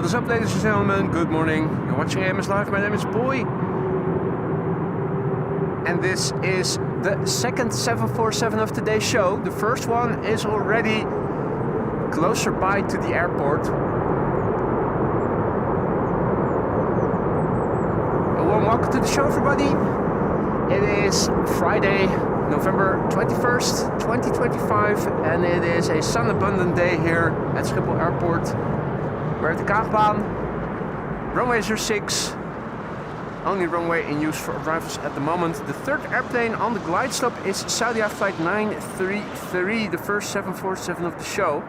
What is up, ladies and gentlemen? Good morning. You're watching AMS Live. My name is Boy. And this is the second 747 of today's show. The first one is already closer by to the airport. A warm welcome to the show, everybody. It is Friday, November 21st, 2025, and it is a sun-abundant day here at Schiphol Airport. We're at the Kaagbaan, runway 06, only runway in use for arrivals at the moment. The third airplane on the glide slope is Saudi Flight 933, the first 747 of the show.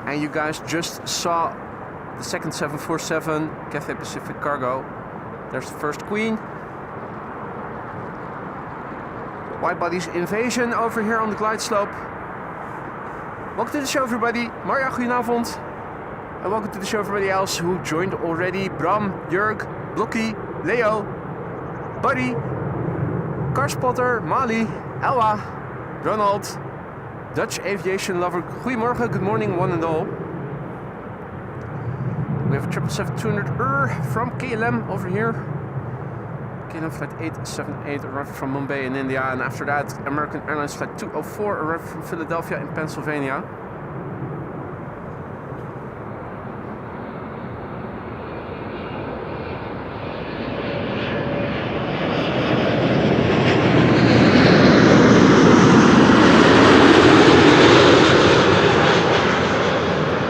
And you guys just saw the second 747, Cathay Pacific Cargo. There's the first Queen. Widebodies invasion over here on the glide slope. Welcome to the show, everybody. Marja, goedenavond. And welcome to the show, everybody else who joined already. Bram, Jurg, Blokkie, Leo, Buddy, Carspotter, Mali, Elwa, Ronald, Dutch aviation lover. Goedemorgen, good morning, one and all. We have a 777-200 from KLM over here. KLM flight 878 arriving from Mumbai in India, and after that American Airlines flight 204 arriving from Philadelphia in Pennsylvania.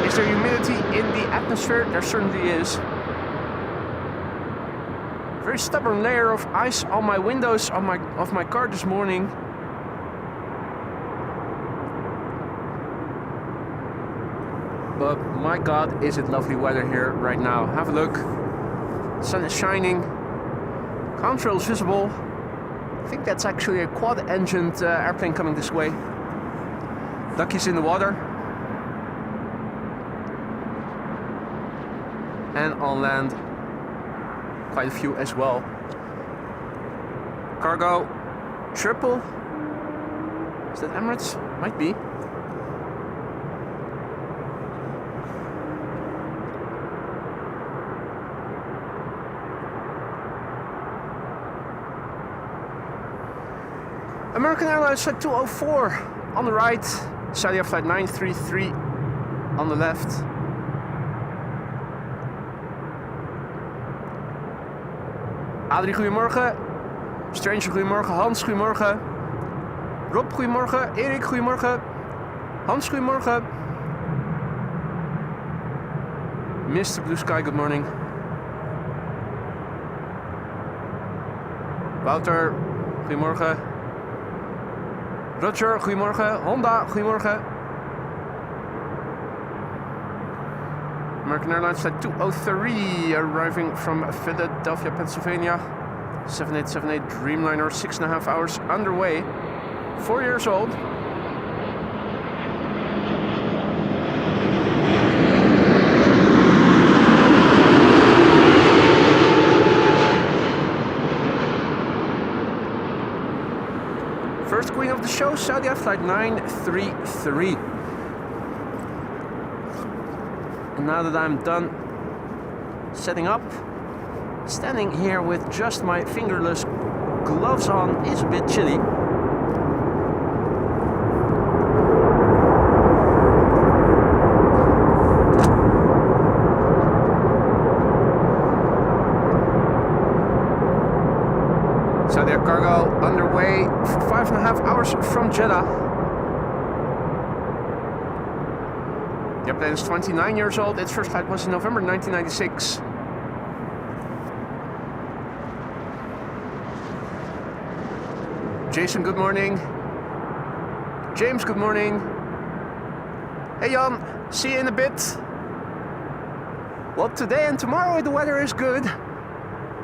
Is there humidity in the atmosphere? There certainly is. Very stubborn layer of ice on my windows of my car this morning. But my God, is it lovely weather here right now. Have a look. The sun is shining. Contrails visible. I think that's actually a quad-engined airplane coming this way. Duckies in the water. And on land, quite a few as well. Cargo, triple. Is that Emirates? Might be. American Airlines flight 204 on the right. Saudi flight 933 on the left. Adrie, goedemorgen. Stranger, goedemorgen. Hans, goedemorgen. Rob, goedemorgen. Erik, goedemorgen. Hans, goedemorgen. Mr. Blue Sky, good morning. Wouter, goedemorgen. Roger, goedemorgen. Honda, goedemorgen. American Airlines flight 203 arriving from Philadelphia, Pennsylvania. 7878 Dreamliner, 6.5 hours underway. 4 years old. First Queen of the show, Saudi flight 933. And now that I'm done setting up, standing here with just my fingerless gloves on is a bit chilly. Saudi cargo underway for 5.5 hours from Jeddah. The airplane is 29 years old. Its first flight was in November 1996. Jason, good morning. James, good morning. Hey Jan, see you in a bit. Well, today and tomorrow the weather is good.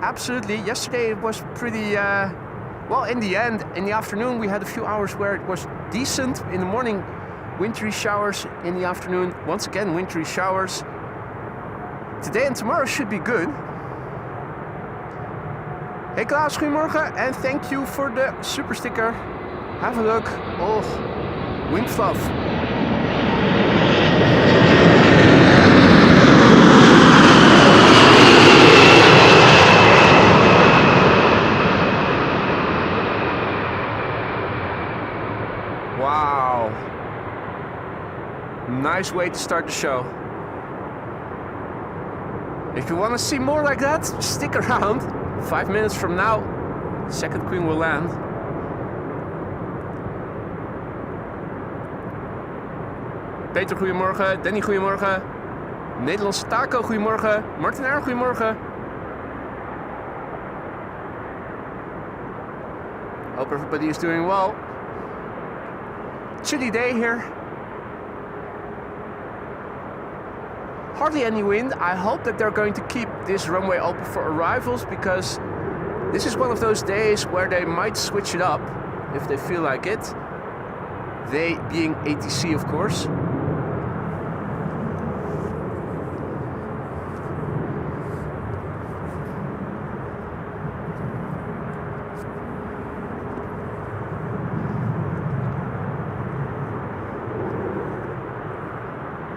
Absolutely. Yesterday it was pretty, well, in the end, in the afternoon we had a few hours where it was decent. In the morning, wintry showers. In the afternoon, once again, wintry showers. Today and tomorrow should be good. Hey Klaas, goedemorgen. And thank you for the super sticker. Have a look. Oh, wing fluff. Wow. Nice way to start the show. If you want to see more like that, stick around. 5 minutes from now, second queen will land. Peter, goedemorgen. Danny, goedemorgen. Nederlandse Taco, goedemorgen. Martin R, goedemorgen. Hope everybody is doing well. Chilly day here. Hardly any wind. I hope that they're going to keep this runway open for arrivals, because this is one of those days where they might switch it up if they feel like it. They being ATC, of course.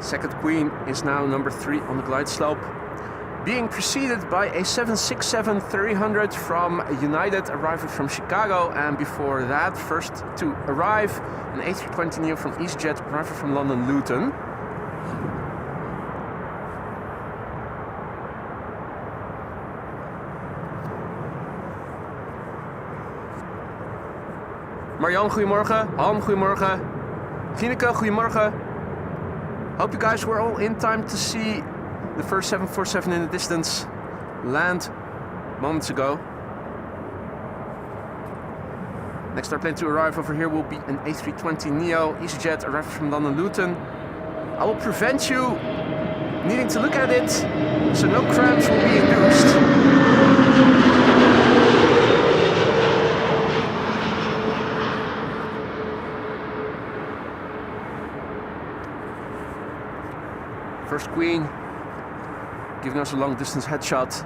Second queen is now number 3 on the glide slope, being preceded by a 767-300 from United arriving from Chicago, and before that, first to arrive, an A320neo from EasyJet arriving from London Luton. Marianne, goedemorgen. Han, goedemorgen. Gineke, goedemorgen. Hope you guys were all in time to see the first 747 in the distance land moments ago. Next airplane to arrive over here will be an A320neo EasyJet arriving from London Luton. I will prevent you needing to look at it, so no cramps will be induced. First queen giving us a long distance headshot.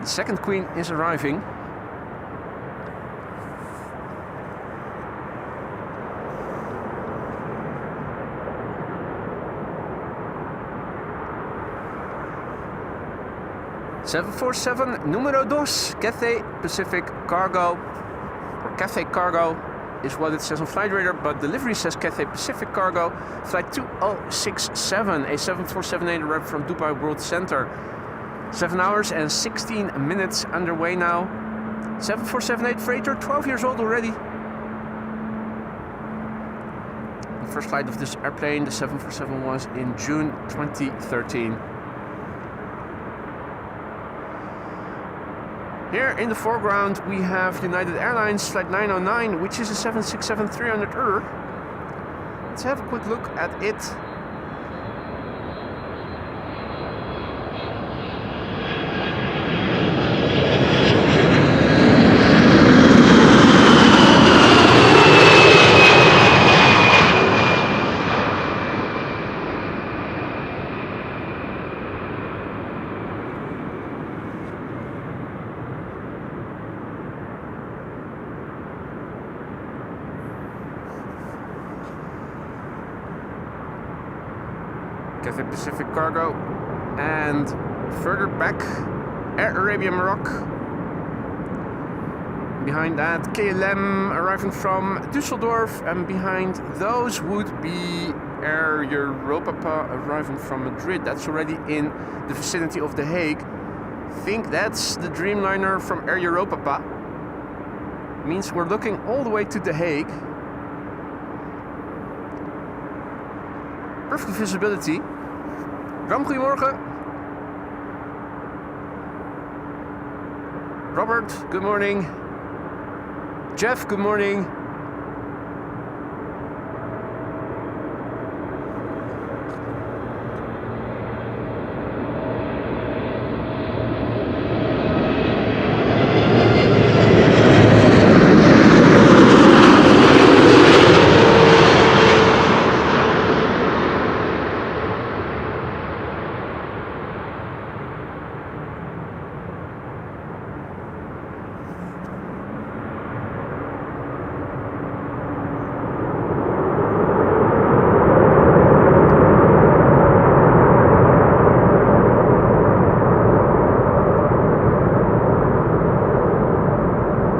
The second queen is arriving. (747) numero dos, Cathay Pacific Cargo, or Cathay Cargo is what it says on Flight Radar, but delivery says Cathay Pacific Cargo. Flight 2067, a 747-8 arrived from Dubai World Center. 7 hours and 16 minutes underway now. 747-8 freighter, 12 years old already. The first flight of this airplane, the 747, was in June 2013. Here in the foreground we have United Airlines Flight 909, which is a 767-300ER. Let's have a quick look at it. Cathay Pacific Cargo, and further back Air Arabia Morocco. Behind that KLM arriving from Düsseldorf, and behind those would be Air Europa arriving from Madrid. That's already in the vicinity of The Hague. I think that's the Dreamliner from Air Europa. Means we're looking all the way to The Hague. Perfect visibility. Ram, goedemorgen. Robert, good morning. Jeff, good morning.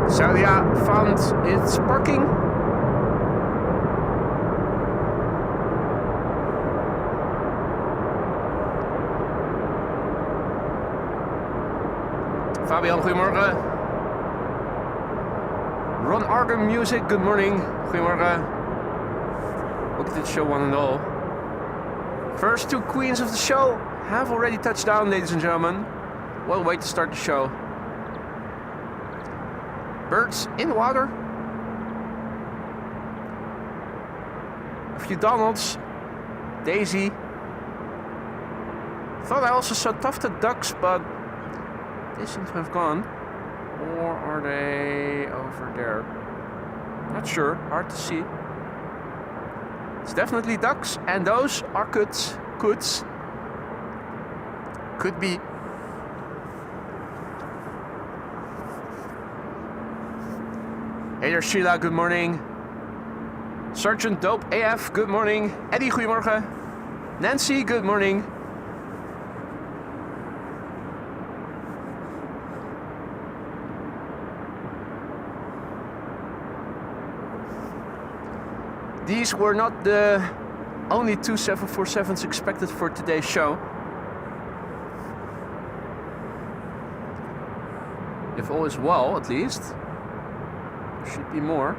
Salia found its parking. Fabian, goedemorgen. Ron Argan Music, good morning. Goedemorgen. Welcome to the show, one and all. First two queens of the show have already touched down, ladies and gentlemen. What a way to start the show. Birds in the water. A few Donalds. Daisy. Thought I also saw tufted ducks, but they seem to have gone. Or are they over there? Not sure, hard to see. It's definitely ducks, and those are coots. Could be. Hey there, Sheila, good morning. Sergeant Dope AF, good morning. Eddie, goedemorgen. Nancy, good morning. These were not the only two 747s expected for today's show. If all is well, at least. There should be more.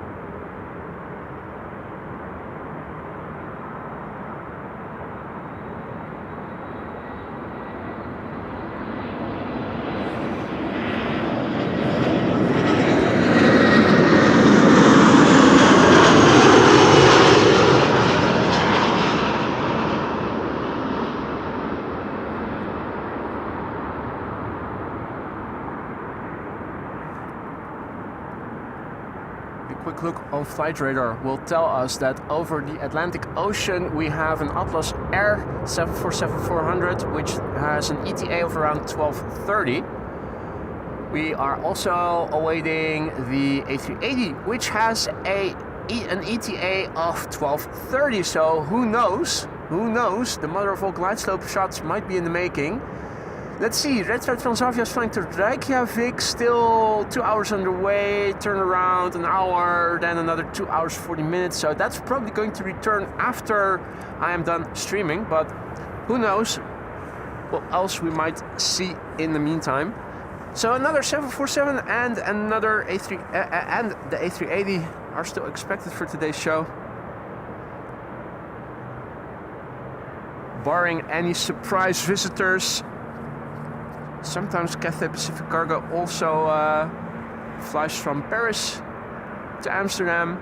Look on flight radar will tell us that over the Atlantic Ocean we have an Atlas Air 747-400 which has an ETA of around 12:30. We are also awaiting the A380 which has an ETA of 12:30, so who knows, the mother of all glide slope shots might be in the making. Let's see, Red Stripe Transavia is flying to Reykjavik, still 2 hours underway, turn around an hour, then another 2 hours 40 minutes, so that's probably going to return after I am done streaming, but who knows what else we might see in the meantime. So another 747 and another and the A380 are still expected for today's show. Barring any surprise visitors. Sometimes Cathay Pacific Cargo also flies from Paris to Amsterdam.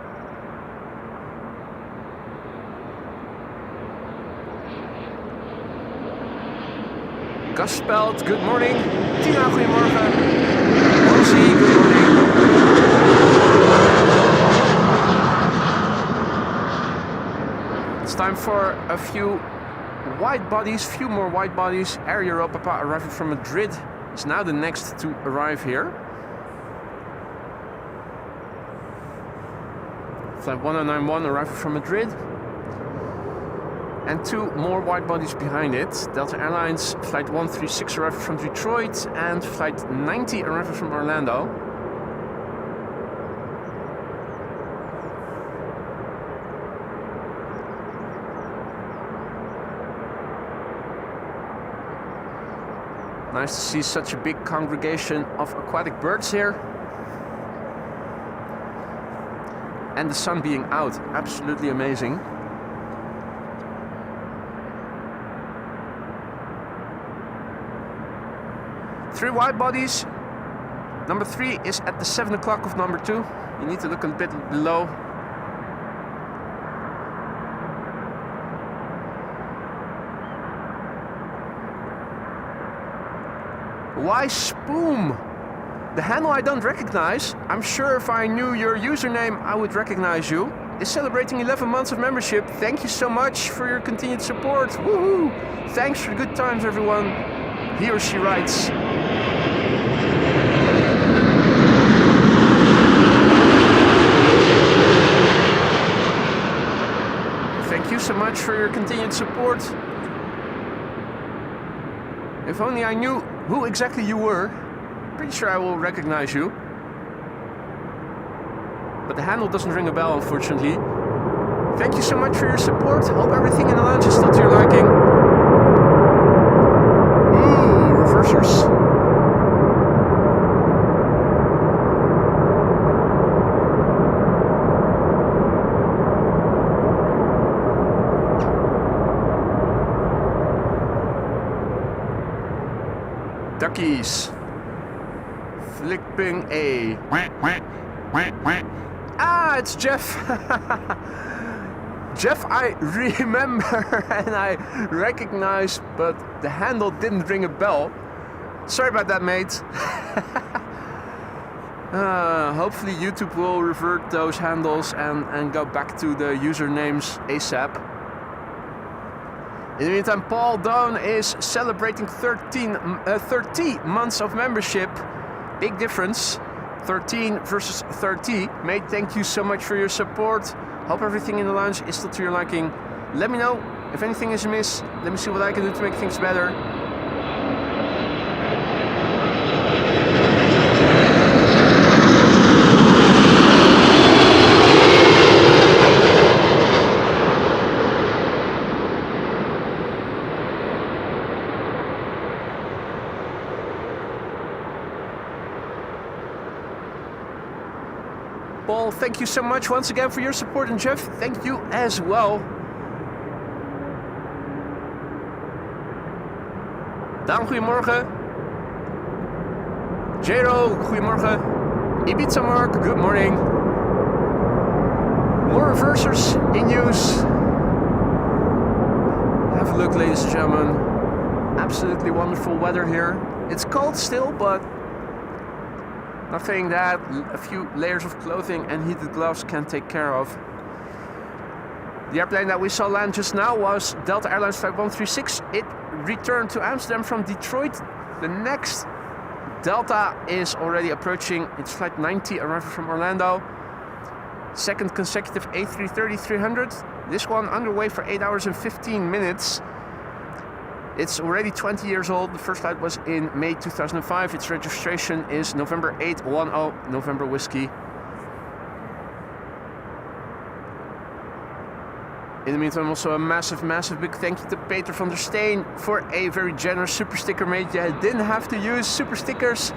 Gus Spelt, good morning. Tina, goedemorgen. Rosie, good morning. It's time for a few more wide bodies. Air Europa arriving from Madrid is now the next to arrive here. Flight 1091 arriving from Madrid. And two more wide bodies behind it. Delta Airlines Flight 136 arriving from Detroit and Flight 90 arriving from Orlando. Nice to see such a big congregation of aquatic birds here. And the sun being out, absolutely amazing. Three wide bodies. Number 3 is at the 7 o'clock of number 2. You need to look a bit below. Why Spoom? The handle I don't recognize. I'm sure if I knew your username, I would recognize you. Is celebrating 11 months of membership. Thank you so much for your continued support. Woohoo! Thanks for the good times, everyone. He or she writes. Thank you so much for your continued support. If only I knew who exactly you were. Pretty sure I will recognize you. But the handle doesn't ring a bell, unfortunately. Thank you so much for your support. Hope everything in the lounge is still to your liking. Ooh, reversers. duckies. Flipping A. Ah, it's Jeff. Jeff, I remember and I recognize, but the handle didn't ring a bell. Sorry about that, mate. Hopefully YouTube will revert those handles and go back to the usernames ASAP. In the meantime, Paul Doan is celebrating 30 months of membership. Big difference. 13 versus 30. Mate, thank you so much for your support. Hope everything in the lounge is still to your liking. Let me know if anything is amiss. Let me see what I can do to make things better. Paul, thank you so much once again for your support, and Jeff, thank you as well. Daan, goedemorgen. Jero, goedemorgen. Ibiza Mark, good morning. More reversers in use. Have a look, ladies and gentlemen. Absolutely wonderful weather here. It's cold still, but nothing that a few layers of clothing and heated gloves can take care of. The airplane that we saw land just now was Delta Airlines Flight 136. It returned to Amsterdam from Detroit. The next Delta is already approaching. It's Flight 90, arriving from Orlando. Second consecutive A330-300. This one underway for 8 hours and 15 minutes. It's already 20 years old. The first flight was in May 2005. Its registration is November 810, November Whiskey. In the meantime, also a massive big thank you to Peter van der Steen for a very generous super sticker, mate. You didn't have to use super stickers,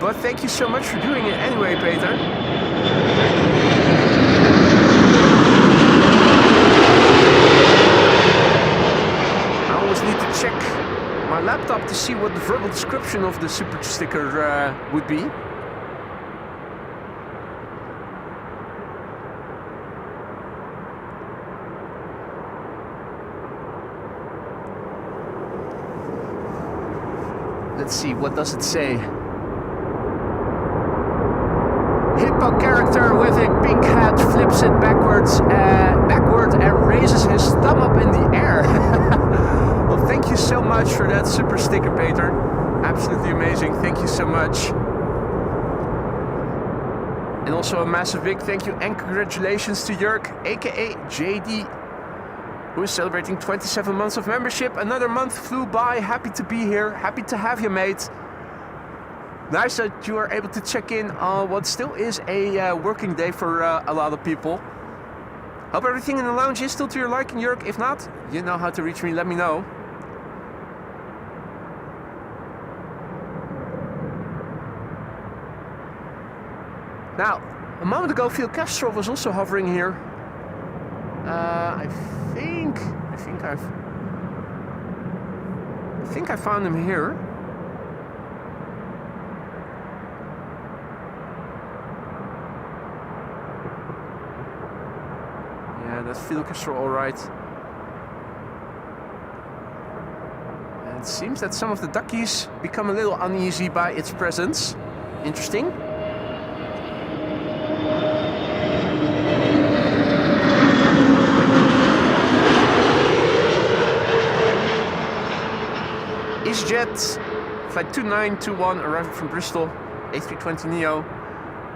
but thank you so much for doing it anyway, Peter. Need to check my laptop to see what the verbal description of the super sticker would be. Let's see, what does it say? Hippo character with a pink hat flips it backwards and raises his thumb up in the air. Well, thank you so much for that super sticker, Peter. Absolutely amazing. Thank you so much. And also a massive big thank you and congratulations to Jörg, aka JD, who is celebrating 27 months of membership. Another month flew by. Happy to be here. Happy to have you, mate. Nice that you are able to check in on what still is a working day for a lot of people. Hope everything in the lounge is still to your liking, Jörg. If not, you know how to reach me. Let me know. Now, a moment ago, Phil Castro was also hovering here. I think I found him here. Yeah, that's Phil Castro, all right. And it seems that some of the duckies become a little uneasy by its presence. Interesting. EasyJet, flight 2921, arriving from Bristol, A320neo.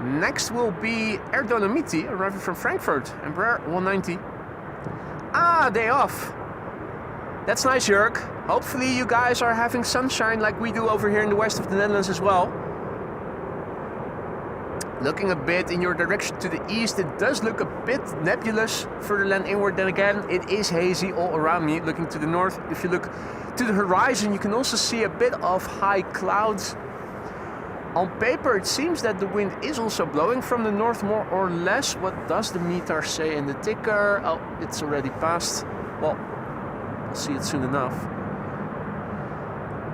Next will be Air Dolomiti, arriving from Frankfurt, Embraer 190. Ah, day off. That's nice, Jörg. Hopefully you guys are having sunshine like we do over here in the west of the Netherlands as well. Looking a bit in your direction to the east, it does look a bit nebulous further land inward. Then again, it is hazy all around me. Looking to the north, if you look to the horizon, you can also see a bit of high clouds. On paper, it seems that the wind is also blowing from the north more or less. What does the meter say in the ticker? Oh, it's already passed. Well, we'll see it soon enough.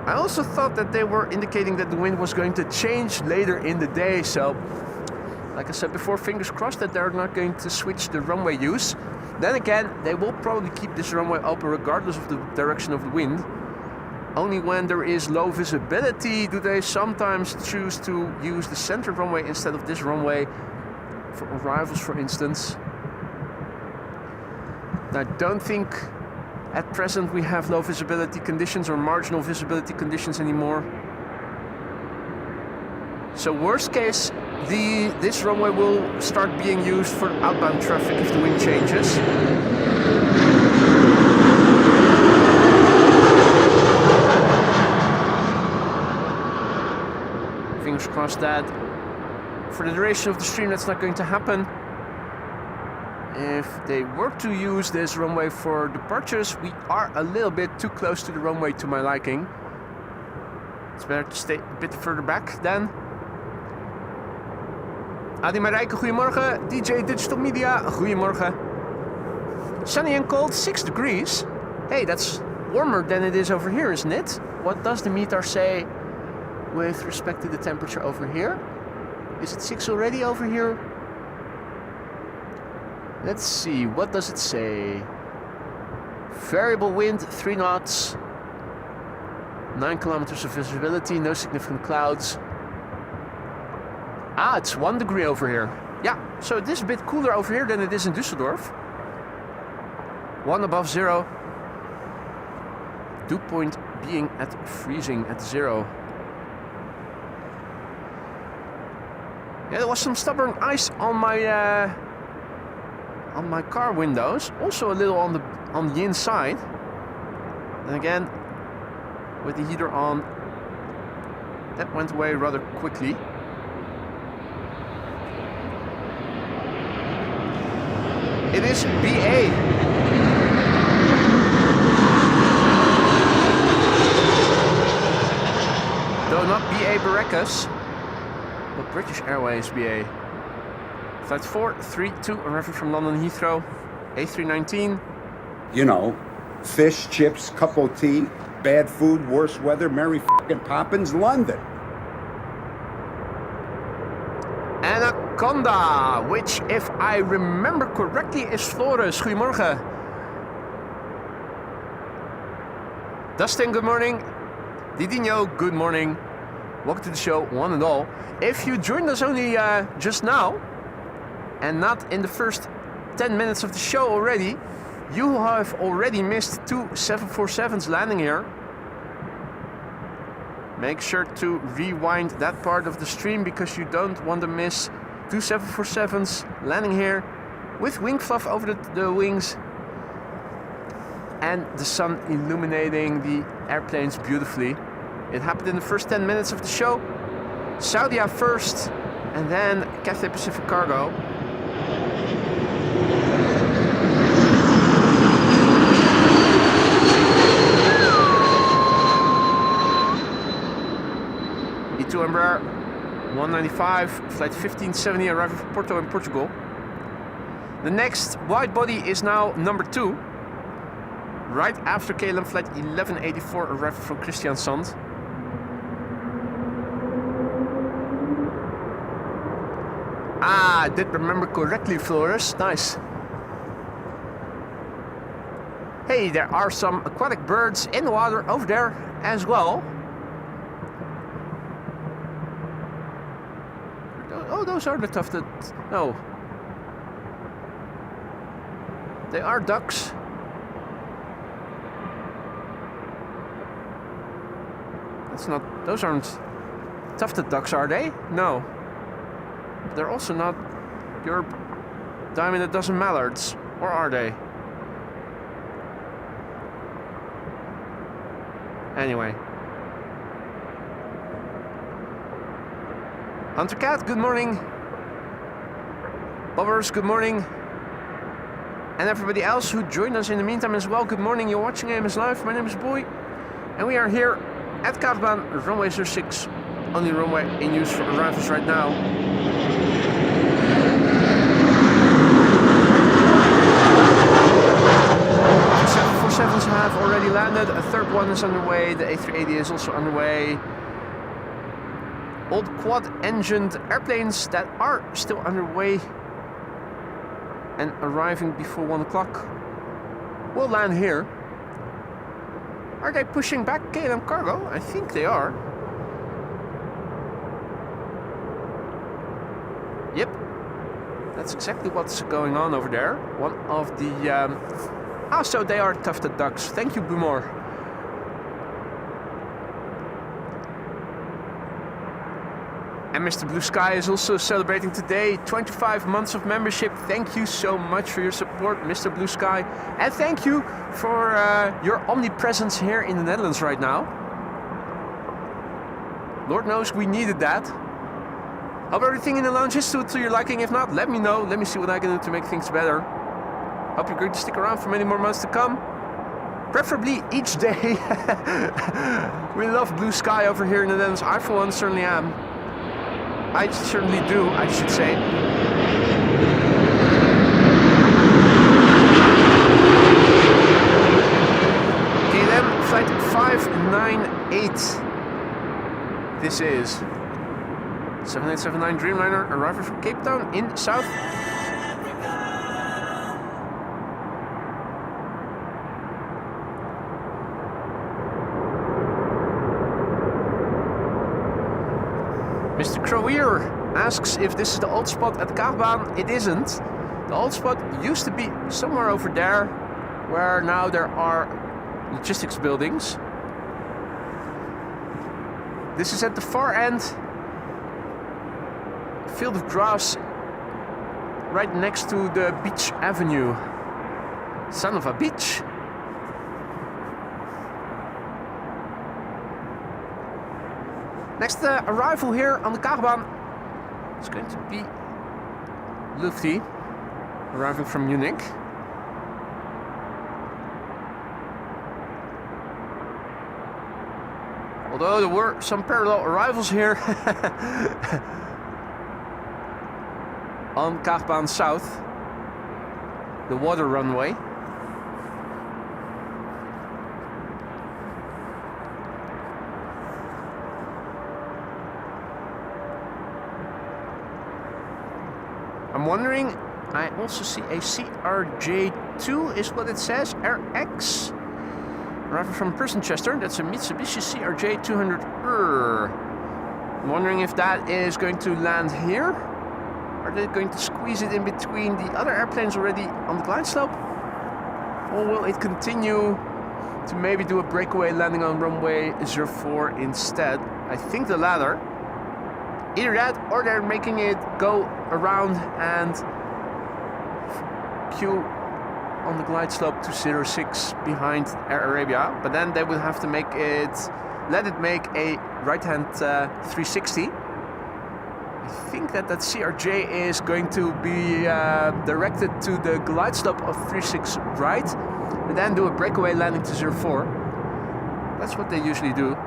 I also thought that they were indicating that the wind was going to change later in the day, so like I said before, fingers crossed that they're not going to switch the runway use. Then again, they will probably keep this runway open regardless of the direction of the wind. Only when there is low visibility do they sometimes choose to use the center runway instead of this runway for arrivals, for instance. I don't think at present we have low visibility conditions or marginal visibility conditions anymore. So worst case, this runway will start being used for outbound traffic if the wind changes. Fingers crossed that for the duration of the stream that's not going to happen. If they were to use this runway for departures, we are a little bit too close to the runway to my liking. It's better to stay a bit further back then. Adi Marijke, goedemorgen. DJ Digital Media, goedemorgen. Sunny and cold, 6 degrees. Hey, that's warmer than it is over here, isn't it? What does the meter say with respect to the temperature over here? Is it 6 already over here? Let's see, what does it say? Variable wind, 3 knots. 9 kilometers of visibility, no significant clouds. Ah, it's 1 degree over here. Yeah, so it is a bit cooler over here than it is in Düsseldorf. 1 above 0. Dew point being at freezing at 0. Yeah, there was some stubborn ice on my car windows. Also a little on the inside. And again, with the heater on, that went away rather quickly. It is BA. Though not BA Barracas, but British Airways BA. Flight 432, arriving from London Heathrow, A319. You know, fish, chips, cup of tea, bad food, worse weather, Mary fucking Poppins, London. Anaconda, which, if I remember correctly, is Flores. Goedemorgen. Dustin, good morning. Didinho, good morning. Welcome to the show, one and all. If you joined us only just now, and not in the first 10 minutes of the show already, you have already missed 2 747s landing here. Make sure to rewind that part of the stream because you don't want to miss 2 747s landing here with wing fluff over the wings and the sun illuminating the airplanes beautifully. It happened in the first 10 minutes of the show. Saudia first and then Cathay Pacific Cargo. E2 Embraer 195, flight 1570 arriving from Porto in Portugal. The next wide body is now number 2. Right after KLM flight 1184 arriving from Kristiansand. Ah, I did remember correctly, Flores. Nice. Hey, there are some aquatic birds in the water over there as well. Oh, those are the tufted... No. They are ducks. That's not... Those aren't tufted ducks, are they? No. They're also not your diamond a dozen mallards. Or are they? Anyway. Hunter Cat, good morning. Bobbers, good morning. And everybody else who joined us in the meantime as well, good morning. You're watching AMS Live. My name is Boy. And we are here at Kaagbaan, runway 06. Only runway in use for arrivals right now. The 747s have already landed. A third A321 is underway, the A380 is also underway. Old quad-engined airplanes that are still underway and arriving before 1 o'clock will land here. Are they pushing back KLM cargo? I think they are. Yep, that's exactly what's going on over there. One of the... so they are tufted ducks. Thank you, Bumor. And Mr. Blue Sky is also celebrating today 25 months of membership. Thank you so much for your support, Mr. Blue Sky. And thank you for your omnipresence here in the Netherlands right now. Lord knows we needed that. Hope everything in the lounge is still to your liking. If not, let me know. Let me see what I can do to make things better. Hope you're going to stick around for many more months to come. Preferably each day. We love Blue Sky over here in the Netherlands. I for one certainly am. I certainly do, I should say. KLM flight 598. This is 7879 Dreamliner arriving from Cape Town in South. Mr. Croweer asks if this is the old spot at Kaagbaan. It isn't. The old spot used to be somewhere over there, where now there are logistics buildings. This is at the far end. Field of grass right next to the beach avenue. Son of a beach. Next arrival here on the Kaagbaan is going to be Lufthansa, arriving from Munich. Although there were some parallel arrivals here on Kaagbaan South, the water runway. I'm wondering, I also see a CRJ2 is what it says, RX. Arriving from Chester, that's a Mitsubishi CRJ 200R. I'm wondering if that is going to land here. Are they going to squeeze it in between the other airplanes already on the glide slope? Or will it continue to maybe do a breakaway landing on runway 04 instead? I think the latter. Either that, or they're making it go around and queue on the glide slope to 06 behind Air Arabia. But then they will have to make it, let it make a right-hand 360. I think that CRJ is going to be directed to the glide slope of 36 right, and then do a breakaway landing to 04. That's what they usually do.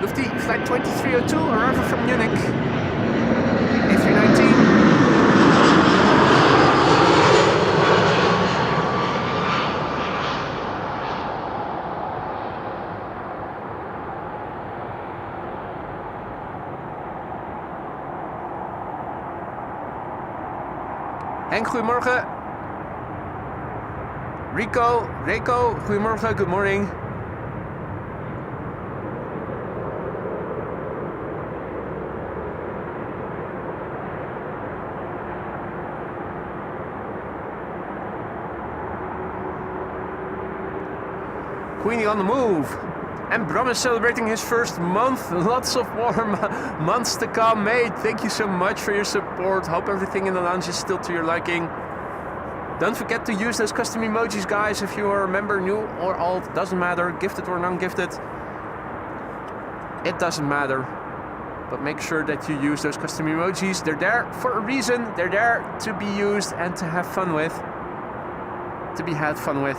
Lufthansa flight 2302 arriving from Munich. A319. Henk, goedemorgen. Rico, goedemorgen, good morning. Queenie on the move. And Bram is celebrating his first month. Lots of warm months to come, mate. Thank you so much for your support. Hope everything in the lounge is still to your liking. Don't forget to use those custom emojis, guys. If you are a member, new or old, doesn't matter. Gifted or non-gifted, it doesn't matter. But make sure that you use those custom emojis. They're there for a reason. They're there to be used and to have fun with. to be had fun with.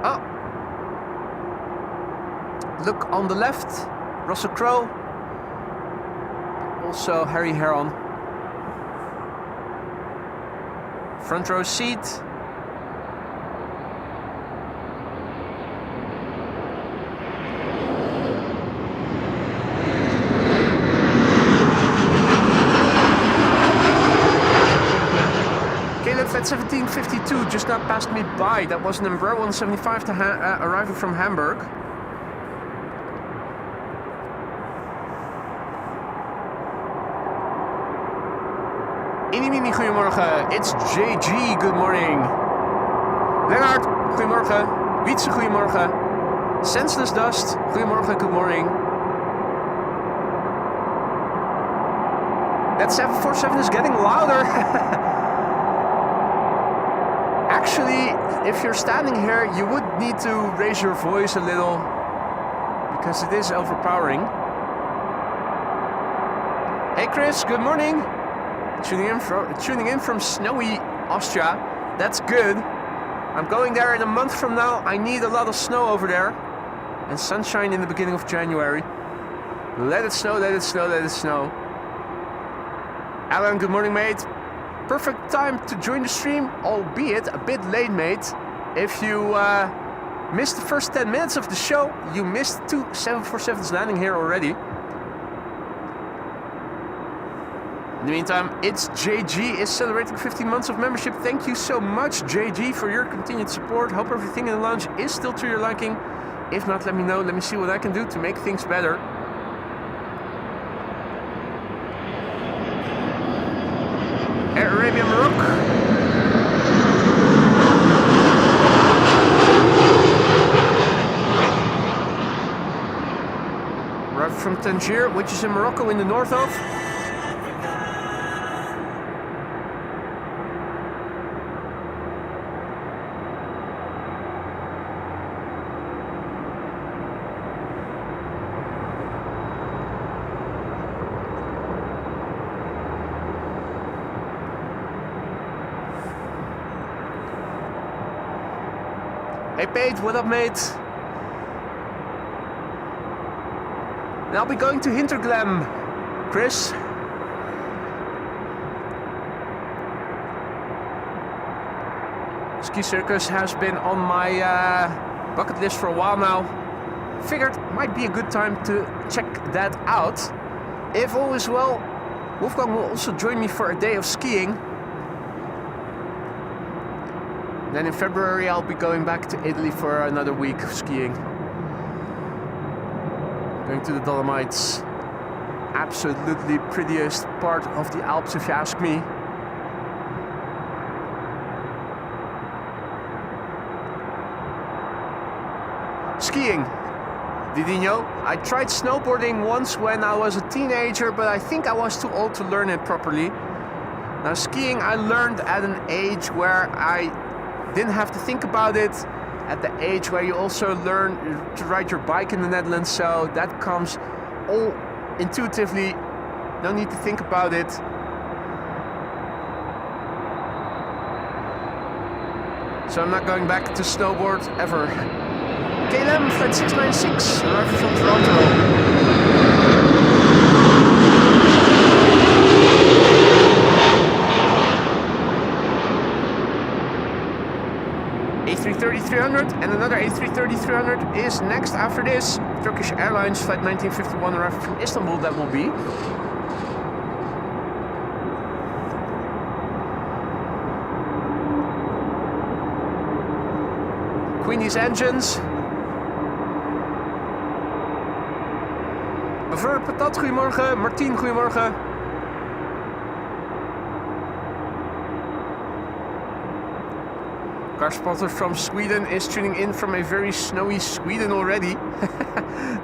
Oh, look on the left, Russell Crowe, also Harry Heron. Front row seat. At 17:52, just now passed me by. That was an Embraer 175 to arriving from Hamburg. Inimini, goedemorgen. It's JG, good morning. Lennart, goedemorgen. Wietse, goedemorgen. Senseless Dust, goedemorgen, good morning. That 747 is getting louder. Actually, if you're standing here, you would need to raise your voice a little because it is overpowering. Hey Chris, good morning. Tuning in from snowy Austria. That's good. I'm going there in a month from now. I need a lot of snow over there and sunshine in the beginning of January. Let it snow, let it snow, let it snow. Alan, good morning, mate. Perfect time to join the stream, albeit a bit late, mate. If you missed the first 10 minutes of the show, you missed 2 747s landing here already. In the meantime, it's JG is celebrating 15 months of membership. Thank you so much, JG, for your continued support. Hope everything in the lounge is still to your liking. If not, let me know. Let me see what I can do to make things better. Air Arabia Morocco. Arrived from Tangier, which is in Morocco in the north of. Hey Pete, what up mate? And I'll be going to Hinterglemm, Chris. Ski Circus has been on my bucket list for a while now. Figured might be a good time to check that out. If all is well, Wolfgang will also join me for a day of skiing. Then in February I'll be going back to Italy for another week of skiing. Going to the Dolomites. Absolutely prettiest part of the Alps if you ask me. Skiing, Didinho. I tried snowboarding once when I was a teenager, but I think I was too old to learn it properly. Now skiing I learned at an age where I didn't have to think about it, at the age where you also learn to ride your bike in the Netherlands, so that comes all intuitively, no need to think about it. So I'm not going back to snowboard ever. KLM flight 696, arriving from Toronto. A330-300 and another A330-300 is next after this. Turkish Airlines flight 1951 arriving from Istanbul, that will be. Queenie's engines. Mevrouw Patat, goedemorgen. Martien, goedemorgen. Car spotter from Sweden is tuning in from a very snowy Sweden already.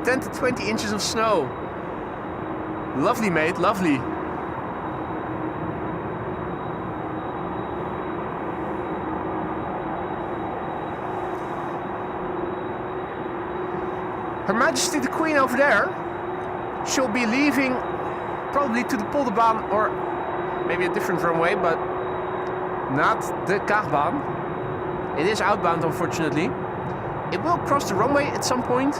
10 to 20 inches of snow. Lovely, mate, lovely. Her Majesty the Queen over there, she'll be leaving probably to the Polderbaan or maybe a different runway, but not the Kaagbaan. It is outbound, unfortunately. It will cross the runway at some point,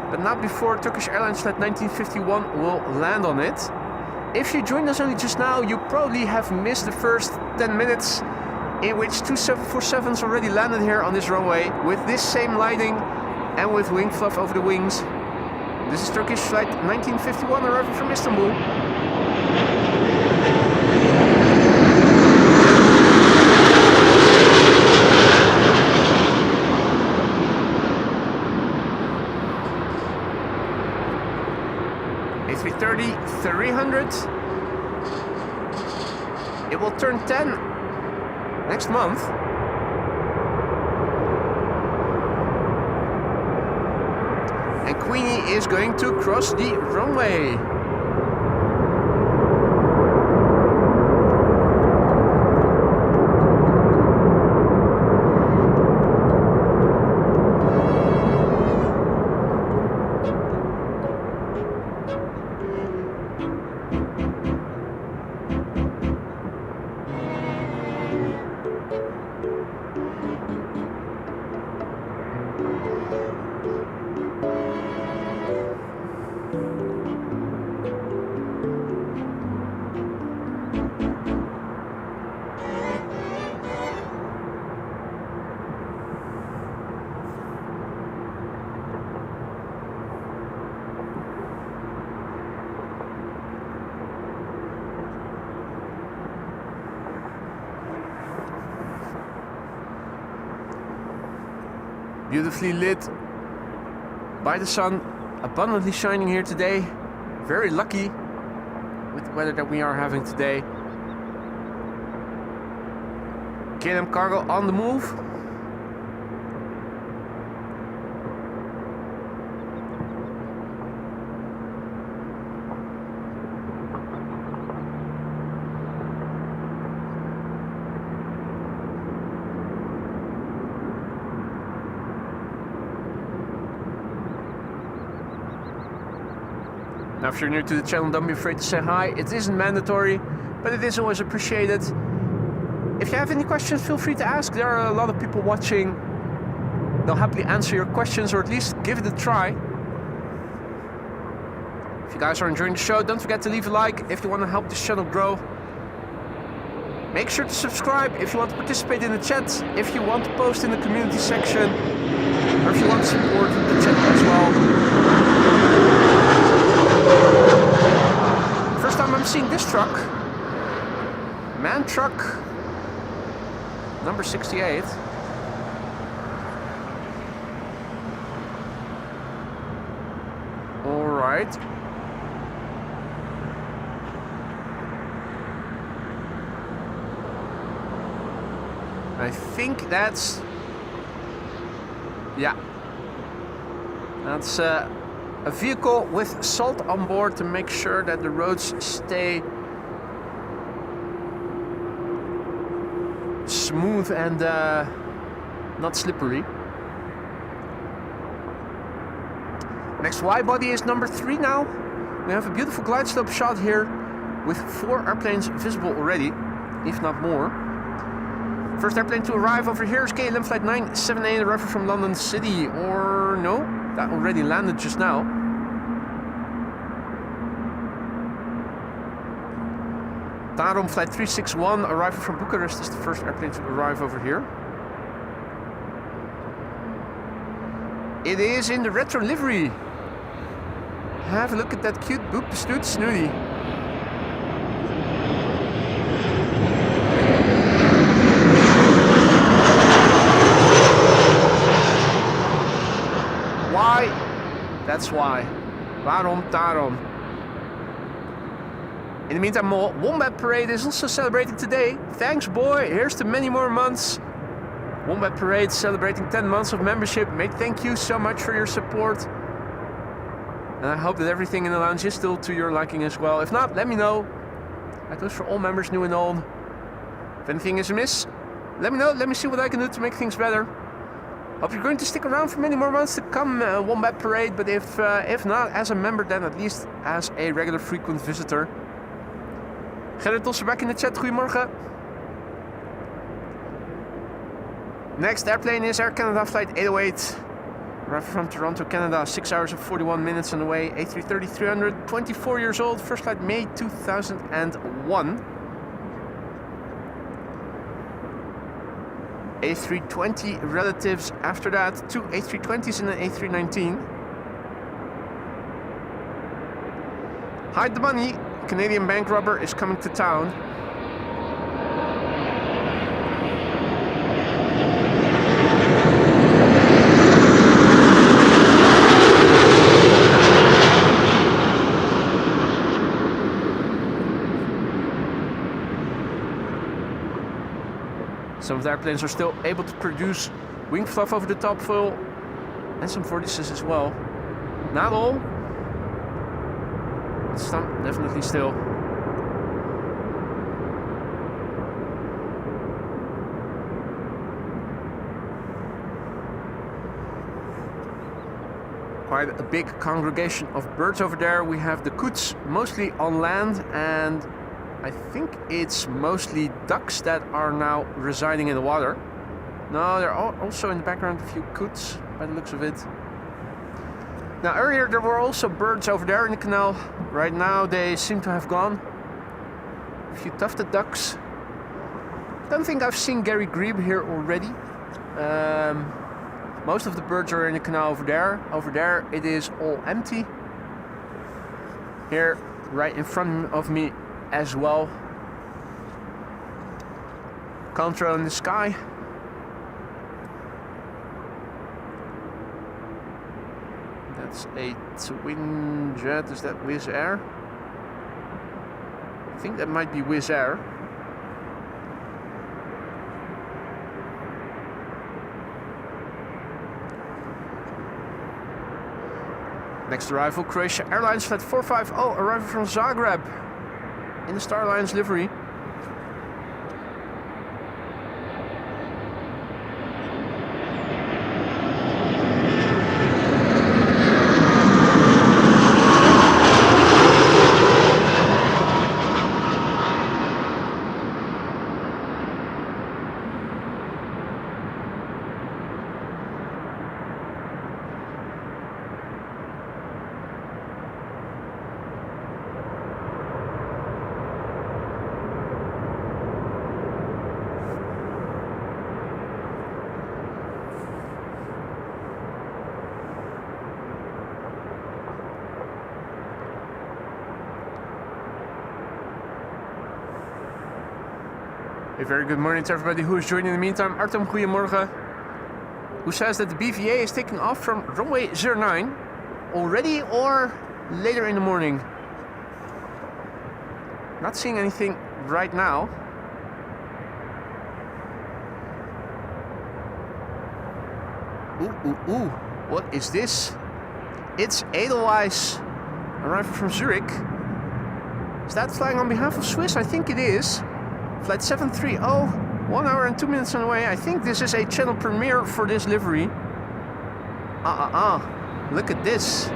but not before Turkish Airlines flight 1951 will land on it. If you joined us only just now, you probably have missed the first 10 minutes in which two 747s already landed here on this runway with this same lighting and with wing fluff over the wings. This is Turkish flight 1951 arriving from Istanbul. A330 300. It will turn 10 next month. And Queenie is going to cross the runway. Beautifully lit by the sun, abundantly shining here today. Very lucky with the weather that we are having today. KLM Cargo on the move. Now, if you're new to the channel, don't be afraid to say hi. It isn't mandatory, but it is always appreciated. If you have any questions, feel free to ask. There are a lot of people watching. They'll happily answer your questions, or at least give it a try. If you guys are enjoying the show, don't forget to leave a like if you want to help this channel grow. Make sure to subscribe if you want to participate in the chat, if you want to post in the community section, or if you want to support the channel as well. First time I'm seeing this truck. Man truck number 68. All right. I think that's, yeah, that's a vehicle with salt on board to make sure that the roads stay smooth and not slippery. Next Y body is number 3 now. We have a beautiful glide slope shot here with 4 airplanes visible already, if not more. First airplane to arrive over here is KLM flight 978, arriving from London City, or no, that already landed just now. Tarom flight 361, arriving from Bucharest, is the first airplane to arrive over here. It is in the retro livery. Have a look at that cute boop snoot snooty. Why? That's why. Waarom, daarom. In the meantime, Wombat Parade is also celebrating today. Thanks, boy. Here's to many more months. Wombat Parade celebrating 10 months of membership. Mate, thank you so much for your support. And I hope that everything in the lounge is still to your liking as well. If not, let me know. That goes for all members, new and old. If anything is amiss, let me know. Let me see what I can do to make things better. Hope you're going to stick around for many more months to come, Wombat Parade. But if not as a member, then at least as a regular frequent visitor. Gerrit Tosse back in the chat, goedemorgen. Next airplane is Air Canada Flight 808. Arrived from Toronto, Canada, 6 hours and 41 minutes on the way. A330-300, 24 years old, first flight May 2001. A320 relatives after that, 2 A320s and an A319. Hide the money, Canadian bank robber is coming to town. Some of the airplanes are still able to produce wing fluff over the top foil and some vortices as well. Not all. Some definitely still. Quite a big congregation of birds over there. We have the coots mostly on land, and I think it's mostly ducks that are now residing in the water. No, there are also in the background a few coots by the looks of it. Now earlier there were also birds over there in the canal. Right now they seem to have gone. A few tufted ducks. Don't think I've seen Gary Grebe here already. Most of the birds are in the canal over there. Over there it is all empty. Here right in front of me as well. Contrail in the sky. That's a twin jet. Is that Wizz Air? I think that might be Wizz Air. Next arrival, Croatia Airlines Flight 450, arriving from Zagreb in the Star Alliance livery. A very good morning to everybody who is joining in the meantime. Artem, goedemorgen. Who says that the BVA is taking off from runway 09 already or later in the morning? Not seeing anything right now. Ooh. What is this? It's Edelweiss, arriving from Zurich. Is that flying on behalf of Swiss? I think it is. Flight 730, 1 hour and 2 minutes on the way. I think this is a channel premiere for this livery. Look at this.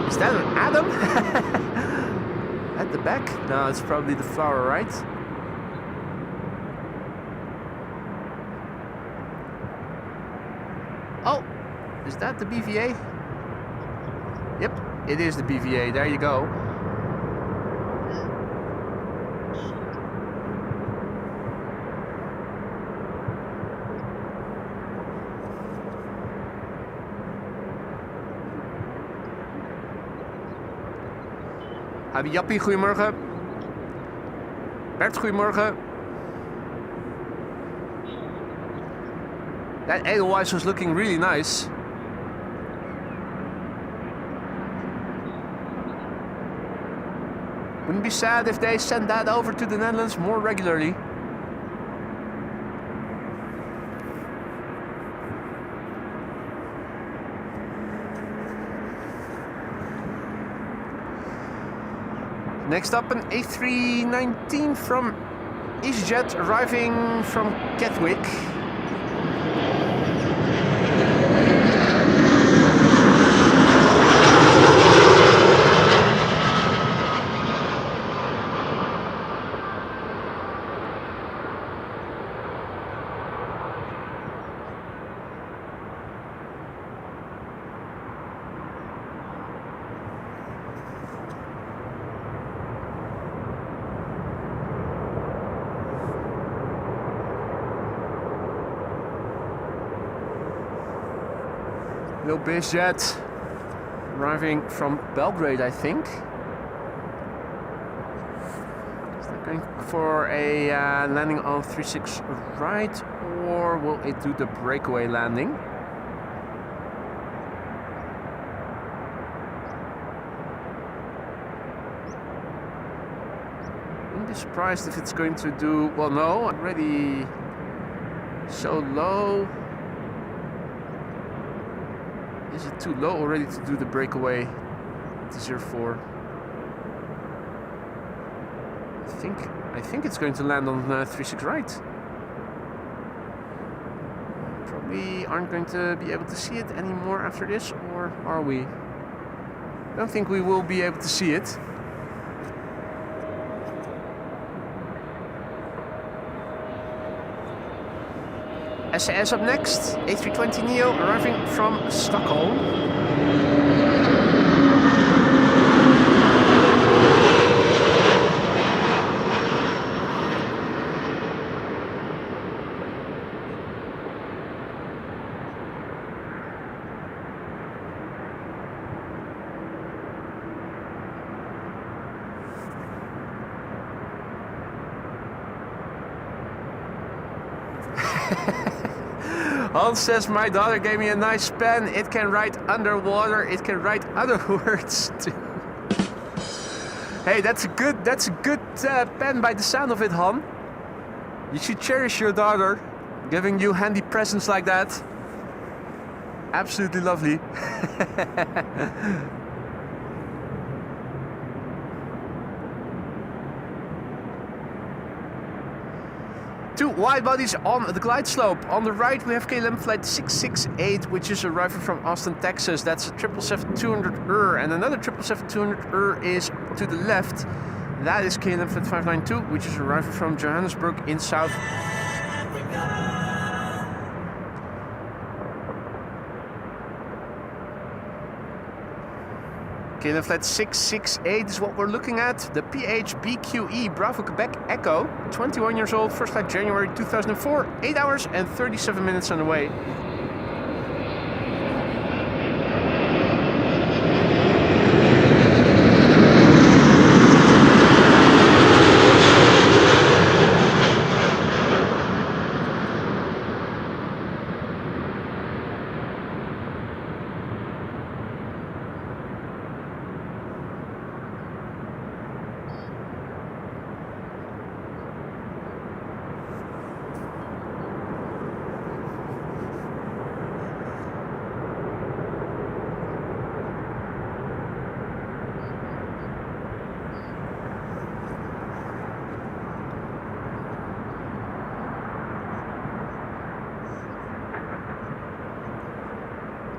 Is that an Adam? At the back? No, it's probably the flower, right? Oh, is that the BVA? Yep, it is the BVA. There you go. Abi Jappie, goedemorgen. Bert, goedemorgen. That Edelweiss was looking really nice. Wouldn't be sad if they sent that over to the Netherlands more regularly. Next up, an A319 from EasyJet arriving from Gatwick. busiest arriving from Belgrade, I think. Is that going for a landing on 36 right, or will it do the breakaway landing? Wouldn't be surprised if it's going to do, well, no, already so low. Is it too low already to do the breakaway to 04? I think it's going to land on 36 right. Probably aren't going to be able to see it anymore after this, or are we? I don't think we will be able to see it. SAS up next, A320neo arriving from Stockholm. Hans says, my daughter gave me a nice pen. It can write underwater. It can write other words too. Hey, that's a good pen by the sound of it, Han. You should cherish your daughter, giving you handy presents like that. Absolutely lovely. Two wide bodies on the glide slope. On the right we have KLM flight 668, which is arriving from Austin, Texas. That's a 777-200 and another 777-200 is to the left. That is KLM flight 592, which is arriving from Johannesburg in South KLM flight 668 is what we're looking at. The PHBQE Bravo Quebec Echo, 21 years old, first flight January 2004, 8 hours and 37 minutes on the way.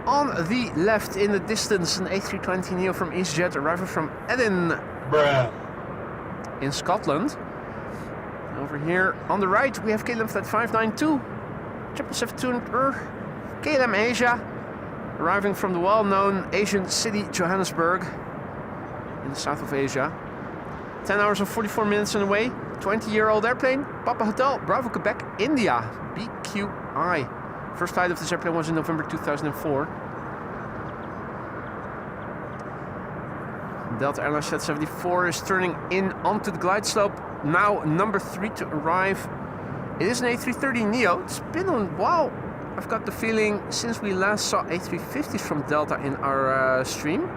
On the left in the distance, an A320neo from EasyJet arriving from Edinburgh in Scotland. Over here on the right we have KLM flight 592, 777-200 KLM Asia, arriving from the well-known Asian city Johannesburg in the south of Asia. 10 hours and 44 minutes on the way, 20-year-old airplane, Papa Hotel, Bravo Quebec, India, BQI. First flight of this airplane was in November 2004. Delta Airlines Flight 74 is turning in onto the glide slope. Now number 3 to arrive. It is an A330neo. It's been a while, I've got the feeling, since we last saw A350s from Delta in our stream.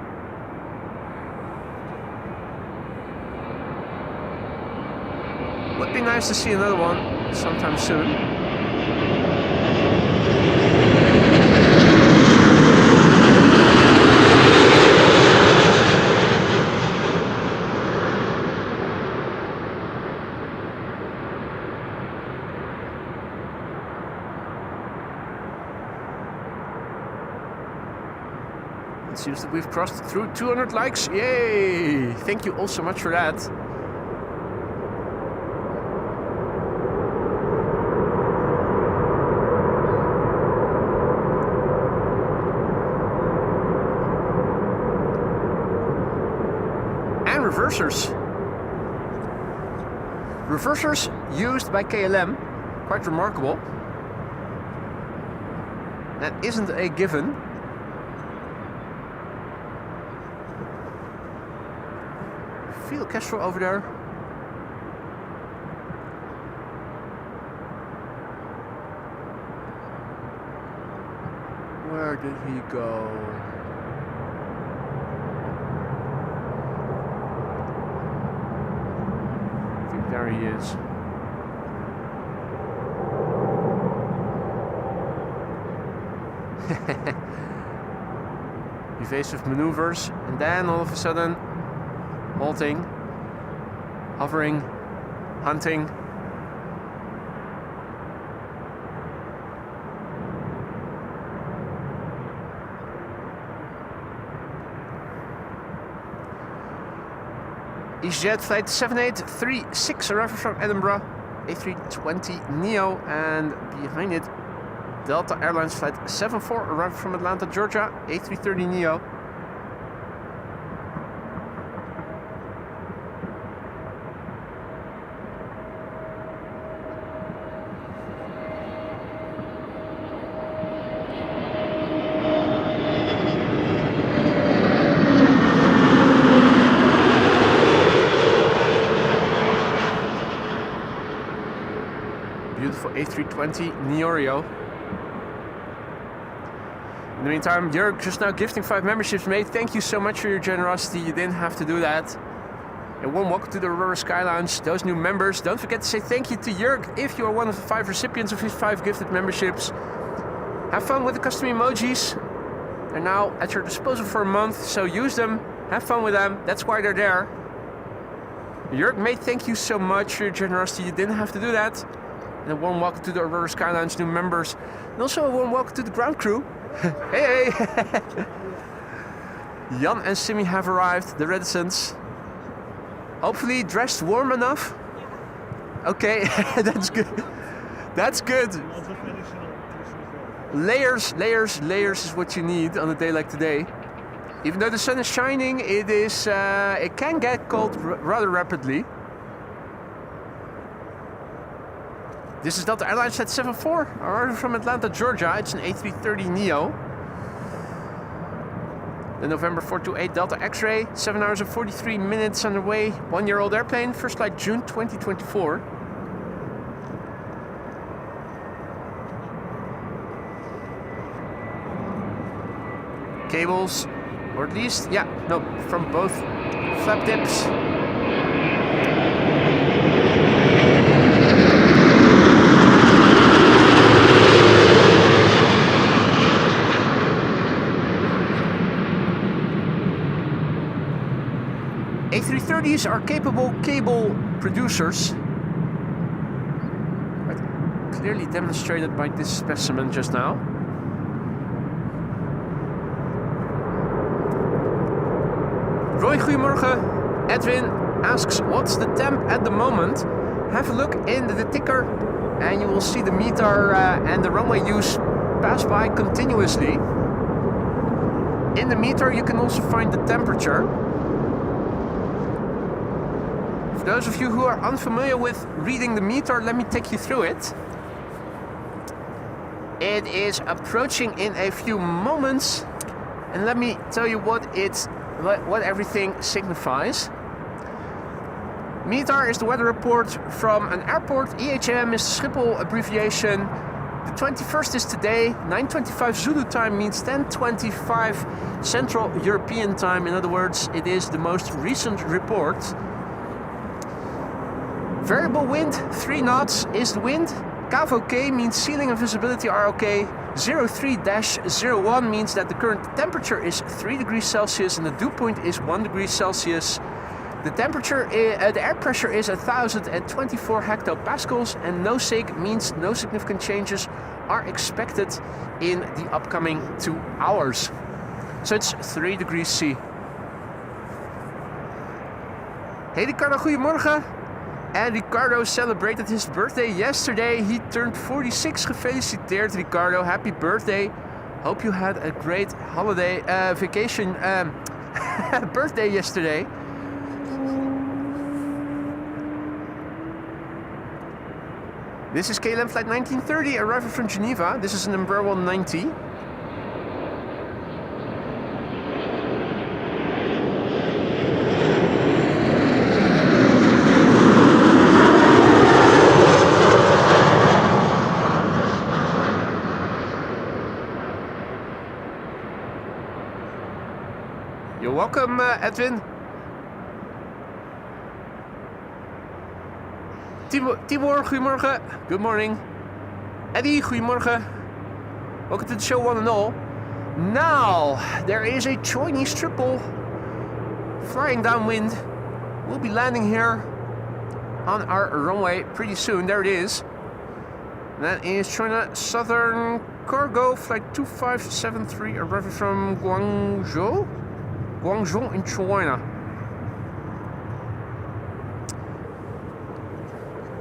Would be nice to see another one sometime soon. seems that we've crossed through 200 likes. Yay! Thank you all so much for that. And reversers. Reversers used by KLM. Quite remarkable. That isn't a given. Feel Castro over there. Where did he go? I think there he is. Evasive maneuvers, and then all of a sudden halting, hovering, hunting. EasyJet flight 7836 arriving from Edinburgh, A320neo, and behind it Delta Airlines flight 74 arriving from Atlanta, Georgia, A330neo. Beautiful A320 Neorio. In the meantime, Jörg just now gifting 5 memberships, mate. Thank you so much for your generosity. You didn't have to do that. And one welcome to the Aurora Sky Lounge. Those new members, don't forget to say thank you to Jörg if you are one of the 5 recipients of his 5 gifted memberships. Have fun with the custom emojis. They're now at your disposal for a month, so use them. Have fun with them. That's why they're there. Jörg, mate, thank you so much for your generosity. You didn't have to do that. And a warm welcome to the Aurora Sky Lounge new members. And also a warm welcome to the ground crew. Hey! Jan and Simi have arrived, the reticents. Hopefully dressed warm enough. Okay, that's good. That's good. Layers, layers, layers is what you need on a day like today. Even though the sun is shining, it can get cold rather rapidly. This is Delta Airlines flight 74, arriving from Atlanta, Georgia. It's an A330neo. The November 428 Delta X-Ray, 7 hours and 43 minutes underway. 1-year-old airplane, first flight June 2024. Cables, or at least, yeah, no, from both flap tips. A330s are capable cable producers, clearly demonstrated by this specimen just now. Roy, goedemorgen. Edwin asks, what's the temp at the moment? Have a look in the ticker and you will see the meter and the runway use pass by continuously. In the meter you can also find the temperature. For those of you who are unfamiliar with reading the meter, let me take you through it. It is approaching in a few moments, and let me tell you what everything signifies. Meter is the weather report from an airport. EHAM is the Schiphol abbreviation. The 21st is today. 9:25 Zulu time means 10:25 Central European time. In other words, it is the most recent report. Variable wind, 3 knots is the wind. CAV OK means ceiling and visibility are okay. 03-01 means that the current temperature is 3 degrees Celsius and the dew point is 1 degree Celsius. The temperature, the air pressure is 1024 hectopascals, and no SIG means no significant changes are expected in the upcoming 2 hours. So it's 3 degrees C. Hey Ricardo, goedemorgen. And Ricardo celebrated his birthday yesterday. He turned 46. Gefeliciteerd Ricardo, happy birthday. Hope you had a great holiday, vacation, birthday yesterday. This is KLM flight 1930, arriving from Geneva. This is an Embraer 90. You're welcome, Edwin. Tibor, goedemorgen. Good morning. Eddie, goedemorgen. Welcome to the show, one and all. Now, there is a Chinese triple flying downwind. We'll be landing here on our runway pretty soon. There it is. That is China Southern Cargo flight 2573, arriving from Guangzhou in China.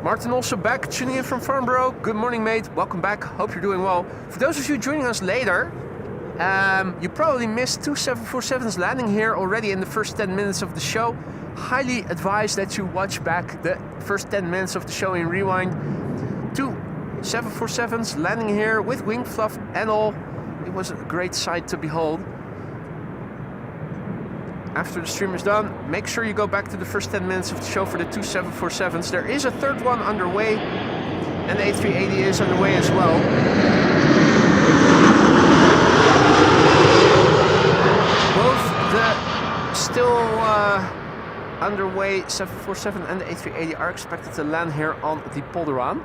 Martin also back, tuning in from Farnborough. Good morning, mate. Welcome back. Hope you're doing well. For those of you joining us later, you probably missed 2 747s landing here already in the first 10 minutes of the show. Highly advise that you watch back the first 10 minutes of the show in rewind. 2 747s landing here with wing fluff and all. It was a great sight to behold. After the stream is done, make sure you go back to the first 10 minutes of the show for the 2 747s. There is a third one underway, and the A380 is underway as well. Both the still underway 747 and the A380 are expected to land here on the Polderbaan.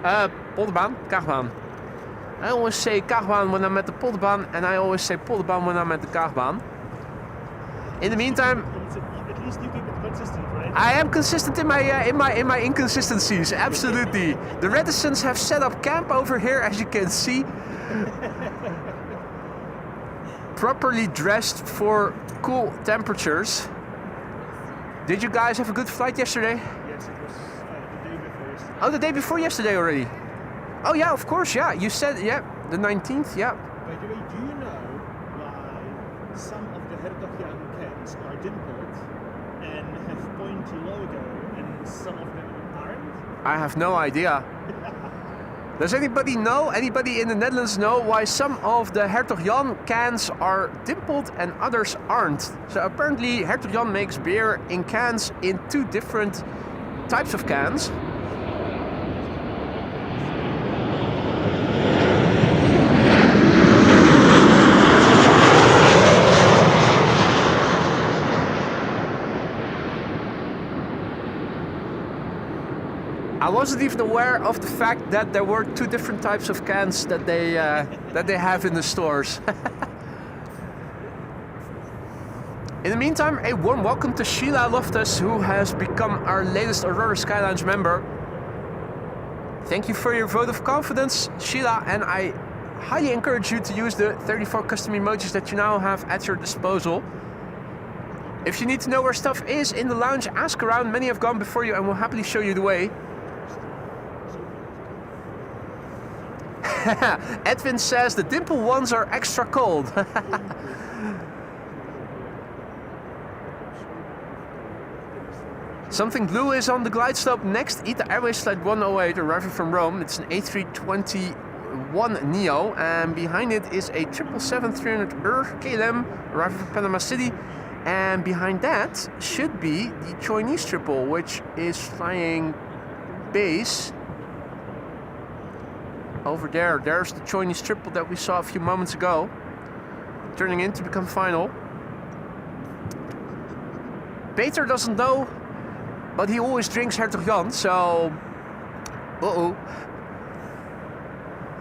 Kaagbaan. I always say Kaagbaan when I'm at the Polderbaan, and I always say Polderbaan when I'm at the Kaagbaan. In the meantime, at least you keep it consistent, right? I am consistent in my inconsistencies. Absolutely. The reticents have set up camp over here, as you can see. Properly dressed for cool temperatures. Did you guys have a good flight yesterday? Yes, it was the day before yesterday. Oh, the day before yesterday already. Oh yeah, of course. Yeah, you said the 19th. Yeah. By the way, do you know why some of the Hertogian cans are dimpled and have pointy logo and some of them aren't? I have no idea. Does anybody know, anybody in the Netherlands know why some of the Hertog Jan cans are dimpled and others aren't? So apparently Hertog Jan makes beer in cans in 2 different types of cans. I wasn't even aware of the fact that there were 2 different types of cans that they have in the stores. In the meantime, a warm welcome to Sheila Loftus, who has become our latest Aurora Sky Lounge member. Thank you for your vote of confidence, Sheila, and I highly encourage you to use the 34 custom emojis that you now have at your disposal. If you need to know where stuff is in the lounge, ask around. Many have gone before you and will happily show you the way. Edwin says the dimple ones are extra cold. Something blue is on the glide slope next. Adria Airways flight 108 arriving from Rome. It's an A321 Neo, and behind it is a 777-300 KLM arriving from Panama City. And behind that should be the Chinese triple, which is flying base. Over there, there's the Chinese triple that we saw a few moments ago, turning in to become final. Peter doesn't know, but he always drinks Hertog Jan, so... Uh-oh.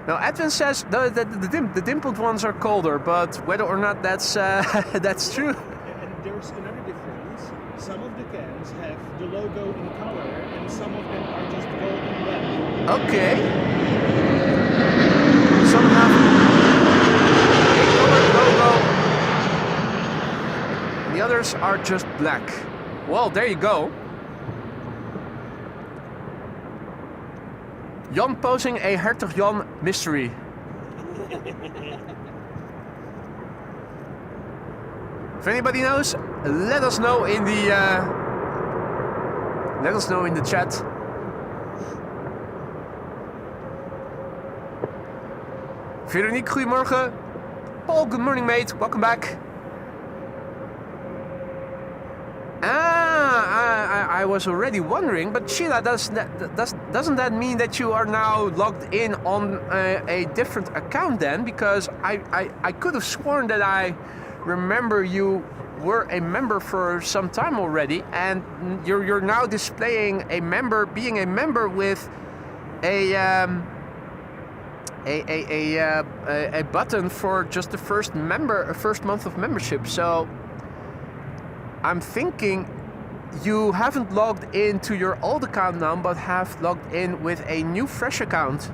Now, Edwin says the dimpled ones are colder, but whether or not that's that's true. And there's another difference. Some of the cans have the logo in color, and some of them are just gold and red. Okay. Some have a colored logo, others are just black. Well, there you go. Jan posing a Hertog Jan mystery. If anybody knows, let us know in the chat. Veronique, goedemorgen. Paul, good morning, mate. Welcome back. I was already wondering, but Sheila, doesn't that mean that you are now logged in on a different account then? Because I could have sworn that I remember you were a member for some time already, and you're now displaying being a member with a button for just the first month of membership. So I'm thinking you haven't logged into your old account now, but have logged in with a new fresh account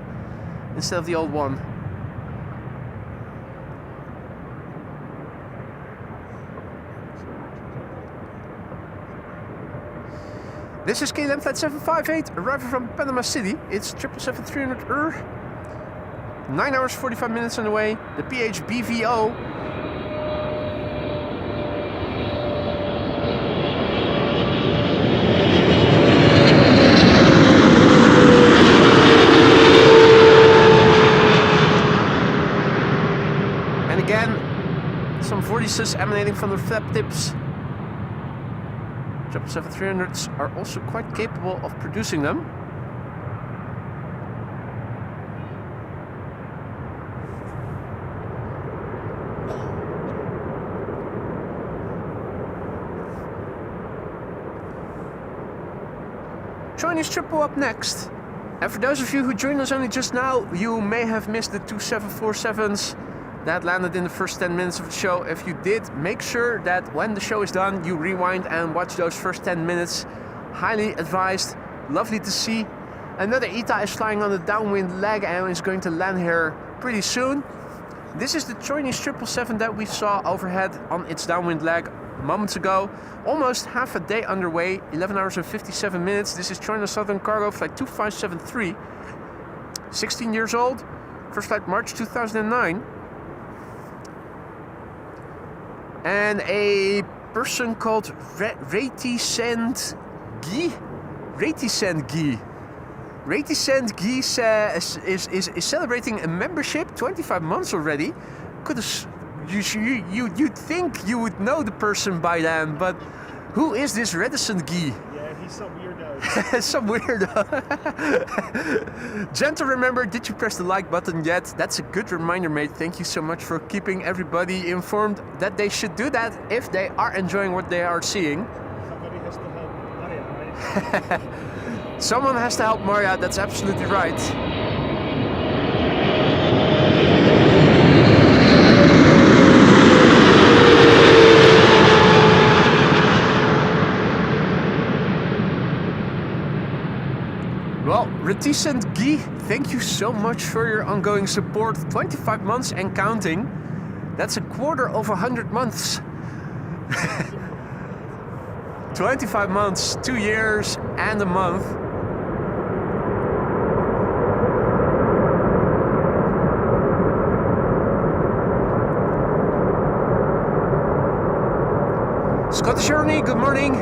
instead of the old one. This is KLM Flight 758, arriving from Panama City. It's 777-300 9 hours 45 minutes on the way. The PHBVO. And again, some vortices emanating from the flap tips. 777-300s are also quite capable of producing them. Chinese triple up next. And for those of you who joined us only just now, you may have missed the 2747s that landed in the first 10 minutes of the show. If you did, make sure that when the show is done, you rewind and watch those first 10 minutes. Highly advised. Lovely to see. Another ETA is flying on the downwind leg and is going to land here pretty soon. This is the Chinese 777 that we saw overhead on its downwind leg moments ago. Almost half a day underway, 11 hours and 57 minutes. This is China Southern Cargo Flight 2573. 16 years old. First flight March 2009. And a person called Reticent Guy is celebrating a membership, 25 months already. You'd think you would know the person by then, but who is this Reticent Guy? Yeah, he's some weirdo. Some weirdo. Gentle, remember, did you press the like button yet? That's a good reminder, mate. Thank you so much for keeping everybody informed that they should do that if they are enjoying what they are seeing. Somebody has to help Maria, right? Someone has to help Maria, that's absolutely right. Well, Reticent Guy, thank you so much for your ongoing support. 25 months and counting. That's a quarter of 100 months. 25 months, 2 years and a month. Scottish Journey, good morning.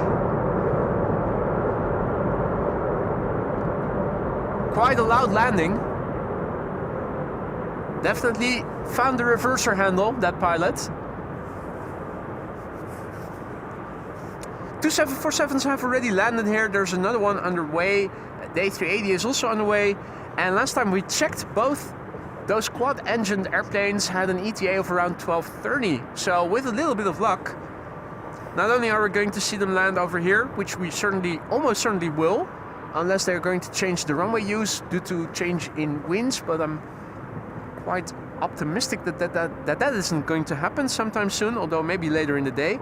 Quite a loud landing. Definitely found the reverser handle, that pilot. 2747s have already landed here. There's another one underway. The A380 is also on the way. And last time we checked, both those quad-engined airplanes had an ETA of around 12:30. So with a little bit of luck, not only are we going to see them land over here, which we almost certainly will, unless they're going to change the runway use due to change in winds, but I'm quite optimistic that isn't going to happen sometime soon, although maybe later in the day.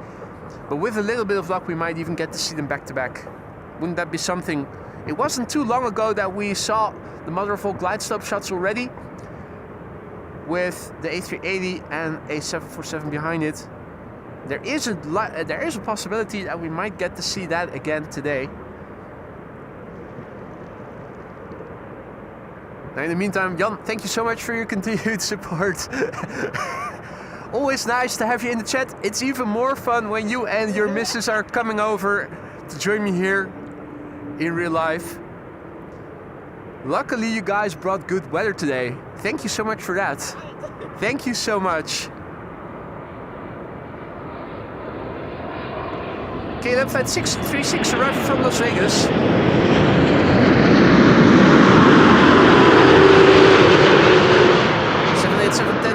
But with a little bit of luck, we might even get to see them back to back. Wouldn't that be something? It wasn't too long ago that we saw the mother of all glide slope shots already, with the A380 and a 747 behind it. there is a possibility that we might get to see that again today. Now in the meantime, Jan, thank you so much for your continued support. Always nice to have you in the chat. It's even more fun when you and your missus are coming over to join me here in real life. Luckily, you guys brought good weather today. Thank you so much for that. Thank you so much. KLM Flight 636 arriving from Las Vegas.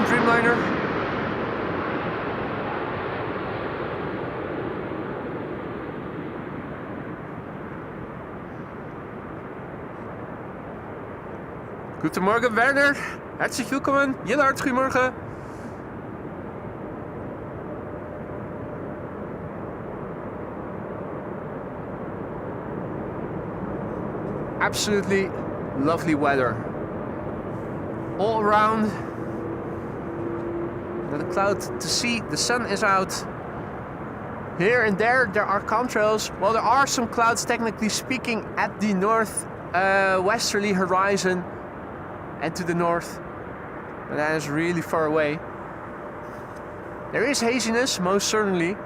Dreamliner. Guten Morgen Werner, herzlich willkommen. Jellard, goedemorgen. Absolutely lovely weather. All around. The cloud to see, the sun is out. Here and there are contrails. Well, there are some clouds technically speaking at the north westerly horizon and to the north, but that is really far away. There is haziness, most certainly.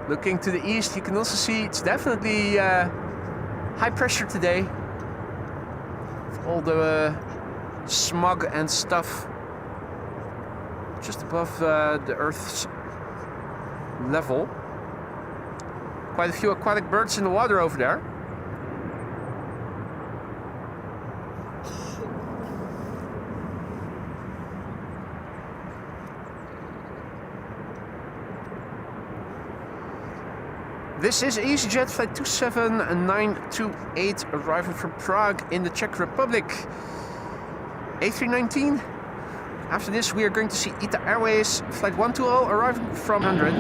Looking to the east, you can also see it's definitely high pressure today. With all the smog and stuff just above the Earth's level. Quite a few aquatic birds in the water over there. This is EasyJet flight 27928 arriving from Prague in the Czech Republic. A319. After this, we are going to see Adria Airways flight 120 arriving from 100.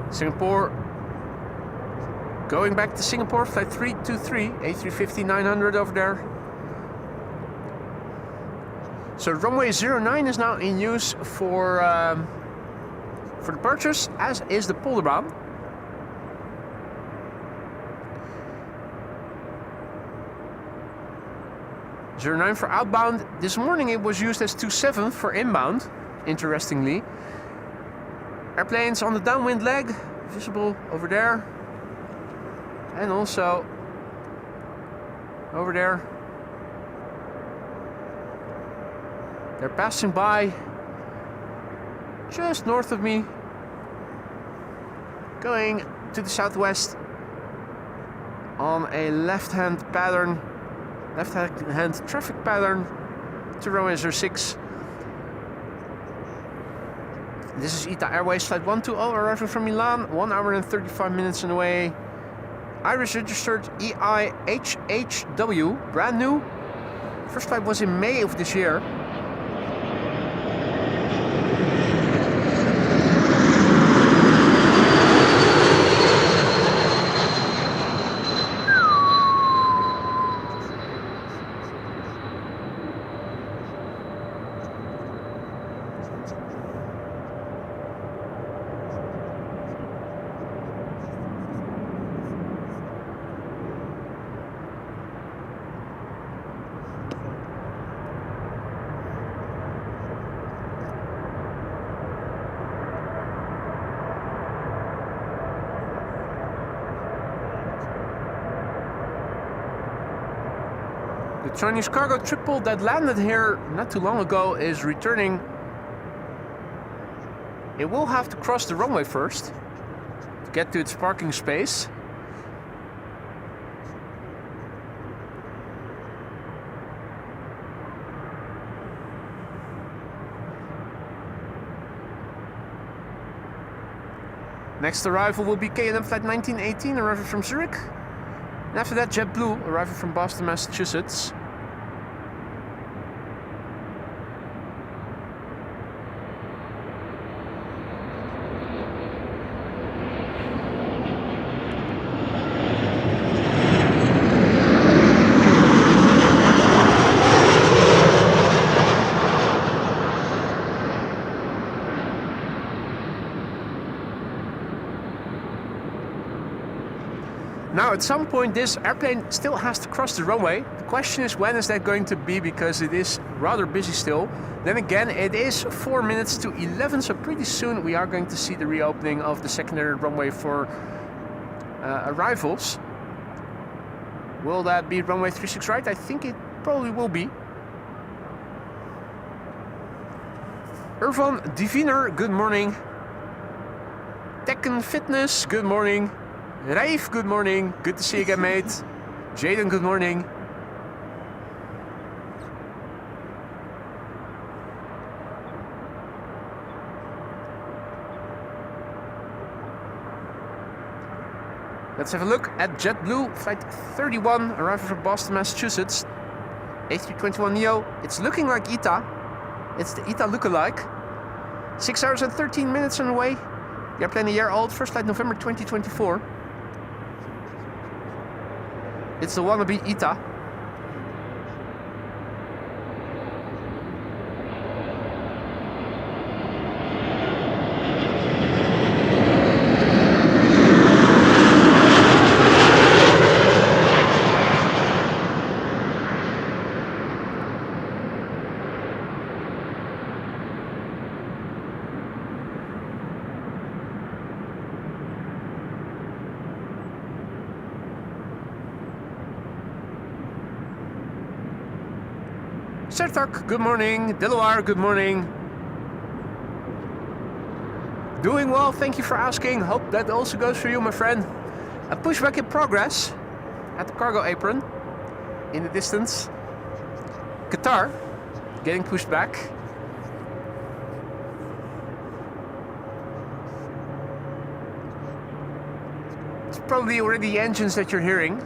Singapore, going back to Singapore, flight 323, A350-900 over there. So runway 09 is now in use for departures, as is the Polderbaan. '09 for outbound. This morning it was used as 27 for inbound, interestingly. Airplanes on the downwind leg, visible over there. And also over there. They're passing by just north of me, going to the southwest on a left-hand traffic pattern to runway 06. This is Adria Airways flight 120 arriving from Milan, 1 hour and 35 minutes on the way. Irish registered EIHHW, brand new. First flight was in May of this year. The Chinese cargo triple that landed here not too long ago is returning. It will have to cross the runway first to get to its parking space. Next arrival will be KLM flight 1918 arriving from Zurich. And after that, JetBlue arriving from Boston, Massachusetts. Now, at some point, this airplane still has to cross the runway. The question is, when is that going to be, because it is rather busy still. Then again, it is 4 minutes to 11, so pretty soon we are going to see the reopening of the secondary runway for arrivals. Will that be runway 36 right? I think it probably will be. Irvan Diviner, good morning. Tekken Fitness, good morning. Raif, good morning. Good to see you again, mate. Jaden, good morning. Let's have a look at JetBlue, flight 31, arriving from Boston, Massachusetts. A321neo. It's looking like ETA. It's the ETA lookalike. 6 hours and 13 minutes on the way. The airplane a year old, first flight November 2024. It's the wannabe ETA. Sertak, good morning. Deloire, good morning. Doing well, thank you for asking. Hope that also goes for you, my friend. A pushback in progress at the cargo apron. In the distance, Qatar getting pushed back. It's probably already the engines that you're hearing.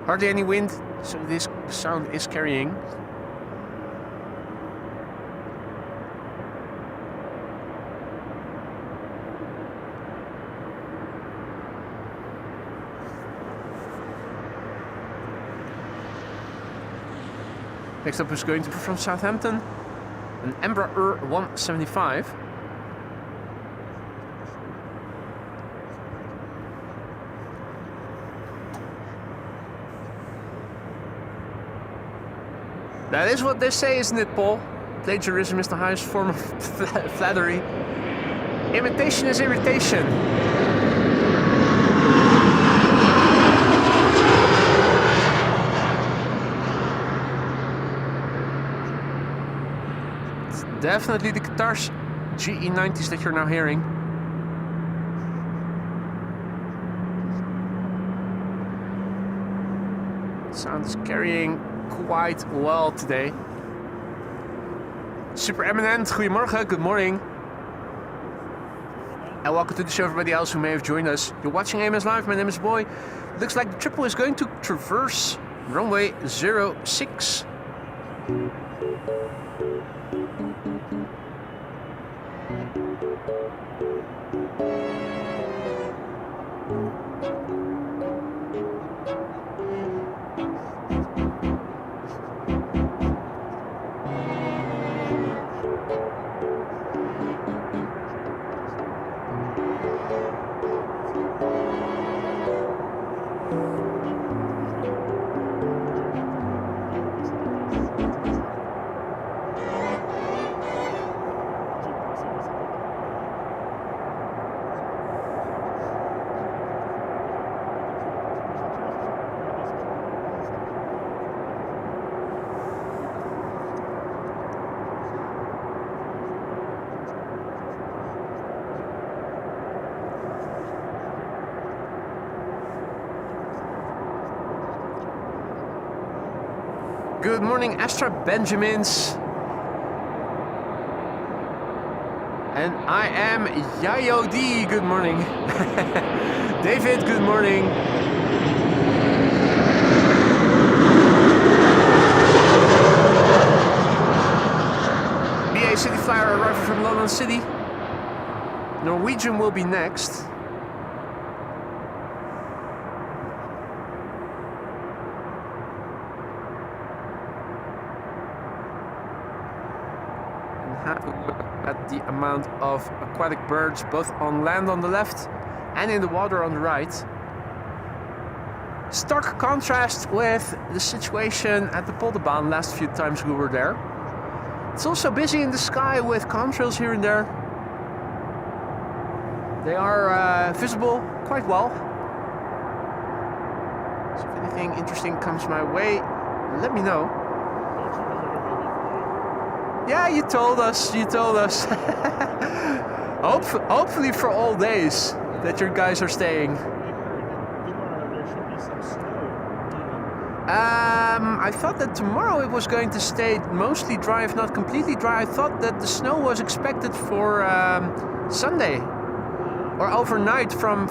Hardly any wind, so this sound is carrying. Next up is going to be from Southampton, an Embraer 175. That is what they say, isn't it, Paul? Plagiarism is the highest form of flattery. Imitation is irritation. It's definitely the Qatar's GE90s that you're now hearing. Sound is carrying quite well today. Super Eminent, goedemorgen, good morning. And welcome to the show, everybody else who may have joined us. You're watching AMS Live, my name is Boy. Looks like the triple is going to traverse runway 06. Good morning, Astra Benjamins. And I am Yayo D. Good morning. David, good morning. BA City Flyer arriving from London City. Norwegian will be next. And have a look at the amount of aquatic birds, both on land on the left and in the water on the right. Stark contrast with the situation at the Polderbaan last few times we were there. It's also busy in the sky with contrails here and there. They are visible quite well. So if anything interesting comes my way, let me know. Yeah, you told us. Hopefully for all days that your guys are staying. There should be some snow. I thought that tomorrow it was going to stay mostly dry, if not completely dry. I thought that the snow was expected for Sunday. Or overnight from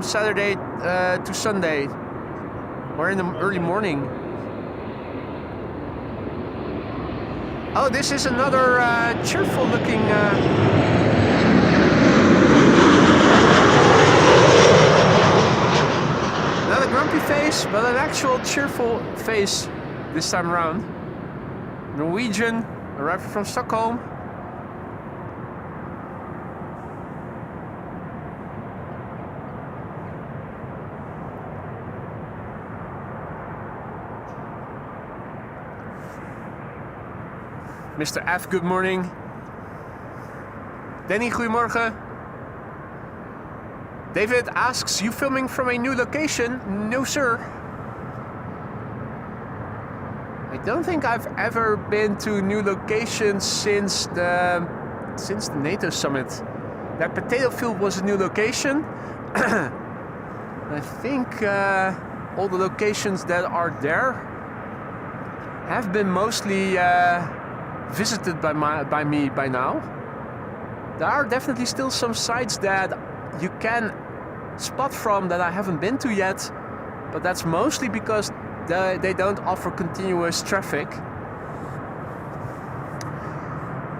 Saturday to Sunday. Or in the early morning. Oh, this is another cheerful looking... Not a grumpy face, but an actual cheerful face this time around. Norwegian, arriving from Stockholm. Mr. F, good morning. Danny, goedemorgen. David asks, you filming from a new location? No, sir. I don't think I've ever been to new locations since the NATO summit. That potato field was a new location. I think all the locations that are there have been mostly visited by me by now. There are definitely still some sites that you can spot from that I haven't been to yet, but that's mostly because they don't offer continuous traffic.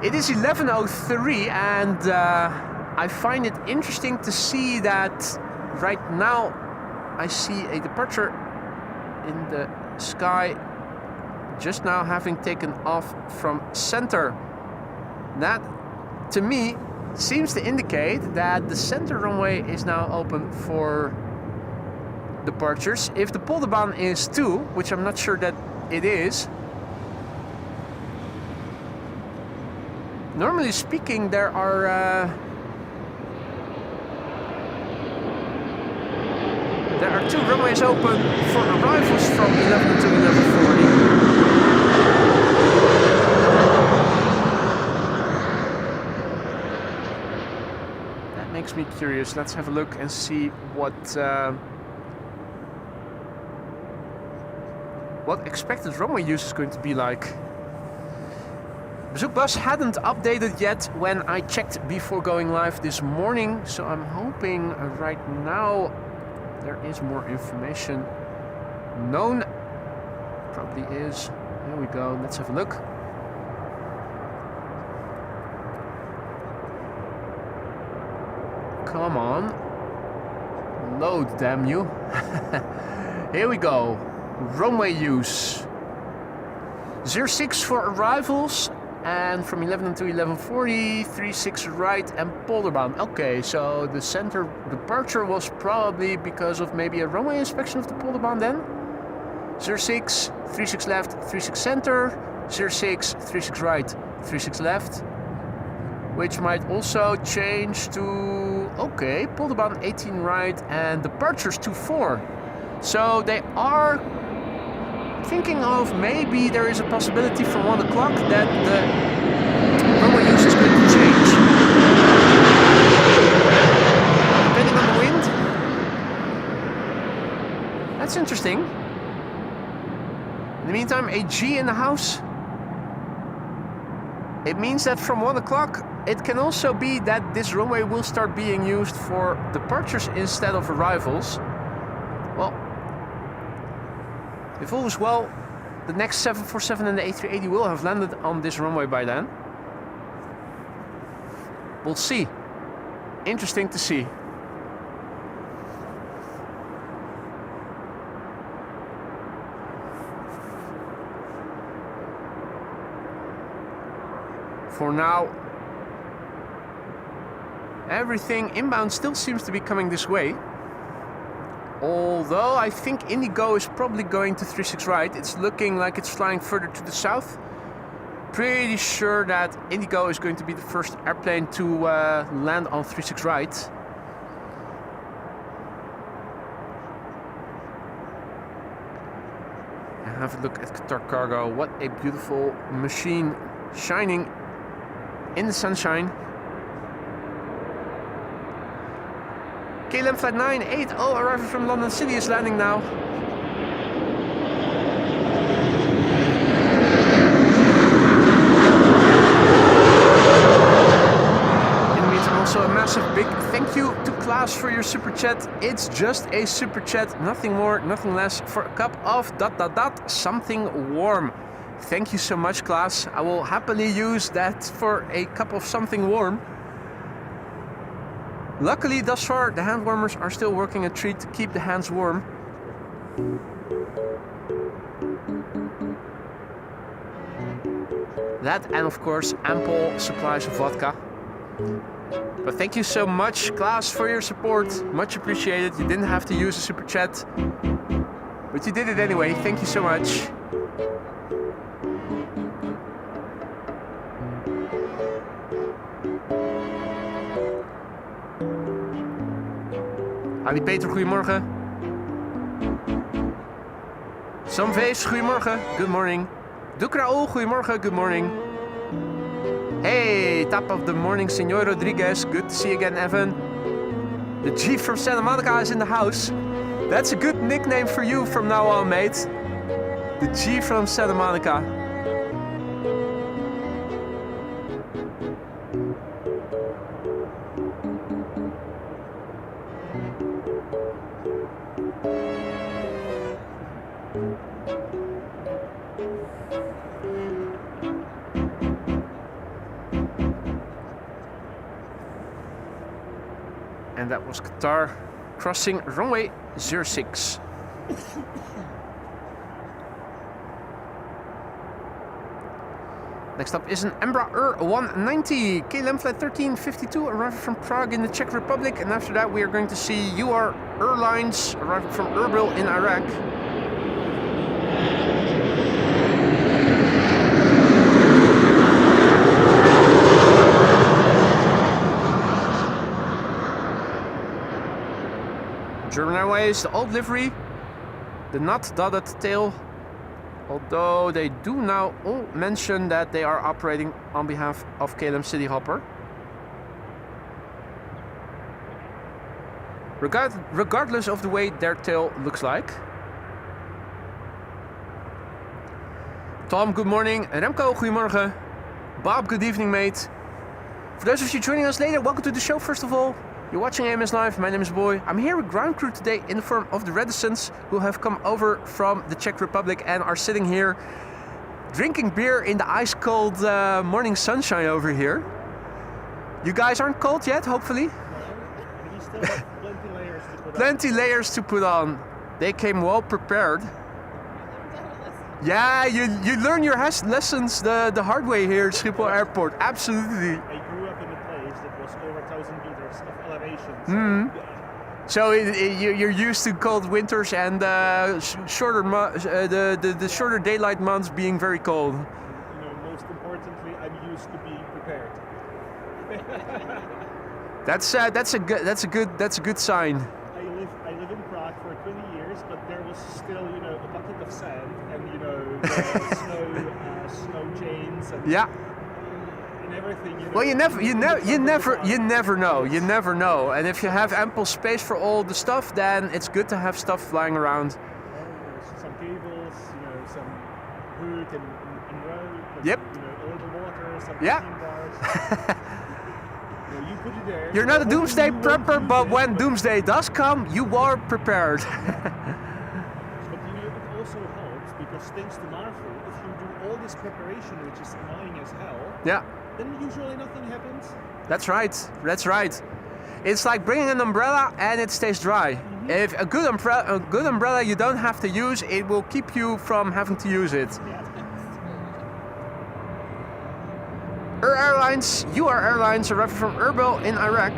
It is 11:03 and I find it interesting to see that right now I see a departure in the sky just now having taken off from center. That, to me, seems to indicate that the center runway is now open for departures. If the Polderbaan is too, which I'm not sure that it is, normally speaking there are two runways open for arrivals from 11 to 11:40. Makes me curious. Let's have a look and see what expected runway use is going to be like. Bezoekbus hadn't updated yet when I checked before going live this morning, so I'm hoping right now there is more information known. Probably is. There we go. Let's have a look. Come on. Load, damn you. Here we go. Runway use. 06 for arrivals and from 11 to 11:40, 36 right and Polderbaan. Okay, so the center departure was probably because of maybe a runway inspection of the Polderbaan then. 06, 36 left, 36 center, 06, 36 right, 36 left. Which might also change to, okay, Polderbaan 18 right and departures to 4. So they are thinking of maybe there is a possibility from 1 o'clock that the runway use is going to change. Depending on the wind. That's interesting. In the meantime, a G in the house. It means that from 1 o'clock it can also be that this runway will start being used for departures instead of arrivals. Well, if all is well, the next 747 and the A380 will have landed on this runway by then. We'll see. Interesting to see. For now, everything inbound still seems to be coming this way. Although I think Indigo is probably going to 36 right. It's looking like it's flying further to the south. Pretty sure that Indigo is going to be the first airplane to land on 36 right. And have a look at Qatar Cargo. What a beautiful machine, shining in the sunshine. KLM flight 980 arriving from London City is landing now. In the meantime, also a massive big thank you to Klaas for your super chat. It's just a super chat, nothing more, nothing less, for a cup of ... something warm. Thank you so much, Klaas. I will happily use that for a cup of something warm. Luckily, thus far, the hand warmers are still working a treat to keep the hands warm. That and, of course, ample supplies of vodka. But thank you so much, Klaas, for your support. Much appreciated. You didn't have to use a super chat, but you did it anyway. Thank you so much. Ali Peter, goedemorgen. Sam Vees, goedemorgen. Good morning. Dukraul, goedemorgen. Good morning. Hey, top of the morning, Senor Rodriguez. Good to see you again, Evan. The G from Santa Monica is in the house. That's a good nickname for you from now on, mate. The G from Santa Monica. And that was Qatar crossing runway 06. Next up is an Embraer 190 KLM flight 1352 arriving from Prague in the Czech Republic, and after that we are going to see UR Airlines arriving from Erbil in Iraq. German Airways, the old livery, the not dotted tail, although they do now all mention that they are operating on behalf of KLM City Hopper. Regardless of the way their tail looks like. Tom, good morning. Remco, goedemorgen. Bob, good evening, mate. For those of you joining us later, welcome to the show first of all. You're watching AMS Live, my name is Boy. I'm here with ground crew today in the form of the Reticents, who have come over from the Czech Republic and are sitting here drinking beer in the ice cold morning sunshine over here. You guys aren't cold yet, hopefully? No, we still have plenty layers to put on. Plenty layers to put on. They came well prepared. Yeah, you learn your lessons the hard way here at Schiphol Airport. Absolutely. I grew up in a place that was over 1,000 meters of elevation. So you're used to cold winters and shorter the shorter daylight months being very cold. You know, most importantly, I'm used to being prepared. That's a good sign. I live in Prague for 20 years, but there was still, you know, a bucket of sand and, you know, the snow chains and, Yeah. and everything. You know, Well, you never know. And if you have ample space for all the stuff, then it's good to have stuff flying around. Some cables, you know, some hood and row. Put, Yep. You know, all the water, some Yeah. protein bars. You know, you put it there. You're not a hoping doomsday you won't prepper, use but it, when doomsday does come, you are prepared. But you know, it also helps because thanks to Marvel, if you do all this preparation, which is annoying as hell, Yeah, then usually nothing happens. that's right. That's right. It's like bringing an umbrella and it stays dry. If a good umbrella you don't have to use, it will keep you from having to use it. Airlines, you are airlines, arriving from Erbil in Iraq.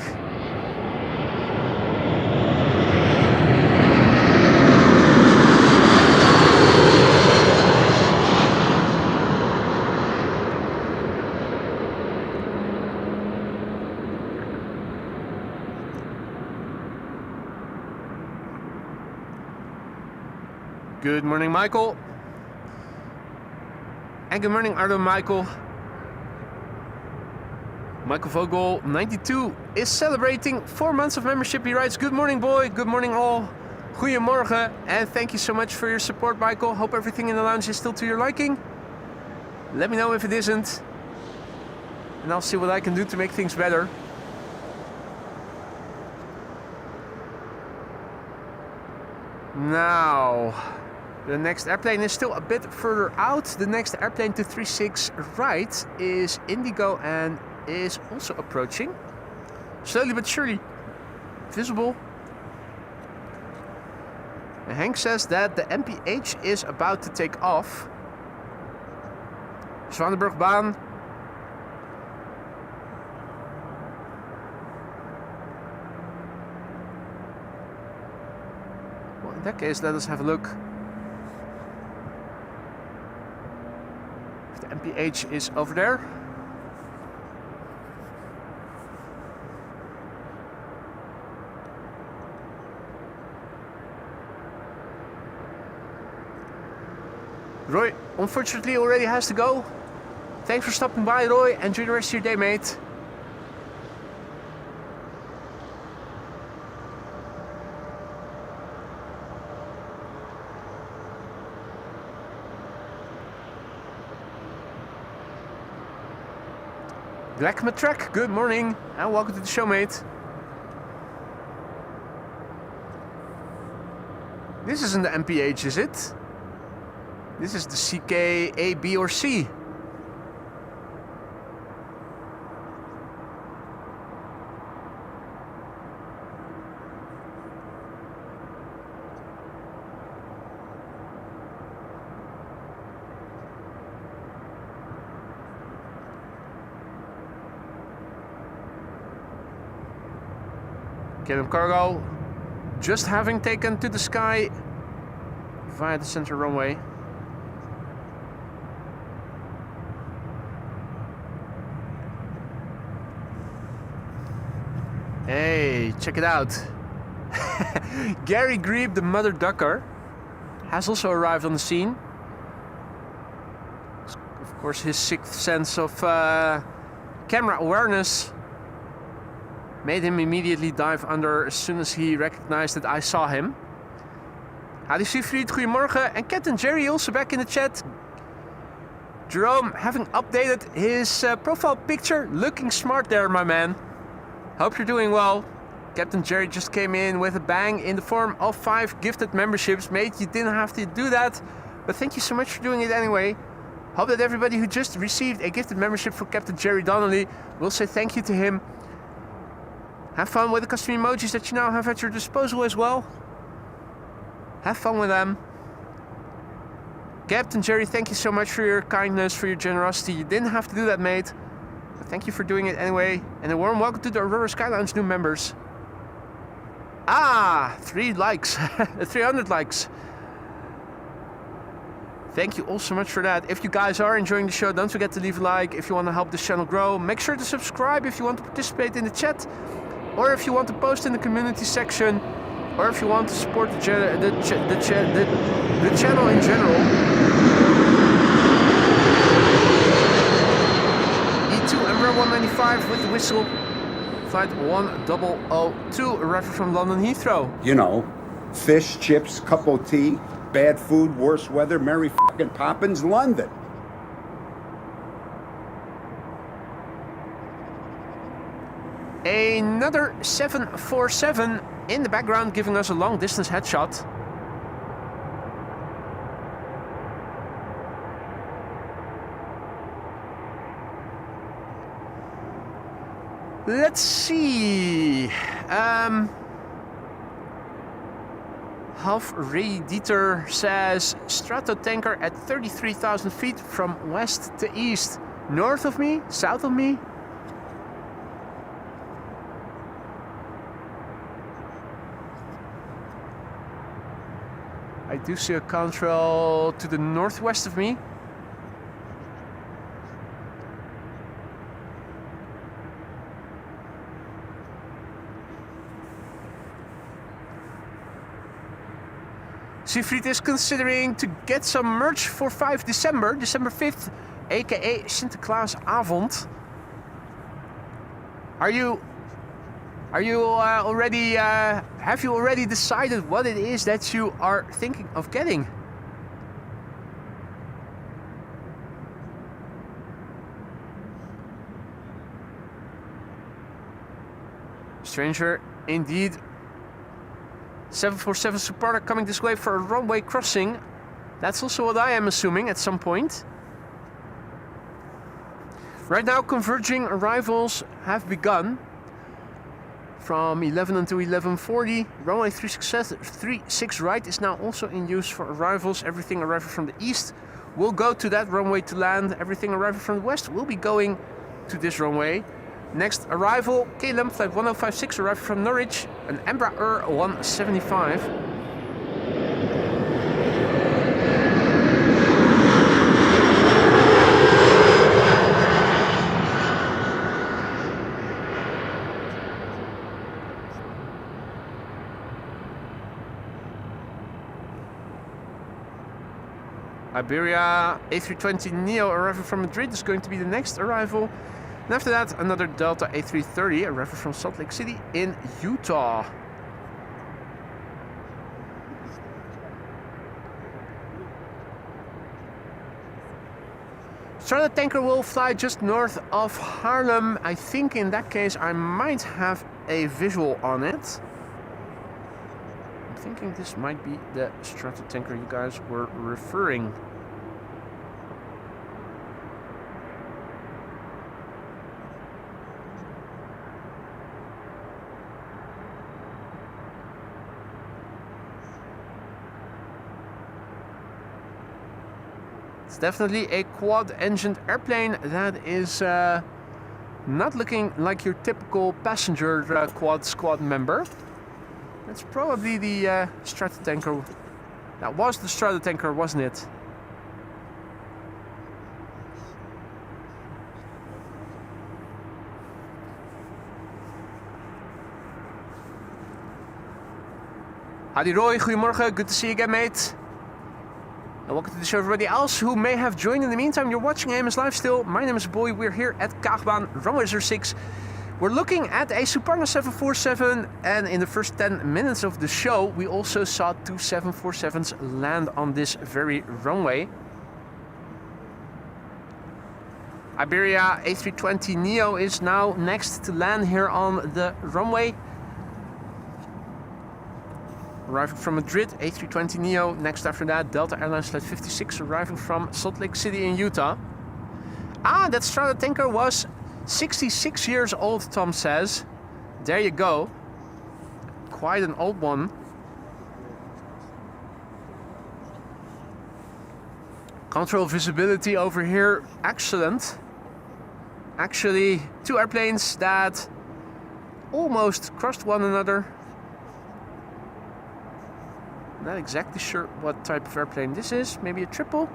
Good morning, Michael. And good morning, Ardo Michael. Michael Vogel, 92, is celebrating 4 months of membership. He writes, good morning, boy. Good morning, all. Goedemorgen. And thank you so much for your support, Michael. Hope everything in the lounge is still to your liking. Let me know if it isn't. And I'll see what I can do to make things better. Now, the next airplane is still a bit further out. The next airplane to 36 right is Indigo and is also approaching. Slowly but surely visible. And Hank says that the MPH is about to take off. Zwanenburgbaan. Well, in that case, let us have a look. If the MPH is over there. Roy, unfortunately, already has to go. Thanks for stopping by, Roy. Enjoy the rest of your day, mate. Black Matrek, good morning and welcome to the show, mate. This isn't the MPH, is it? This is the CK, A, B, or C. KLM Cargo, just having taken to the sky via the center runway. Hey, check it out. Gary Grebe, the mother ducker, has also arrived on the scene. Of course, his sixth sense of camera awareness made him immediately dive under as soon as he recognized that I saw him. Howdy Siegfried, goedemorgen. And Captain Jerry also back in the chat. Jerome having updated his profile picture. Looking smart there, my man. Hope you're doing well. Captain Jerry just came in with a bang in the form of 5 gifted memberships. Mate, you didn't have to do that, but thank you so much for doing it anyway. Hope that everybody who just received a gifted membership from Captain Jerry Donnelly will say thank you to him. Have fun with the custom emojis that you now have at your disposal as well. Have fun with them. Captain Jerry, thank you so much for your kindness, for your generosity. You didn't have to do that, mate. But thank you for doing it anyway. And a warm welcome to the Aurora Sky Lounge new members. Ah, 3 likes. 300 likes. Thank you all so much for that. If you guys are enjoying the show, don't forget to leave a like. If you want to help this channel grow, make sure to subscribe if you want to participate in the chat. Or if you want to post in the community section. Or if you want to support the channel in general. E2 Embraer 195 with the whistle. Flight 1002, arriving from London Heathrow. You know, fish, chips, cup of tea, bad food, worse weather, Mary fucking Poppins, London. Another 747 in the background giving us a long distance headshot. Let's see. Half Dieter says Stratotanker at 33,000 feet from west to east. North of me? South of me? I do see a contrail to the northwest of me. Siegfried is considering to get some merch for 5 December 5th, aka Sinterklaasavond. Are you already, have you already decided what it is that you are thinking of getting? Stranger indeed. 747 supporter coming this way for a runway crossing. That's also what I am assuming at some point. Right now converging arrivals have begun. From 11 until 11:40, runway 36 right is now also in use for arrivals. Everything arriving from the east will go to that runway to land. Everything arriving from the west will be going to this runway. Next arrival, KLM flight 1056 arriving from Norwich, an Embraer 175. Iberia A320neo arriving from Madrid is going to be the next arrival. And after that, another Delta A330 arriving from Salt Lake City in Utah. Stratotanker will fly just north of Haarlem. I think in that case I might have a visual on it. I'm thinking this might be the Stratotanker you guys were referring. It's definitely a quad-engined airplane that is not looking like your typical passenger quad squad member. That's probably the Stratotanker. That was the Stratotanker, wasn't it? Hadi Roy, goedemorgen. Good to see you again, mate. And welcome to the show, everybody else who may have joined in the meantime. You're watching AMS Live still. My name is Boy. We're here at Kaagbaan, runway 06. We're looking at a Suparna 747, and in the first 10 minutes of the show, we also saw two 747s land on this very runway. Iberia A320neo is now next to land here on the runway. Arriving from Madrid, A320neo. Next after that, Delta Airlines Flight 56 arriving from Salt Lake City in Utah. Ah, that Stratotanker was 66 years old, Tom says. There you go. Quite an old one. Control visibility over here, excellent. Actually, two airplanes that almost crossed one another. Not exactly sure what type of airplane this is. Maybe a triple.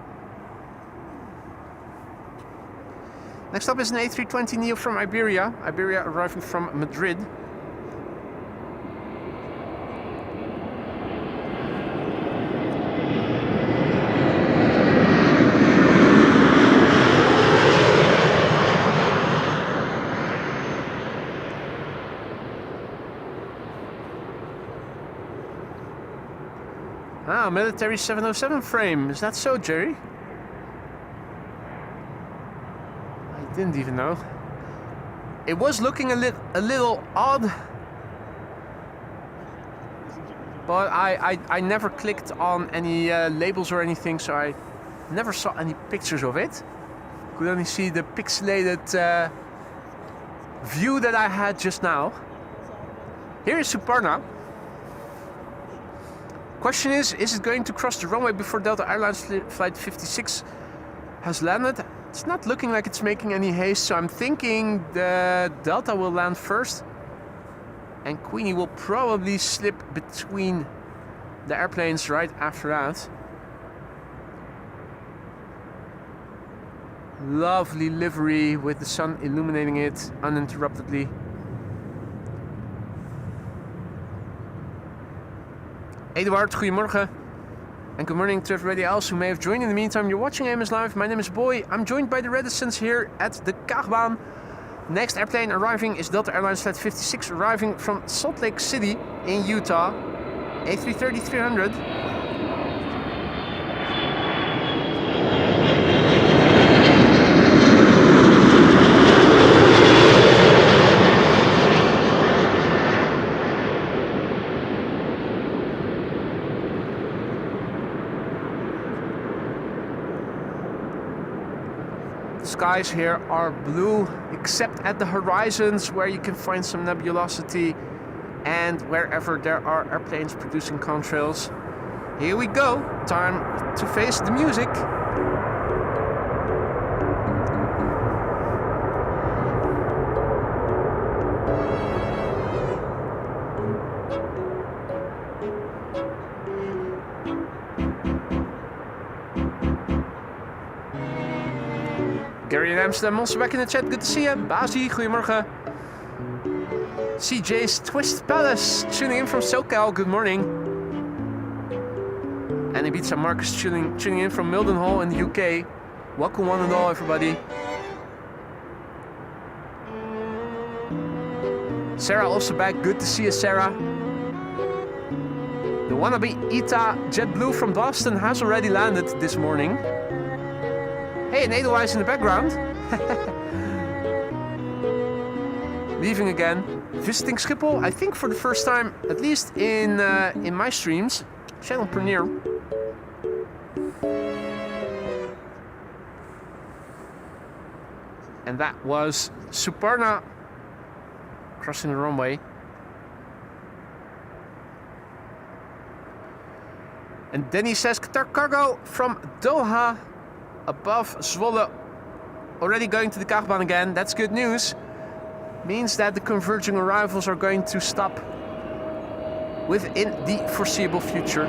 Next up is an A320neo from Iberia. Iberia arriving from Madrid. Ah, military 707 frame. Is that so, Jerry? I didn't even know. It was looking a little odd, but I never clicked on any labels or anything, so I never saw any pictures of it. Could only see the pixelated view that I had just now. Here is Suparna. Question is it going to cross the runway before Delta Airlines flight 56 has landed? It's not looking like it's making any haste, so I'm thinking the Delta will land first and Queenie will probably slip between the airplanes right after that. Lovely livery with the sun illuminating it uninterruptedly. Eduard, goedemorgen. And good morning to everybody else who may have joined in the meantime. You're watching AMS Live. My name is Boy. I'm joined by the Reticents here at the Kaagbaan. Next airplane arriving is Delta Airlines Flight 56, arriving from Salt Lake City in Utah. A330-300. Skies here are blue, except at the horizons where you can find some nebulosity and wherever there are airplanes producing contrails. Here we go, time to face the music. Gary in Amsterdam, also back in the chat. Good to see you. Basie, goedemorgen. CJ's Twist Palace tuning in from SoCal. Good morning. And Ibiza Marcus tuning in from Mildenhall in the UK. Welcome one and all, everybody. Sarah also back. Good to see you, Sarah. The wannabe Ita JetBlue from Boston has already landed this morning. Hey, and Edelweiss in the background. Leaving again. Visiting Schiphol, I think for the first time, at least in my streams. Channel premiere. And that was Suparna crossing the runway. And Denny says Qatar Cargo from Doha above Zwolle, already going to the Kaagbaan again. That's good news. Means that the converging arrivals are going to stop within the foreseeable future.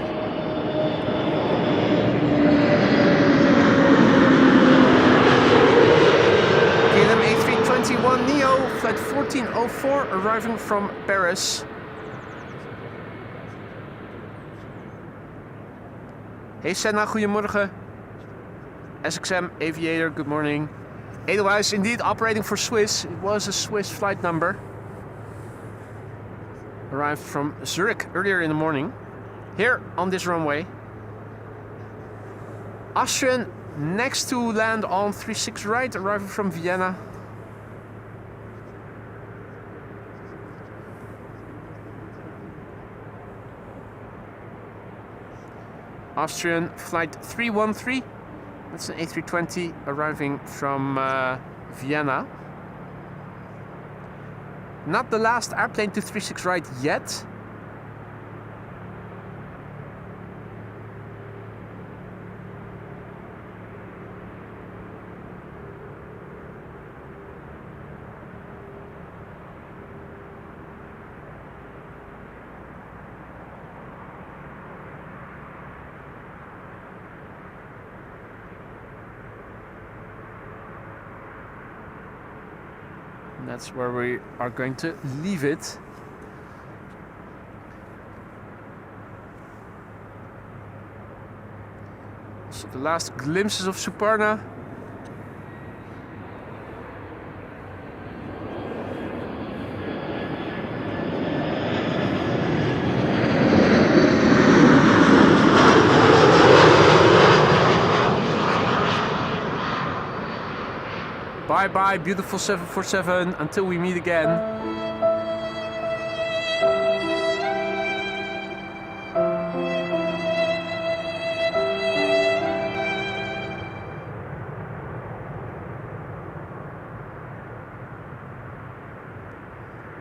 KLM A321neo, flight 1404, arriving from Paris. Hey Senna, goedemorgen. SXM Aviator, good morning. Edelweiss indeed operating for Swiss. It was a Swiss flight number. Arrived from Zurich earlier in the morning. Here on this runway. Austrian next to land on 36 right, arriving from Vienna. Austrian flight 313. That's an A320 arriving from Vienna. Not the last airplane to 36 right yet. That's where we are going to leave it. So the last glimpses of Suparna. Bye bye, beautiful 747. Until we meet again.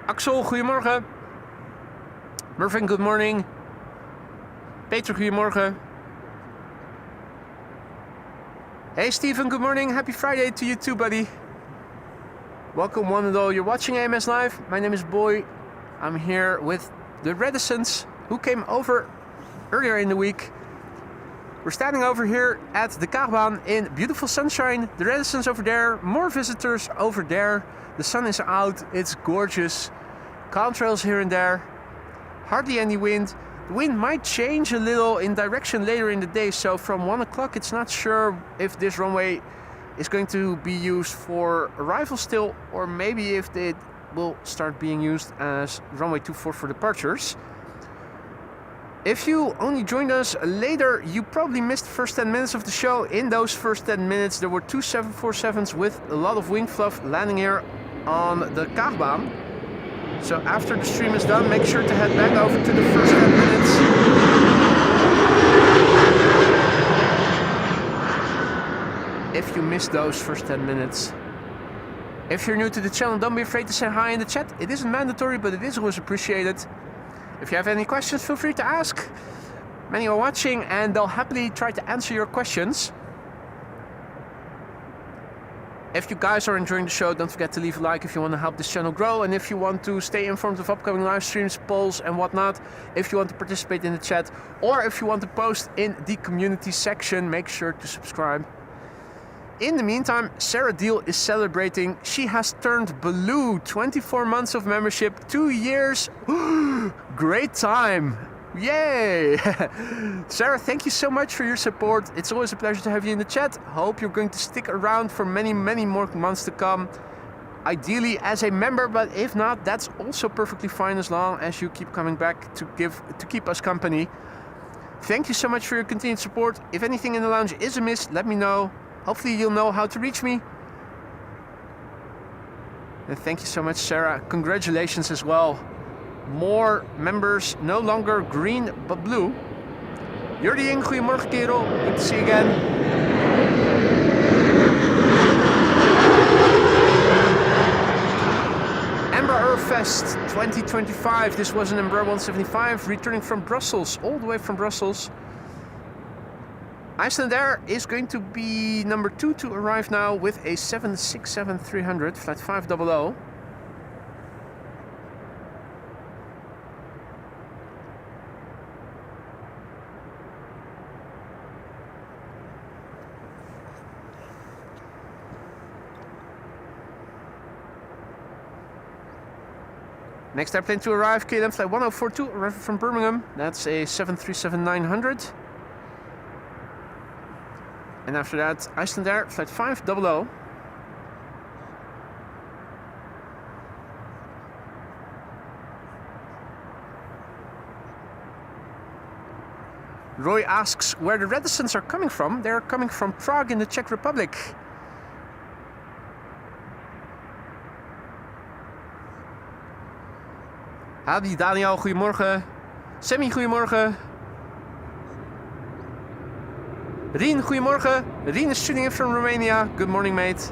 Axel, goedemorgen. Mervin, good morning. Peter, goedemorgen. Hey Steven, good morning. Happy Friday to you too, buddy. Welcome one and all. You're watching AMS Live. My name is Boy. I'm here with the Reticents who came over earlier in the week. We're standing over here at the Kaagbaan in beautiful sunshine. The Reticents over there, more visitors over there. The sun is out, it's gorgeous. Contrails here and there. Hardly any wind. The wind might change a little in direction later in the day, so from 1 o'clock it's not sure if this runway is going to be used for arrival still, or maybe if it will start being used as runway 24 for departures. If you only joined us later, you probably missed the first 10 minutes of the show. In those first 10 minutes there were two 747s with a lot of wing fluff landing here on the Kaagbaan. So after the stream is done, make sure to head back over to the first 10 minutes. If you missed those first 10 minutes. If you're new to the channel, don't be afraid to say hi in the chat. It isn't mandatory, but it is always appreciated. If you have any questions, feel free to ask. Many are watching and they'll happily try to answer your questions. If you guys are enjoying the show, don't forget to leave a like if you want to help this channel grow, and if you want to stay informed of upcoming live streams, polls and whatnot, if you want to participate in the chat, or if you want to post in the community section, make sure to subscribe. In the meantime, Sarah Deal is celebrating. She has turned blue. 24 months of membership, 2 years. Great time. Yay! Sarah, thank you so much for your support. It's always a pleasure to have you in the chat. Hope you're going to stick around for many more months to come. Ideally as a member, but if not, that's also perfectly fine as long as you keep coming back to keep us company. Thank you so much for your continued support. If anything in the lounge is amiss, let me know. Hopefully you'll know how to reach me. And thank you so much, Sarah. Congratulations as well. More members, no longer green but blue. Jordi Ing, goedemorgen kerel. Good to see you again. Embraer Fest 2025. This was an Embraer 175 returning from Brussels, all the way from Brussels. Iceland Air is going to be number 2 to arrive now with a 767-300 flight 500. Next airplane to arrive, KLM flight 1042, arriving from Birmingham. That's a 737-900. And after that, Iceland Air flight 500. Roy asks where the Reticents are coming from. They're coming from Prague in the Czech Republic. Hadi, Daniel, goedemorgen. Sammy, goedemorgen. Rien, goedemorgen. Rien is tuning in from Romania. Good morning, mate.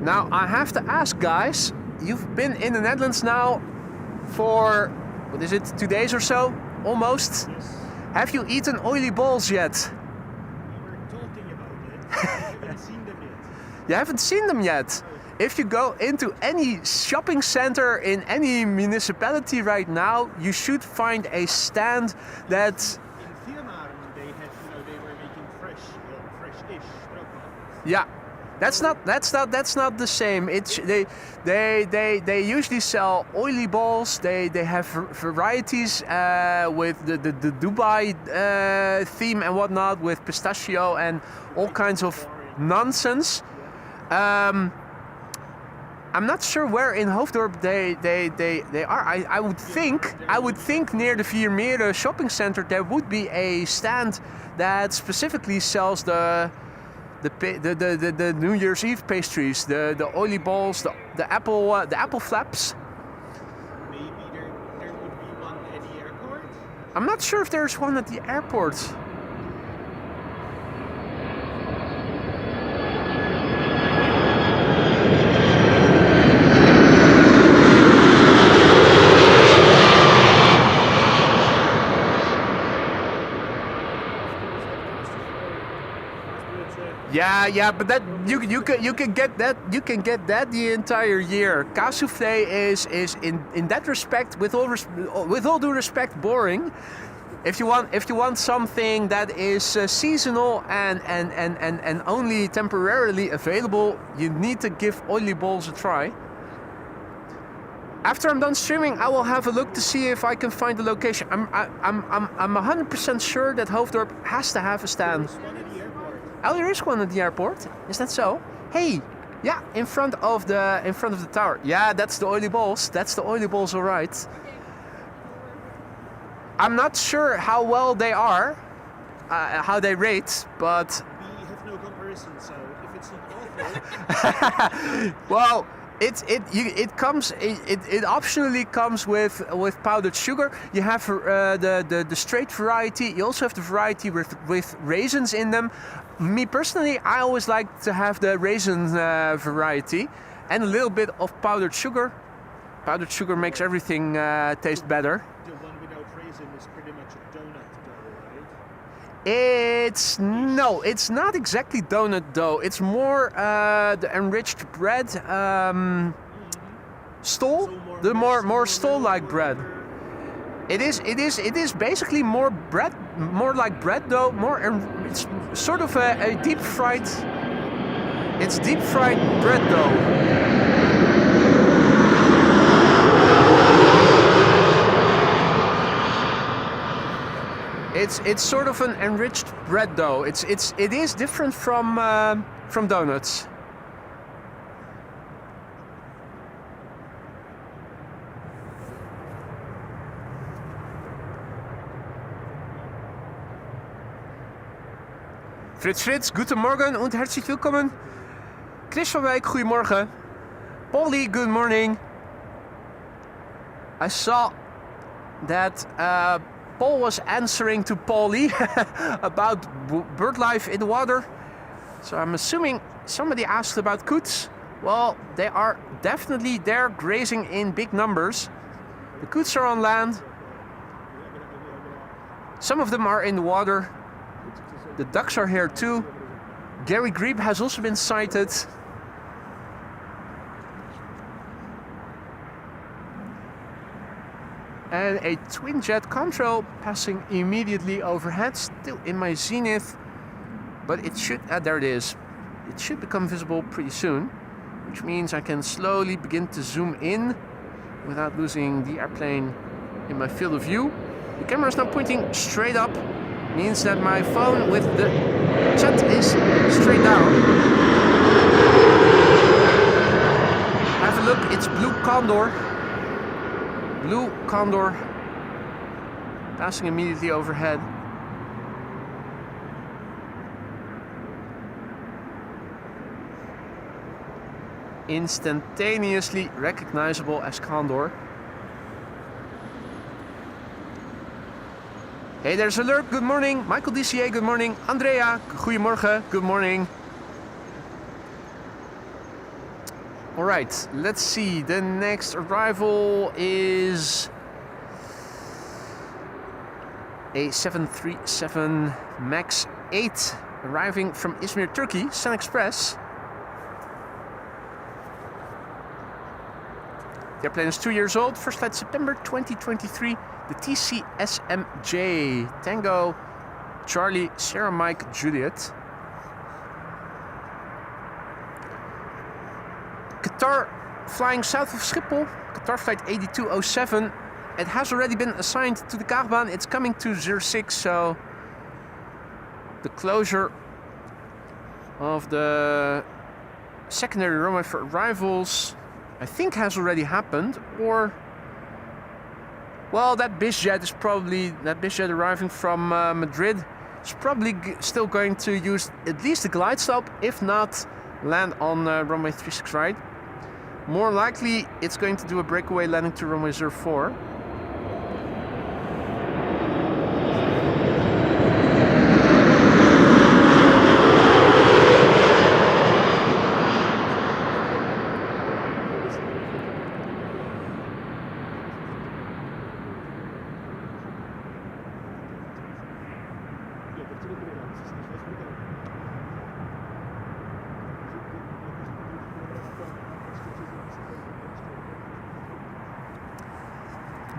Now, I have to ask, guys, you've been in the Netherlands now for, what is it, 2 days or so? Almost? Yes. Have you eaten oily balls yet? We were talking about it. I haven't seen them yet. You haven't seen them yet? If you go into any shopping center in any municipality right now, you should find a stand that... In Vietnam, they had, they were making fresh-ish stroopwafels. Yeah. That's not the same. It's they usually sell oily balls. They have varieties with the Dubai theme and whatnot, with pistachio and all kinds of nonsense. I'm not sure where in Hoofddorp they are. I would think near the Viermere shopping center there would be a stand that specifically sells the New Year's Eve pastries, the oily balls, the apple flaps. Maybe there would be one at the airport? I'm not sure if there's one at the airport. Yeah, but that you can get that the entire year. Cassoufflé is in that respect, with all due respect, boring. If you want something that is seasonal and only temporarily available, you need to give oily balls a try. After I'm done streaming, I will have a look to see if I can find the location. I'm 100% sure that Hoofddorp has to have a stand. Oh, there is one at the airport. Is that so? Hey, yeah, in front of the tower. Yeah, that's the oily balls. That's the oily balls, all right. I'm not sure how well they are, how they rate, but We have no comparison, so if it's not awful, well, it optionally comes with powdered sugar. You have the straight variety. You also have the variety with raisins in them. Me personally, I always like to have the raisin variety and a little bit of powdered sugar. Powdered sugar makes everything taste better. the one without raisin is pretty much a donut dough, right? It's not exactly donut dough. It's more the enriched bread stole, the more stole-like bread. It is basically more bread, more like bread dough. It's sort of a deep fried. It's deep fried bread dough. It's sort of an enriched bread dough. It is different from donuts. Fritz, guten Morgen und herzlich willkommen. Chris van Wijk, goedemorgen. Polly, good morning. I saw that Paul was answering to Polly about bird life in the water. So I'm assuming somebody asked about coots. Well, they are definitely there grazing in big numbers. The coots are on land. Some of them are in the water. The ducks are here too. Gary Grebe has also been sighted. And a twin jet contrail passing immediately overhead, still in my zenith. But it should, there it is. It should become visible pretty soon, which means I can slowly begin to zoom in without losing the airplane in my field of view. The camera is now pointing straight up. Means that my phone with the chat is straight down. Have a look, it's Blue Condor. Blue Condor passing immediately overhead. Instantaneously recognizable as Condor. Hey, there's Alert, good morning. Michael DCA, good morning. Andrea, goedemorgen, good morning. All right, let's see. The next arrival is a 737 MAX 8 arriving from Izmir, Turkey, Sun Express. The airplane is 2 years old, first flight September 2023. The TCSMJ, Tango, Charlie, Sierra Mike, Juliet. Qatar flying south of Schiphol, Qatar flight 8207. It has already been assigned to the Kaagbaan. It's coming to 06, so the closure of the secondary runway for arrivals, I think, has already happened. Or, well, that business jet arriving from Madrid is probably still going to use at least the glide slope, if not land on runway 36 right. More likely, it's going to do a breakaway landing to runway 04.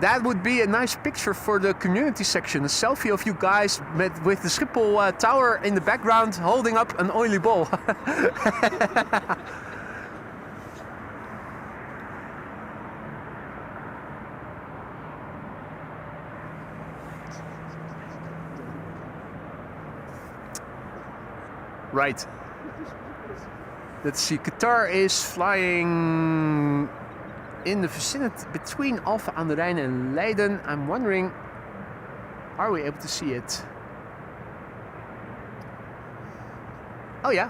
That would be a nice picture for the community section. A selfie of you guys with the Schiphol tower in the background holding up an oily ball. Right. Let's see. Qatar is flying in the vicinity between Alphen aan de Rijn and Leiden. I'm wondering, are we able to see it? Oh yeah,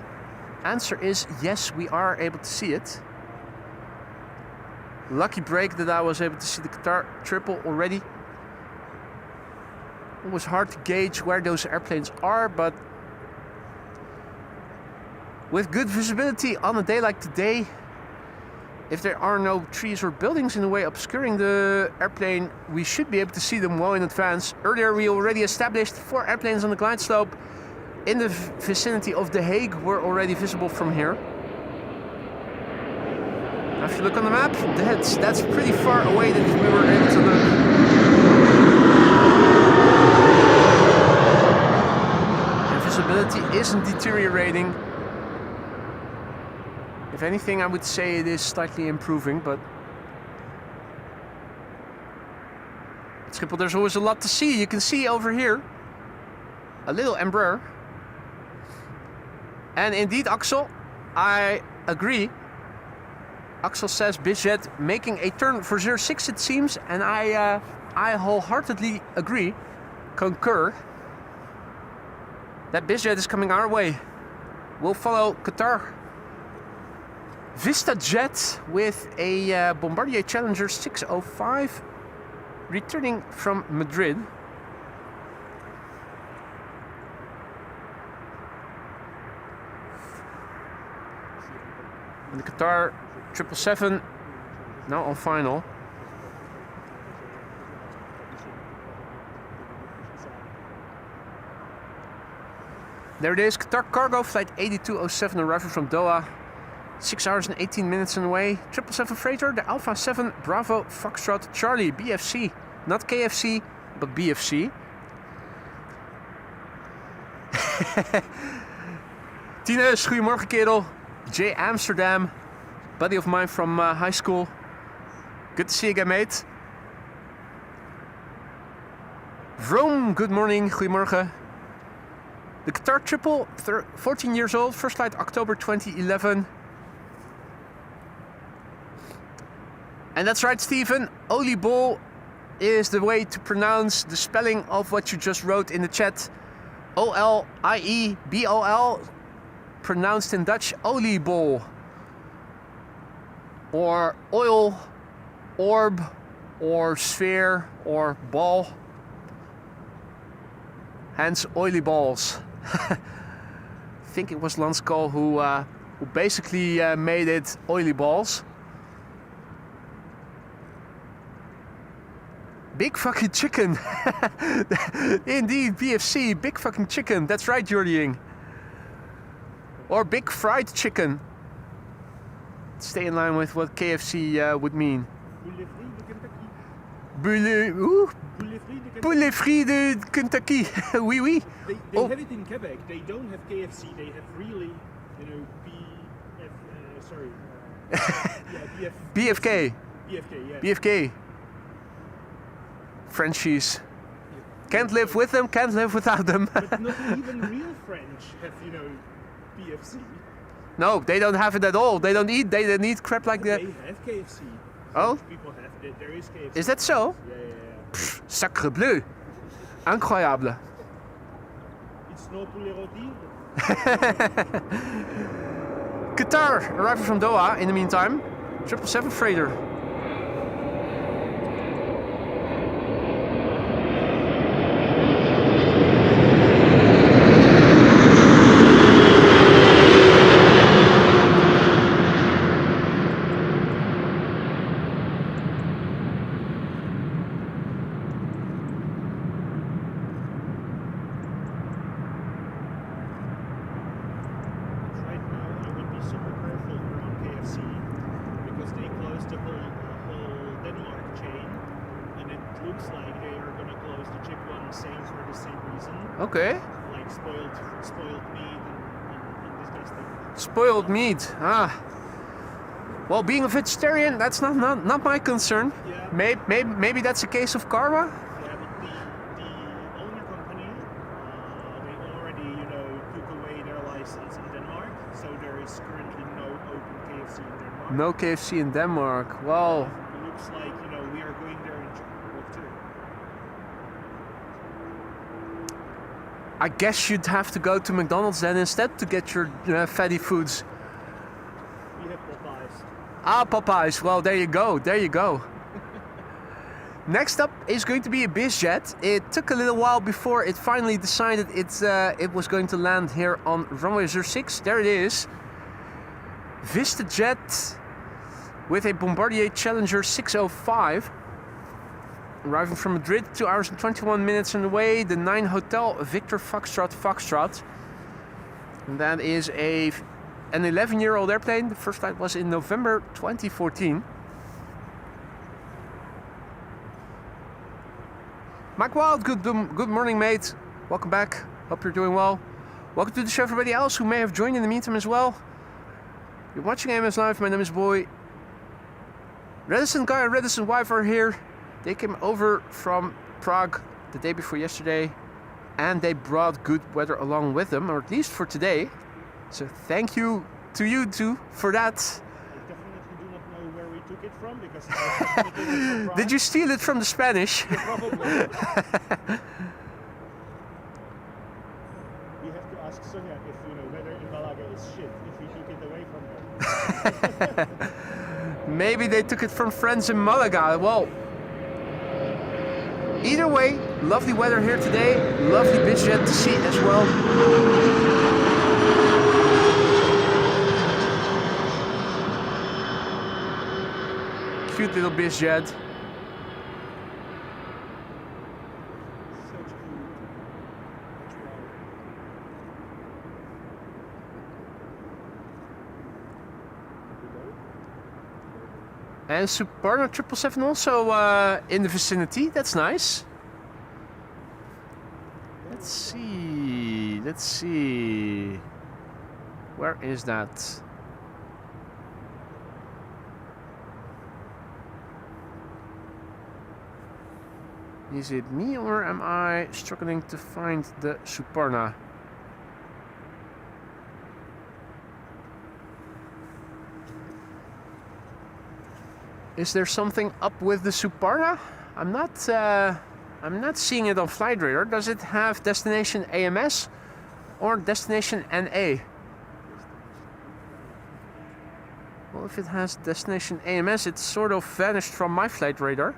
answer is yes, we are able to see it. Lucky break that I was able to see the Qatar triple already. It was hard to gauge where those airplanes are, but with good visibility on a day like today, if there are no trees or buildings in the way obscuring the airplane, we should be able to see them well in advance. Earlier we already established 4 airplanes on the glide slope in the vicinity of The Hague were already visible from here. Now if you look on the map, that's pretty far away that we were able to look. And visibility isn't deteriorating. If anything, I would say it is slightly improving, but at Schiphol there's always a lot to see. You can see over here a little Embraer. And indeed, Axel, I agree. Axel says bizjet making a turn for 06 it seems, and I wholeheartedly agree, concur. That bizjet is coming our way. We'll follow Qatar. Vista Jet with a Bombardier Challenger 605 returning from Madrid. And the Qatar 777 now on final. There it is, Qatar Cargo flight 8207 arriving from Doha. 6 hours and 18 minutes on the way. 777 freighter, the Alpha 7 Bravo Foxtrot Charlie, BFC. Not KFC, but BFC. Tinus, goedemorgen kerel. J Amsterdam, buddy of mine from high school. Good to see you again, mate. Vroom, good morning, goedemorgen. The Qatar triple, 14 years old, first flight October 2011. And that's right, Stephen. Oliebol is the way to pronounce the spelling of what you just wrote in the chat. O-L-I-E-B-O-L, pronounced in Dutch, oliebol. Or oil, orb, or sphere, or ball. Hence, oily balls. I think it was Lanskol who basically made it oily balls. Big fucking chicken. Indeed, BFC, big fucking chicken. That's right, Jordying. Or big fried chicken. Stay in line with what KFC would mean. Poulet frit de Kentucky. Oui, oui. They have it in Quebec. They don't have KFC. They have really, Yeah, BFK. BFK, yeah. BFK. Frenchies. Can't live with them, can't live without them. But not even real French have, BFC. No, they don't have it at all. They don't eat crap like that. They have KFC. Oh? French people have it. There is KFC. Is that so? Yeah. Sacre bleu. Incroyable. It's no poulet rôti. Qatar arriving from Doha in the meantime. 777 freighter. Okay. Like spoiled meat and this kind of stuff. Spoiled meat. Well, being a vegetarian, that's not my concern. Yeah. Maybe that's a case of karma. Yeah, but the owner company, they already took away their license in Denmark, so there is currently no open KFC in Denmark. No KFC in Denmark. Well. It looks like we are going there in January too. I guess you'd have to go to McDonald's then instead to get your fatty foods. We have Popeyes. Popeyes. Well, there you go. There you go. Next up is going to be a BizJet. It took a little while before it finally decided it was going to land here on runway 06. There it is. VistaJet with a Bombardier Challenger 605. Arriving from Madrid, 2 hours and 21 minutes on the way. The 9 Hotel Victor Foxtrot. And that is an 11-year-old airplane. The first flight was in November 2014. Mike Wild, good morning, mate. Welcome back. Hope you're doing well. Welcome to the show, everybody else who may have joined in the meantime as well. You're watching AMS Live. My name is Boy. Reticent guy and reticent wife are here. They came over from Prague the day before yesterday, and they brought good weather along with them, or at least for today. So thank you to you two for that. I definitely do not know where we took it from, because I definitely from Prague. Did you steal it from the Spanish? Yeah, probably. We have to ask Sonia if weather in Malaga is shit, if we took it away from her. Maybe they took it from friends in Malaga. Well, either way, lovely weather here today. Lovely BizJet to see as well. Cute little BizJet. And Suparna 777 also in the vicinity. That's nice. Let's see. Where is that? Is it me or am I struggling to find the Suparna? Is there something up with the Suparna? I'm not seeing it on Flight Radar. Does it have destination AMS or destination NA? Well, if it has destination AMS, it's sort of vanished from my Flight Radar.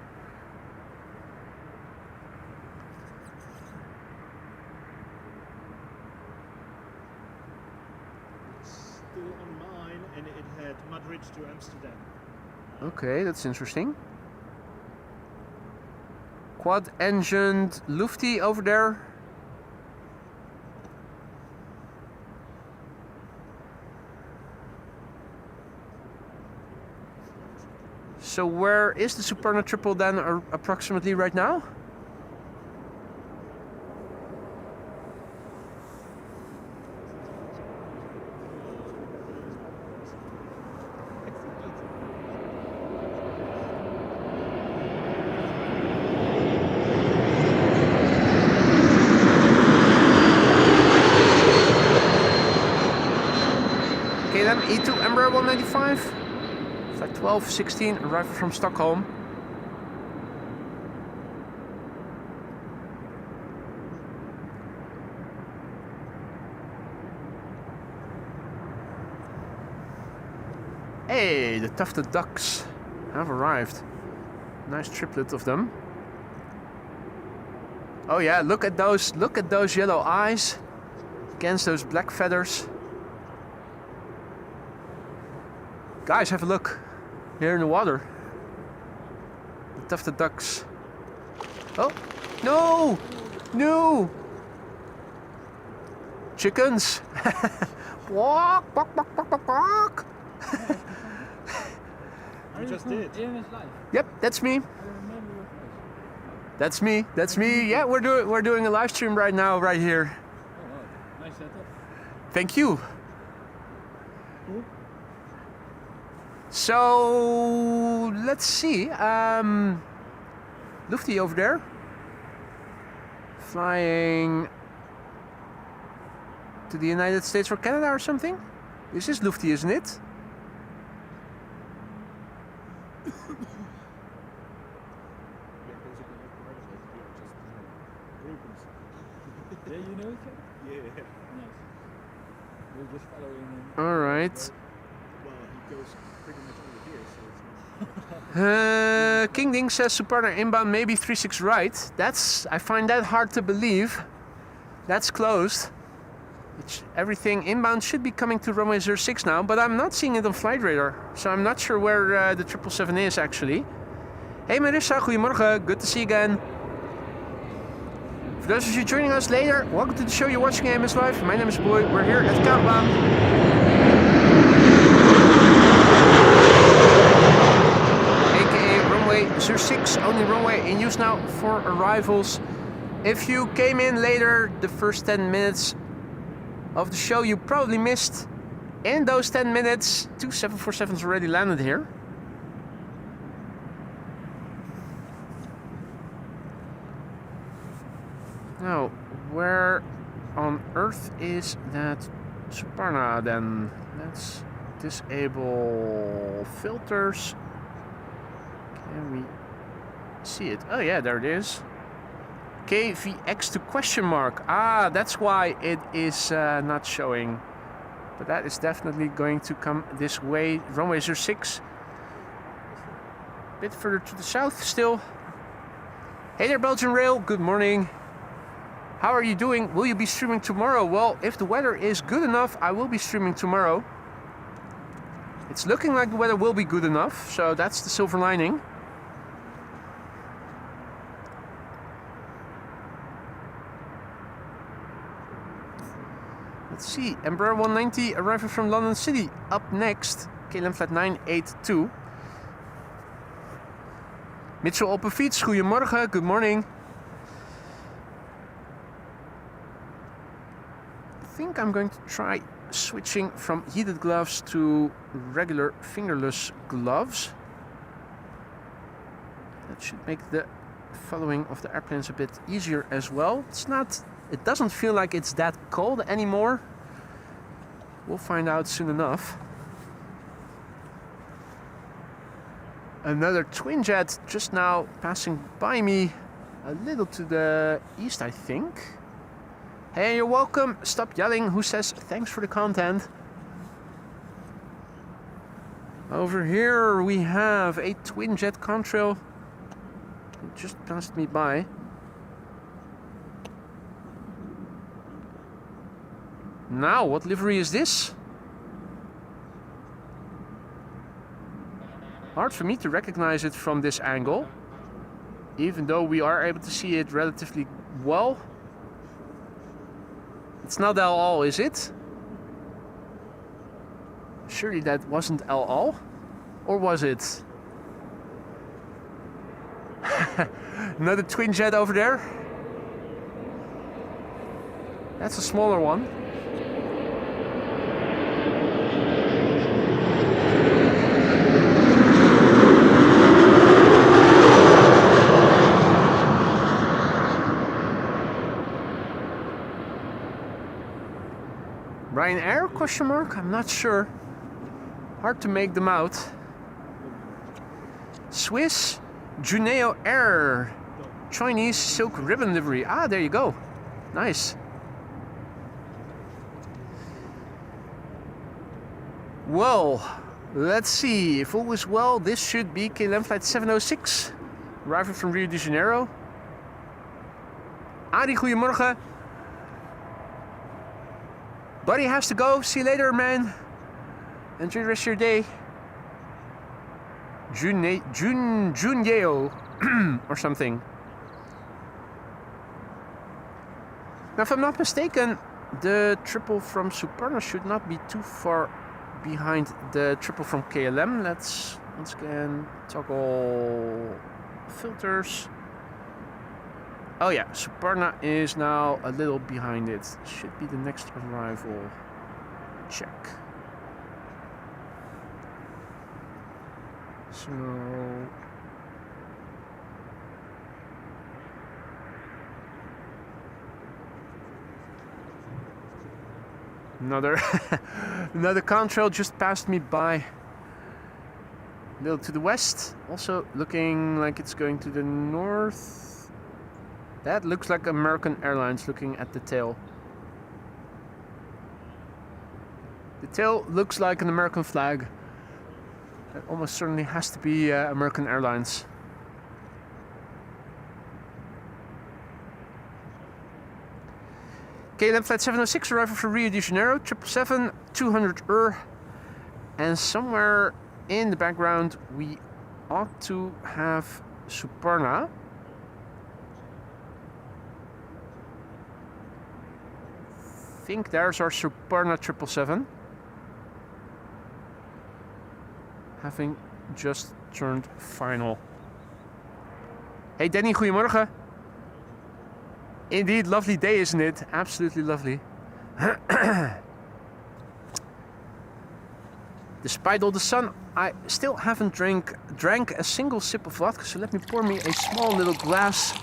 Still on mine, and it had Madrid to Amsterdam. Okay, that's interesting. Quad-engined Lufty over there. So where is the Suparna triple then approximately right now? EHAM E2 Embraer 195. Flight 1216, arrival from Stockholm. Hey, the tufted ducks have arrived. Nice triplet of them. Oh yeah, look at those yellow eyes against those black feathers. Guys, have a look here in the water. The tufted ducks. Oh, no! No! Chickens! Walk, walk, walk, walk, walk, walk! You just did. Yep, that's me. That's me. That's me. Yeah, we're doing a live stream right now, right here. Oh, wow. Nice setup. Thank you. So let's see. Lufty over there, flying to the United States or Canada or something. This is Lufty, isn't it? Yeah, you know each other? Yeah. Nice. We're just following him. All right. Well, he goes pretty much over here, so it's not. King Ding says Suparna inbound maybe 36 right. I find that hard to believe. That's closed. Everything inbound should be coming to runway 06 now, but I'm not seeing it on flight radar, so I'm not sure where the 777 is actually. Hey Marissa, goedemorgen. Good to see you again. For those of you joining us later, welcome to the show. You're watching AMS Live. My name is Boy. We're here at Kaagbaan. AKA runway 06, only runway in use now for arrivals. If you came in later, the first 10 minutes of the show you probably missed. In those 10 minutes, 2 747s already landed here. Now, where on earth is that Suparna then? Let's disable filters. Can we see it? Oh yeah, there it is. KVX to question mark. Ah, that's why it is not showing. But that is definitely going to come this way. Runway 06. A bit further to the south still. Hey there, Belgian Rail. Good morning. How are you doing? Will you be streaming tomorrow? Well, if the weather is good enough, I will be streaming tomorrow. It's looking like the weather will be good enough, so that's the silver lining. Let's see, Embraer 190 arriving from London City. Up next, KLM flight 982. Mitchell op een fiets, goedemorgen, good morning. I think I'm going to try switching from heated gloves to regular fingerless gloves. That should make the following of the airplanes a bit easier as well. It doesn't feel like it's that cold anymore. We'll find out soon enough. Another twin jet just now passing by me a little to the east, I think. Hey, you're welcome. Stop yelling. Who says thanks for the content? Over here we have a twin jet contrail. It just passed me by. Now, what livery is this? Hard for me to recognize it from this angle, even though we are able to see it relatively well. It's not El Al, is it? Surely that wasn't El Al? Or was it? Another twin jet over there. That's a smaller one. Ryanair? Question mark? I'm not sure. Hard to make them out. Swiss Juneo Air. Chinese silk ribbon livery. Ah, there you go. Nice. Well, let's see. If all is well, this should be KLM flight 706. Arriving from Rio de Janeiro. Adi, goedemorgen. Buddy has to go. See you later, man. Enjoy the rest of your day. Junyeo or something. Now, if I'm not mistaken, the triple from Suparna should not be too far behind the triple from KLM. Let's once again toggle filters. Oh yeah, Suparna is now a little behind it. Should be the next arrival. Check. So another another contrail just passed me by. A little to the west, also looking like it's going to the north. That looks like American Airlines looking at the tail. The tail looks like an American flag. That almost certainly has to be American Airlines. KLM flight 706 arrival from Rio de Janeiro, 777, 200 and somewhere in the background we ought to have Suparna. I think there's our Suparna 777. Having just turned final. Hey Danny, goedemorgen. Indeed, lovely day, isn't it? Absolutely lovely. Despite all the sun, I still haven't drank a single sip of vodka, so let me pour me a small little glass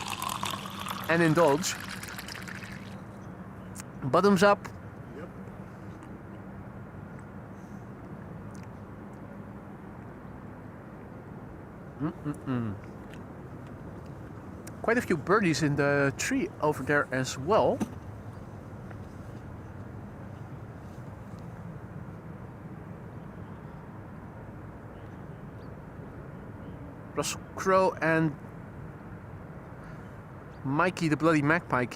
and indulge. Bottoms up. Quite a few birdies in the tree over there as well. Russell Crowe and Mikey the bloody magpie.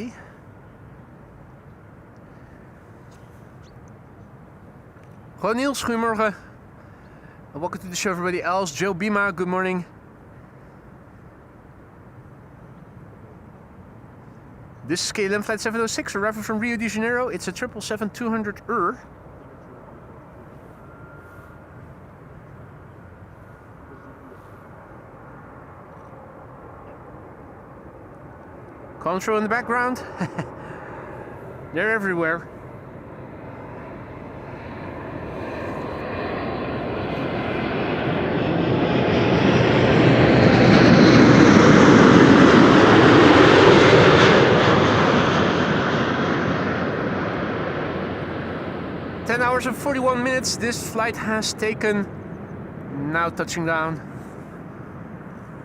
Hello Niels, goedemorgen. And welcome to the show everybody else. Joe Bima, good morning. This is KLM flight 706 arriving from Rio de Janeiro. It's a 777-200 Control in the background. They're everywhere. Hours and 41 minutes this flight has taken. Now touching down.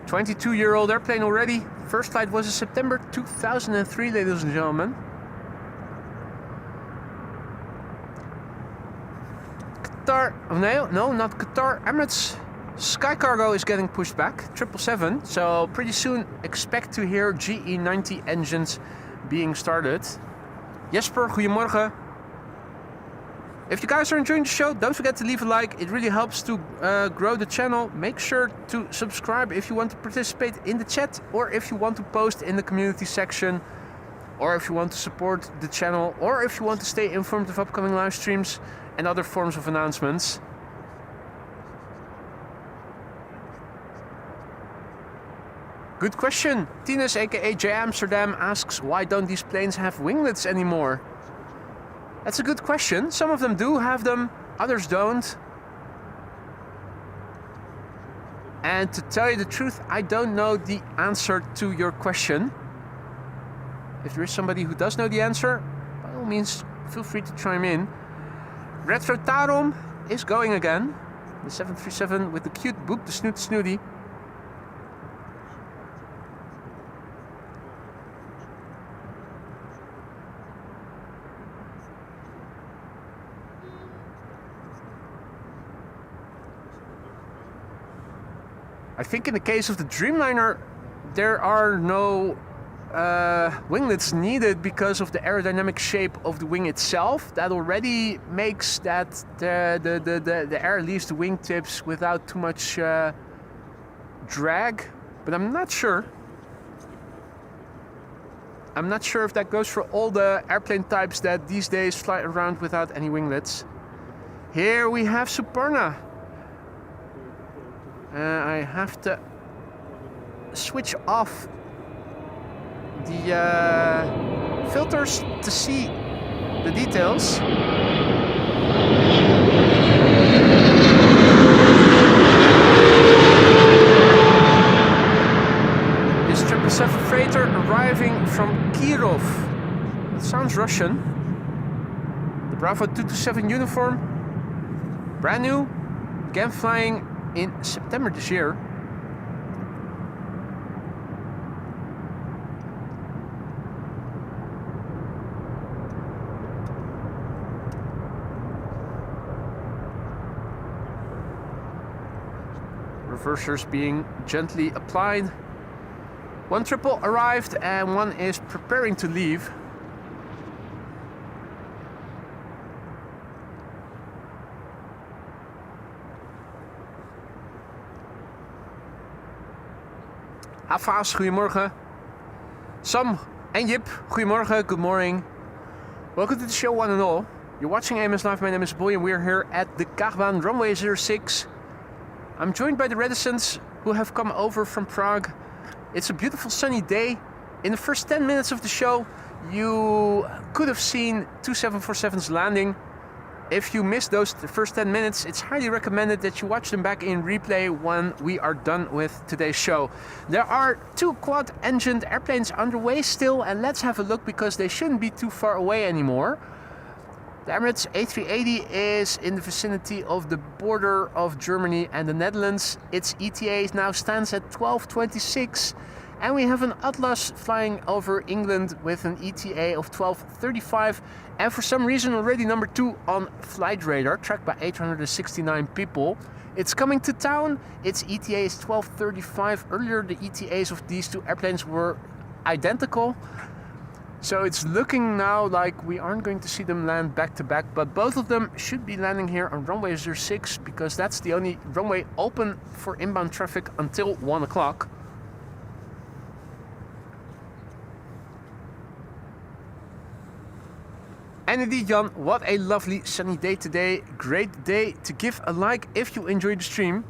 22-year-old airplane already. First flight was in September 2003, ladies and gentlemen. Qatar, no, not Qatar, Emirates. Sky Cargo is getting pushed back, 777. So pretty soon expect to hear GE90 engines being started. Jesper, goedemorgen. If you guys are enjoying the show, don't forget to leave a like. It really helps to grow the channel. Make sure to subscribe if you want to participate in the chat, or if you want to post in the community section, or if you want to support the channel, or if you want to stay informed of upcoming live streams and other forms of announcements. Good question. Tinus, aka J Amsterdam, asks, why don't these planes have winglets anymore? That's a good question. Some of them do have them, others don't. And to tell you the truth, I don't know the answer to your question. If there is somebody who does know the answer, by all means, feel free to chime in. Retro Tarom is going again. The 737 with the cute boop, the snoot snooty. I think in the case of the Dreamliner, there are no winglets needed because of the aerodynamic shape of the wing itself. That already makes that the air leaves the wingtips without too much drag, but I'm not sure. I'm not sure if that goes for all the airplane types that these days fly around without any winglets. Here we have Suparna. I have to switch off the filters to see the details. This 777 freighter arriving from Kirov. That sounds Russian. The Bravo 227 uniform, brand new, began flying in September this year. Reversers being gently applied. One triple arrived and one is preparing to leave. Hafas, goedemorgen. Sam and Jip, goedemorgen, good morning. Welcome to the show, one and all. You're watching AMS Live, my name is Boy and we're here at the Kaagbaan Runway 06. I'm joined by the residents who have come over from Prague. It's a beautiful sunny day. In the first 10 minutes of the show, you could have seen 2747's landing. If you missed the first 10 minutes, it's highly recommended that you watch them back in replay when we are done with today's show. There are 2 quad-engined airplanes underway still, and let's have a look because they shouldn't be too far away anymore. The Emirates A380 is in the vicinity of the border of Germany and the Netherlands. Its ETA now stands at 12:26, and we have an Atlas flying over England with an ETA of 12:35, and for some reason already number 2 on flight radar, tracked by 869 people. It's coming to town. Its ETA is 12:35. Earlier the ETAs of these 2 airplanes were identical. So it's looking now like we aren't going to see them land back to back, but both of them should be landing here on runway 06 because that's the only runway open for inbound traffic until 1 o'clock. And indeed, Jan, what a lovely sunny day today. Great day to give a like if you enjoyed the stream.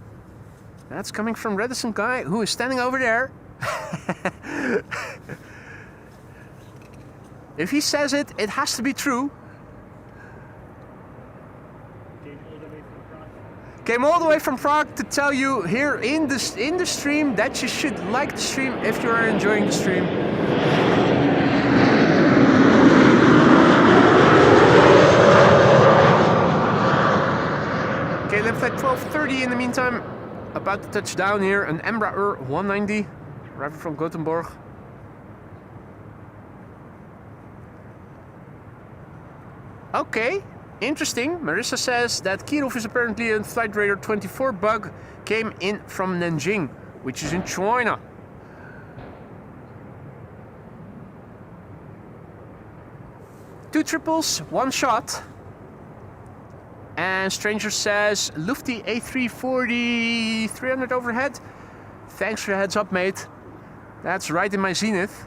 That's coming from Redison Guy, who is standing over there. If he says it, it has to be true. Came all the way from Prague to tell you here in the stream that you should like the stream if you are enjoying the stream. Okay, left at 12:30 in the meantime. About to touch down here, an Embraer 190, arriving from Gothenburg. Okay, interesting. Marissa says that Kirov is apparently a flight radar 24 bug, came in from Nanjing, which is in China. Two triples, one shot. And Stranger says, Lufty A340, 300 overhead. Thanks for the heads up, mate. That's right in my zenith.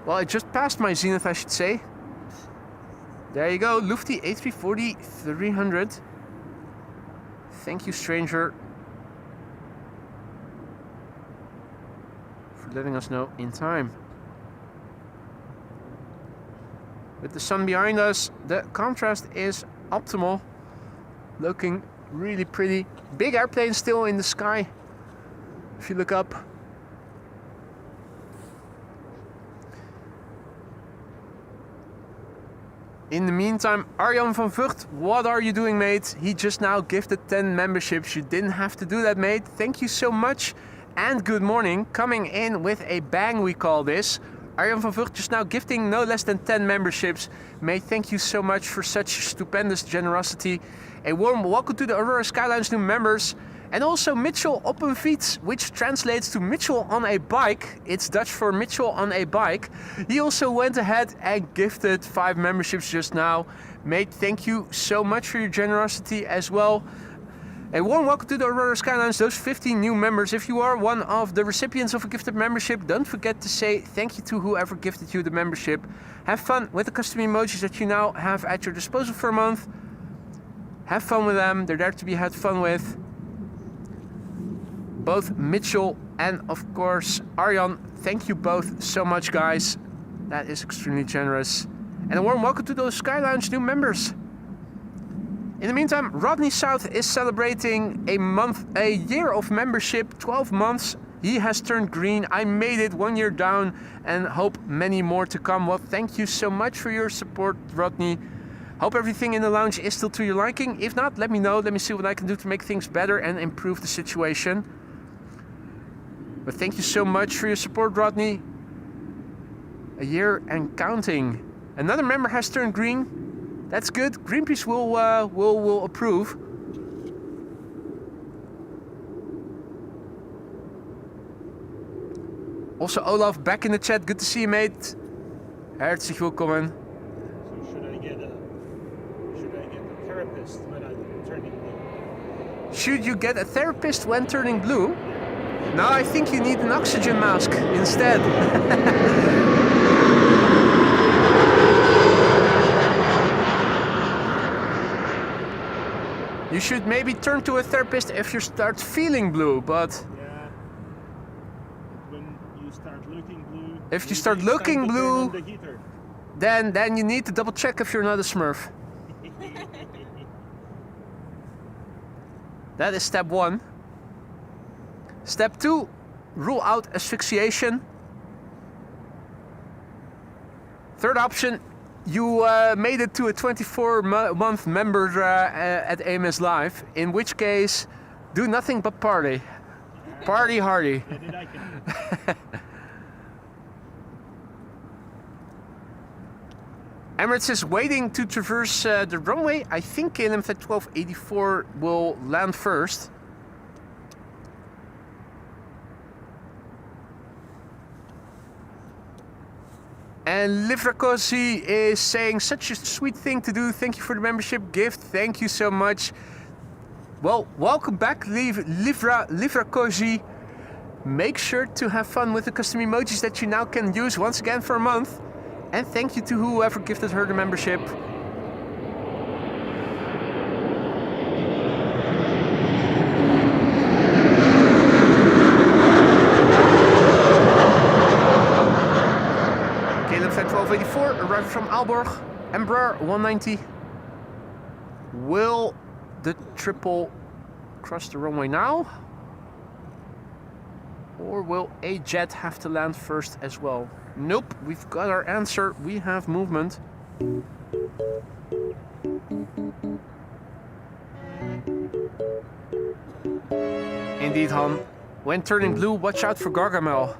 Well, it just passed my zenith, I should say. There you go, Lufty A340, 300. Thank you, Stranger, for letting us know in time. With the sun behind us, the contrast is optimal. Looking really pretty. Big airplane still in the sky, if you look up. In the meantime, Arjan van Vught, what are you doing, mate? He just now gifted 10 memberships. You didn't have to do that, mate. Thank you so much. And good morning. Coming in with a bang, we call this. Arjan van Vught just now gifting no less than 10 memberships. Mate, thank you so much for such stupendous generosity. A warm welcome to the Aurora Skyline's new members. And also Mitchell op een fiets, which translates to Mitchell on a bike. It's Dutch for Mitchell on a bike. He also went ahead and gifted 5 memberships just now. Mate, thank you so much for your generosity as well. A warm welcome to the Aurora Skylines, those 15 new members. If you are one of the recipients of a gifted membership, don't forget to say thank you to whoever gifted you the membership. Have fun with the custom emojis that you now have at your disposal for a month. Have fun with them, they're there to be had fun with. Both Mitchell and of course Arjan, thank you both so much, guys. That is extremely generous. And a warm welcome to those Skylounge new members. In the meantime, Rodney South is celebrating a year of membership, 12 months. He has turned green. I made it 1 year down and hope many more to come. Well, thank you so much for your support, Rodney. Hope everything in the lounge is still to your liking. If not, let me know. Let me see what I can do to make things better and improve the situation. But thank you so much for your support, Rodney. A year and counting. Another member has turned green. That's good. Greenpeace will approve. Also Olaf back in the chat. Good to see you, mate. Herzlich willkommen. So should I get a therapist when I'm turning blue? Should you get a therapist when turning blue? No, I think you need an oxygen mask instead. You should maybe turn to a therapist if you start feeling blue, but... Yeah. When you start looking blue... If you start looking blue, the heater. then you need to double check if you're not a Smurf. That is step 1. Step 2, rule out asphyxiation. Third option, you made it to a 24-month member at AMS Live, in which case, do nothing but party. Party hardy. Emirates is waiting to traverse the runway. I think KLM Flight 1284 will land first. And Livrakosi is saying such a sweet thing to do. Thank you for the membership gift. Thank you so much. Well, welcome back, Livrakosi. Make sure to have fun with the custom emojis that you now can use once again for a month. And thank you to whoever gifted her the membership. KLM Flight 1284 arriving from Aalborg. Embraer 190. Will the triple cross the runway now? Or will a jet have to land first as well? Nope, we've got our answer. We have movement. Indeed, Han. When turning blue, watch out for Gargamel.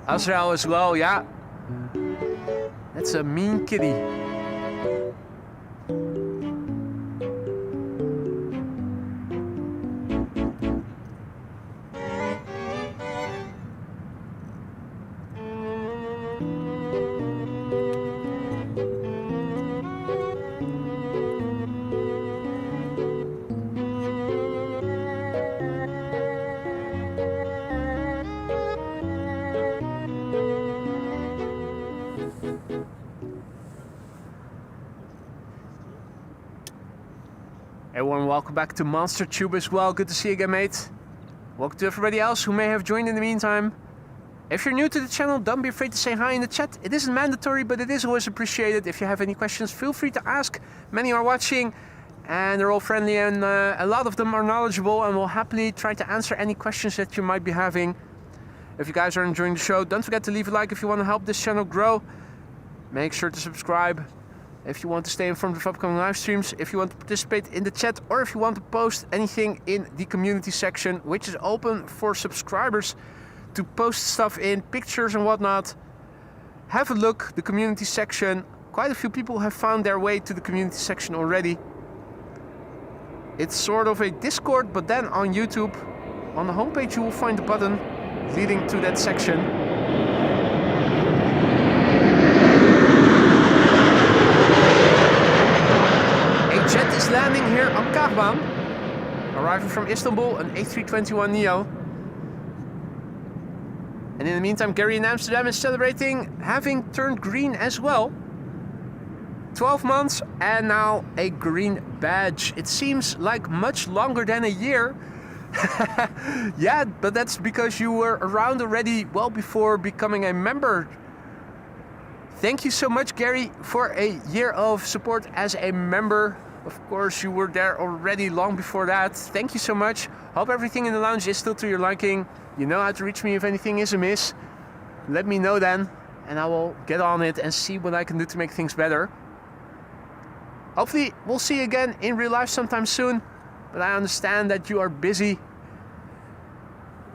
Azrael as well, yeah. That's a mean kitty. Everyone, welcome back to Monster Tube as well. Good to see you again, mate. Welcome to everybody else who may have joined in the meantime. If you're new to the channel, don't be afraid to say hi in the chat. It isn't mandatory, but it is always appreciated. If you have any questions, feel free to ask. Many are watching. and they're all friendly, and a lot of them are knowledgeable and will happily try to answer any questions that you might be having. If you guys are enjoying the show, don't forget to leave a like if you want to help this channel grow. Make sure to subscribe if you want to stay informed of upcoming live streams, if you want to participate in the chat, or if you want to post anything in the community section, which is open for subscribers to post stuff in, pictures and whatnot. Have a look, the community section. Quite a few people have found their way to the community section already. It's sort of a Discord, but then on YouTube. On the homepage you will find the button leading to that section. A jet is landing here on Kaagbaan, arriving from Istanbul, an A321neo. And in the meantime, Gary in Amsterdam is celebrating having turned green as well. 12 months and now a green badge. It seems like much longer than a year. Yeah, but that's because you were around already well before becoming a member. Thank you so much, Gary, for a year of support as a member. Of course, you were there already long before that. Thank you so much. Hope everything in the lounge is still to your liking. You know how to reach me if anything is amiss. Let me know then, and I will get on it and see what I can do to make things better. Hopefully, we'll see you again in real life sometime soon, but I understand that you are busy.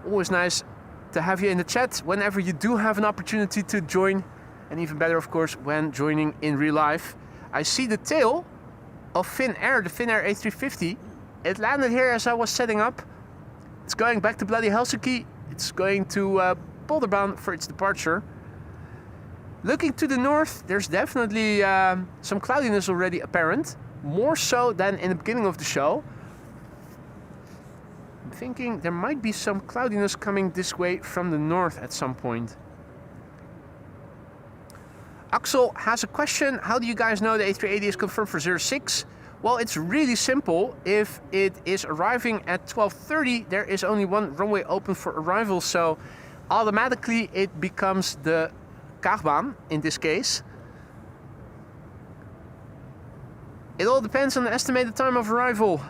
Always nice to have you in the chat whenever you do have an opportunity to join, and even better, of course, when joining in real life. I see the tail of Finnair, the Finnair A350. It landed here as I was setting up. It's going back to bloody Helsinki. It's going to Polderbaan for its departure. Looking to the north, there's definitely some cloudiness already apparent. More so than in the beginning of the show. I'm thinking there might be some cloudiness coming this way from the north at some point. Axel has a question. How do you guys know the A380 is confirmed for 06? Well, it's really simple. If it is arriving at 12:30, there is only one runway open for arrival, so automatically it becomes the Kaagbaan in this case. It all depends on the estimated time of arrival.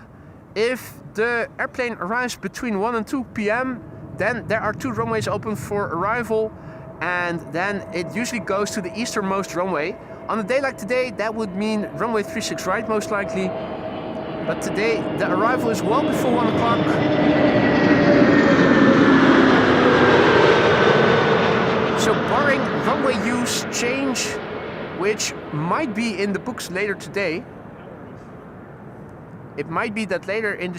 If the airplane arrives between 1 and 2 p.m., then there are 2 runways open for arrival, and then it usually goes to the easternmost runway. On a day like today, that would mean runway 36 right most likely. But today, the arrival is well before 1 o'clock. So barring runway use change, which might be in the books later today, it might be that later in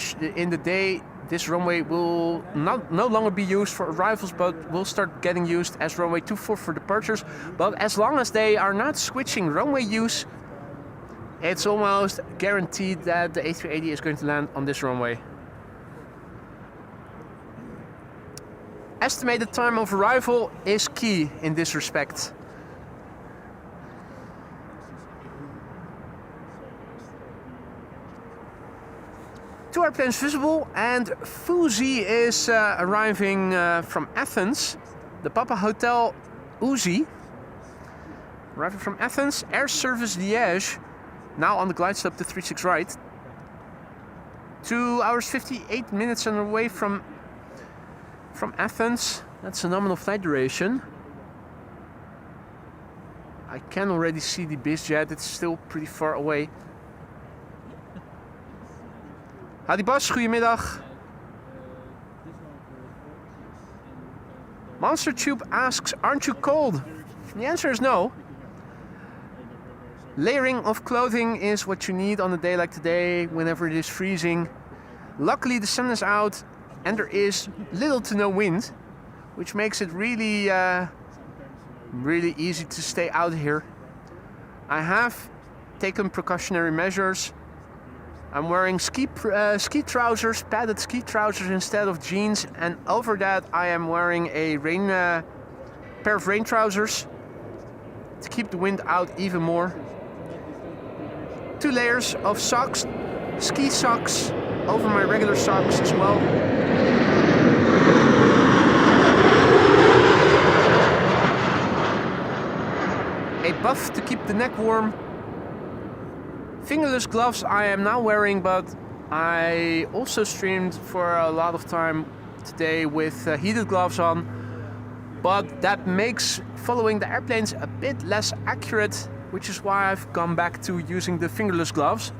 the day this runway will no longer be used for arrivals, but will start getting used as runway 24 for departures. But as long as they are not switching runway use, it's almost guaranteed that the A380 is going to land on this runway. Estimated time of arrival is key in this respect. Two airplanes visible, and Fuzi is arriving from Athens. The Papa Hotel Uzi. Arriving from Athens. Air Service Liège. Now on the glide slope to 36 right. 2 hours 58 minutes on the way from Athens. That's a nominal flight duration. I can already see the BizJet. It's still pretty far away. Howdy Bas, goedemiddag. Monster Tube asks, aren't you cold? The answer is no. Layering of clothing is what you need on a day like today, whenever it is freezing. Luckily the sun is out and there is little to no wind, which makes it really easy to stay out here. I have taken precautionary measures. I'm wearing ski trousers, padded ski trousers instead of jeans, and over that I am wearing a pair of rain trousers to keep the wind out even more. 2 layers of socks, ski socks over my regular socks as well. A buff to keep the neck warm. Fingerless gloves I am now wearing, but I also streamed for a lot of time today with heated gloves on. But that makes following the airplanes a bit less accurate, which is why I've gone back to using the fingerless gloves.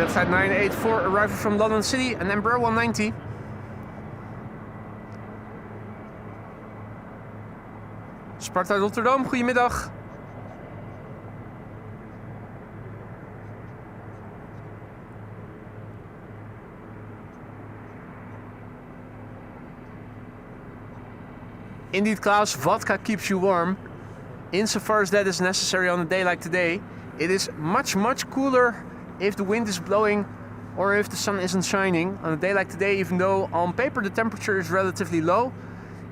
Flight 984 arriving from London City and Embraer 190. Sparta Rotterdam, goedemiddag. Indeed, Klaus, vodka keeps you warm. Insofar as that is necessary on a day like today, it is much cooler if the wind is blowing or if the sun isn't shining. On a day like today, even though on paper the temperature is relatively low,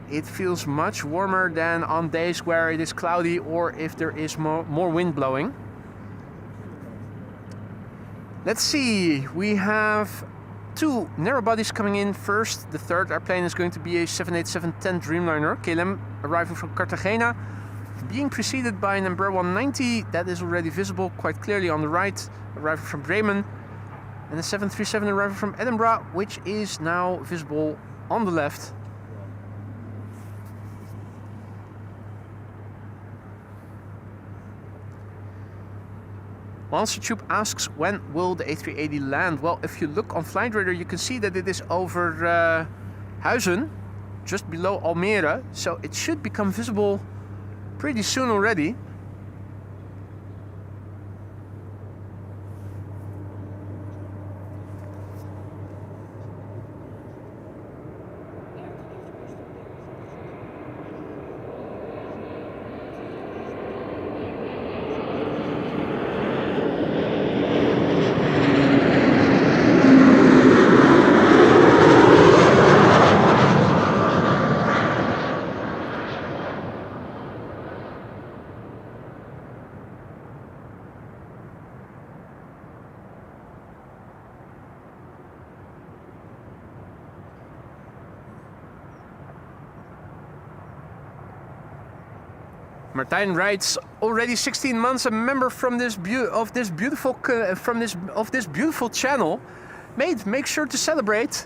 it feels much warmer than on days where it is cloudy or if there is more wind blowing. Let's see, we have two narrow bodies coming in first. The third airplane is going to be a 787-10 Dreamliner, KLM, arriving from Cartagena, being preceded by an Embraer 190 that is already visible quite clearly on the right, arriving from Bremen, and a 737 arriving from Edinburgh, which is now visible on the left. Tube asks, when will the A380 land? Well, if you look on Flight Radar, you can see that it is over Huizen, just below Almere, so it should become visible pretty soon already. Martijn writes, already 16 months a member from this beautiful channel. Mate, make sure to celebrate.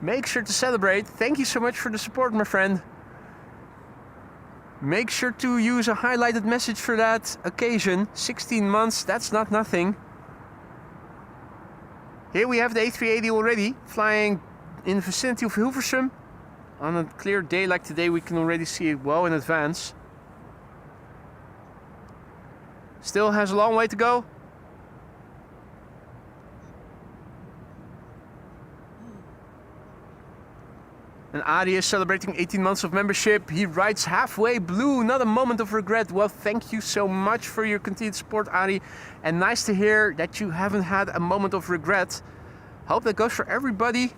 Make sure to celebrate. Thank you so much for the support, my friend. Make sure to use a highlighted message for that occasion. 16 months, that's not nothing. Here we have the A380 already, flying in the vicinity of Hilversum. On a clear day like today, we can already see it well in advance. Still has a long way to go. And Adi is celebrating 18 months of membership. He writes, halfway blue, not a moment of regret. Well, thank you so much for your continued support, Adi. And nice to hear that you haven't had a moment of regret. Hope that goes for everybody.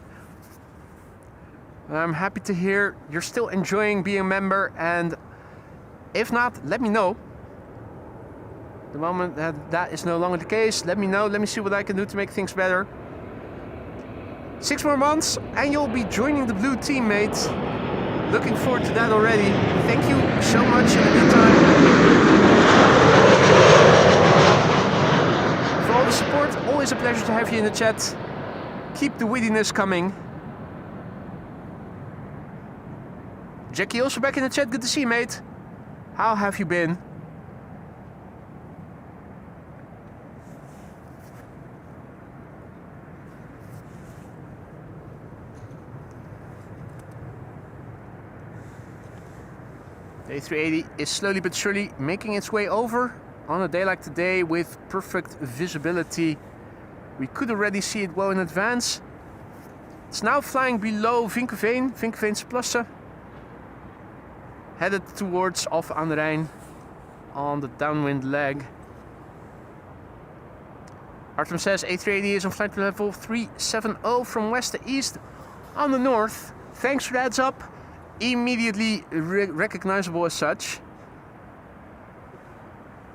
I'm happy to hear you're still enjoying being a member. And if not, let me know. The moment that is no longer the case, let me know. Let me see what I can do to make things better. 6 more months and you'll be joining the blue team, mate. Looking forward to that already. Thank you so much in the meantime for all the support. Always a pleasure to have you in the chat. Keep the wittiness coming. Jackie also back in the chat. Good to see you, mate. How have you been? The A380 is slowly but surely making its way over on a day like today with perfect visibility. We could already see it well in advance. It's now flying below Vinkeveen, Vinkeveense Plassen, headed towards Alphen aan den Rijn on the downwind leg. Artem says A380 is on flight level 370 from west to east on the north. Thanks for the heads up. Immediately recognizable as such.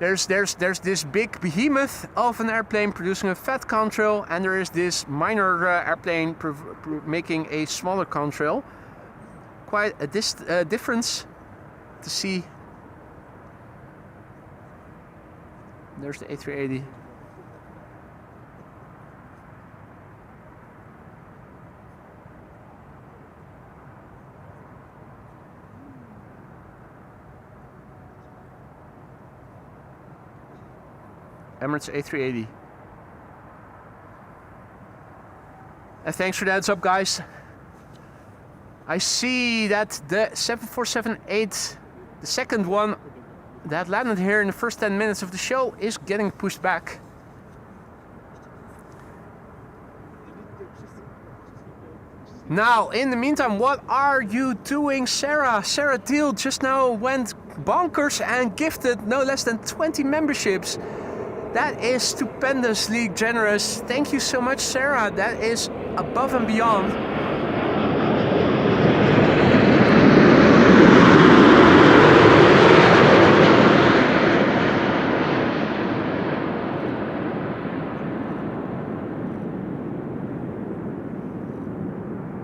There's this big behemoth of an airplane producing a fat contrail, and there is this minor airplane making a smaller contrail. Quite a difference to see. There's the A380. Emirates A380. And thanks for the heads up, guys. I see that the 7478, the second one that landed here in the first 10 minutes of the show, is getting pushed back. Now, in the meantime, what are you doing, Sarah? Sarah Deal just now went bonkers and gifted no less than 20 memberships. That is stupendously generous. Thank you so much, Sarah. That is above and beyond.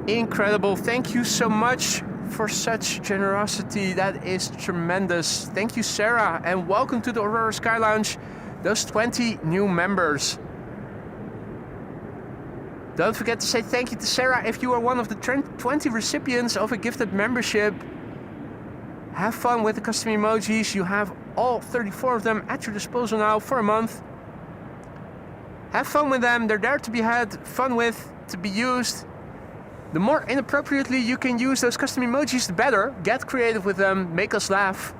Incredible. Thank you so much for such generosity. That is tremendous. Thank you, Sarah, and welcome to the Aurora Sky Lounge. Those 20 new members. Don't forget to say thank you to Sarah if you are one of the 20 recipients of a gifted membership. Have fun with the custom emojis. You have all 34 of them at your disposal now for a month. Have fun with them. They're there to be had fun with, to be used. The more inappropriately you can use those custom emojis, the better. Get creative with them. Make us laugh.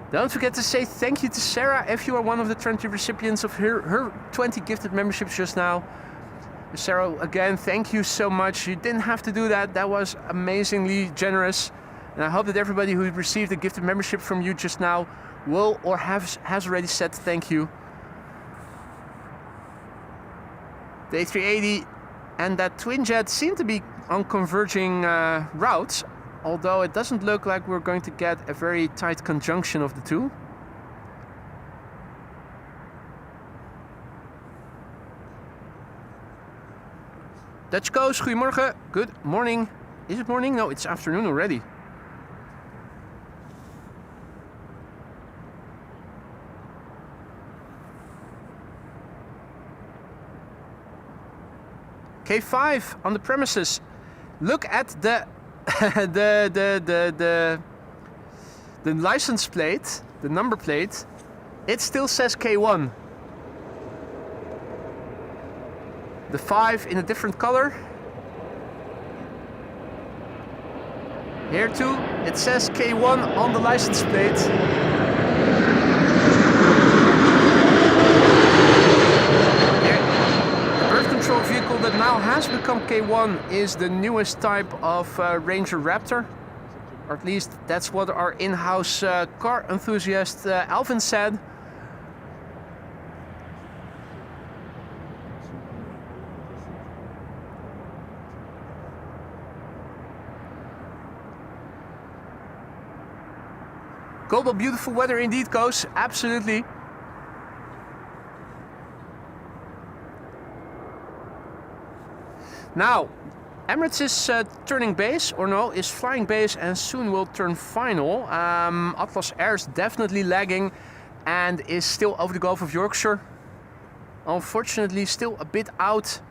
Don't forget to say thank you to Sarah if you are one of the 20 recipients of her 20 gifted memberships just now. Sarah, again, thank you so much. You didn't have to do that. That was amazingly generous. And I hope that everybody who received a gifted membership from you just now will or has already said thank you. The A380 and that twin jet seem to be on converging routes. Although it doesn't look like we're going to get a very tight conjunction of the two. Dutch Coast, goedemorgen. Good morning. Is it morning? No, it's afternoon already. K5 on the premises. Look at the the license plate, the number plate. It still says K1. The 5 in a different color. Here too, it says K1 on the license plate. Control vehicle that now has become K1 is the newest type of Ranger Raptor, or at least that's what our in-house car enthusiast Alvin said. Global beautiful weather indeed, Koos, absolutely. Now, Emirates is turning base, or no, is flying base and soon will turn final. Atlas Air is definitely lagging and is still over the Gulf of Yorkshire. Unfortunately, still a bit out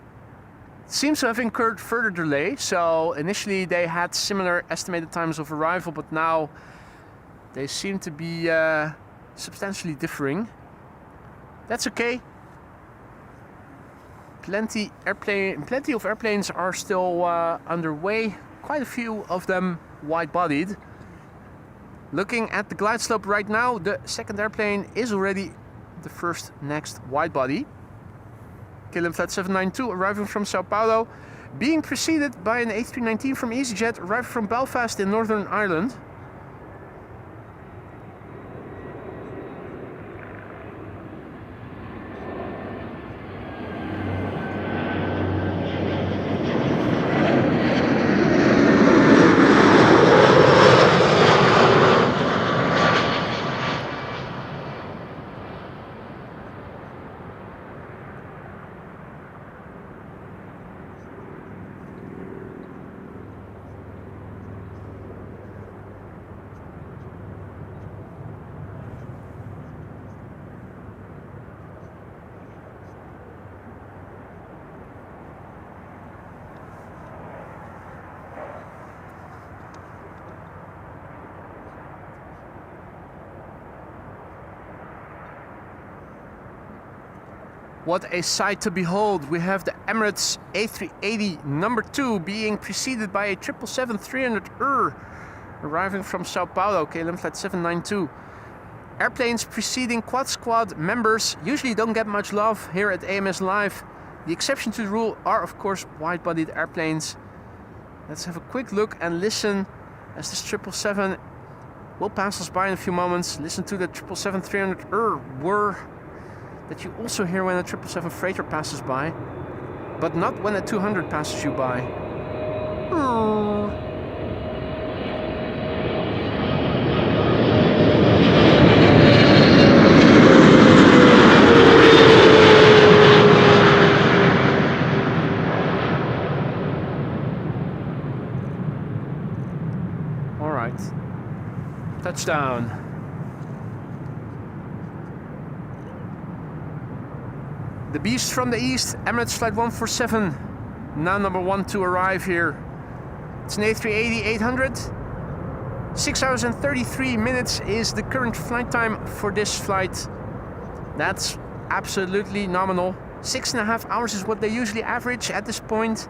seems to have incurred further delay. So initially they had similar estimated times of arrival, but now they seem to be substantially differing. That's okay. Plenty of airplanes are still underway. Quite a few of them wide-bodied. Looking at the glide slope right now, the second airplane is already the first next wide-body. KLM Flight 792 arriving from Sao Paulo, being preceded by an A319 from EasyJet arriving from Belfast in Northern Ireland. What a sight to behold. We have the Emirates A380 number 2 being preceded by a 777-300ER arriving from Sao Paulo, KLM Flight 792. Airplanes preceding Quad Squad members usually don't get much love here at AMS Live. The exception to the rule are of course wide-bodied airplanes. Let's have a quick look and listen as this 777 will pass us by in a few moments. Listen to the 777-300ER whir that you also hear when a 777 freighter passes by, but not when a 200 passes you by. All right, touchdown. The beast from the east, Emirates Flight 147, now number 1 to arrive here. It's an A380-800. 6 hours and 33 minutes is the current flight time for this flight. That's absolutely nominal. 6.5 hours is what they usually average at this point.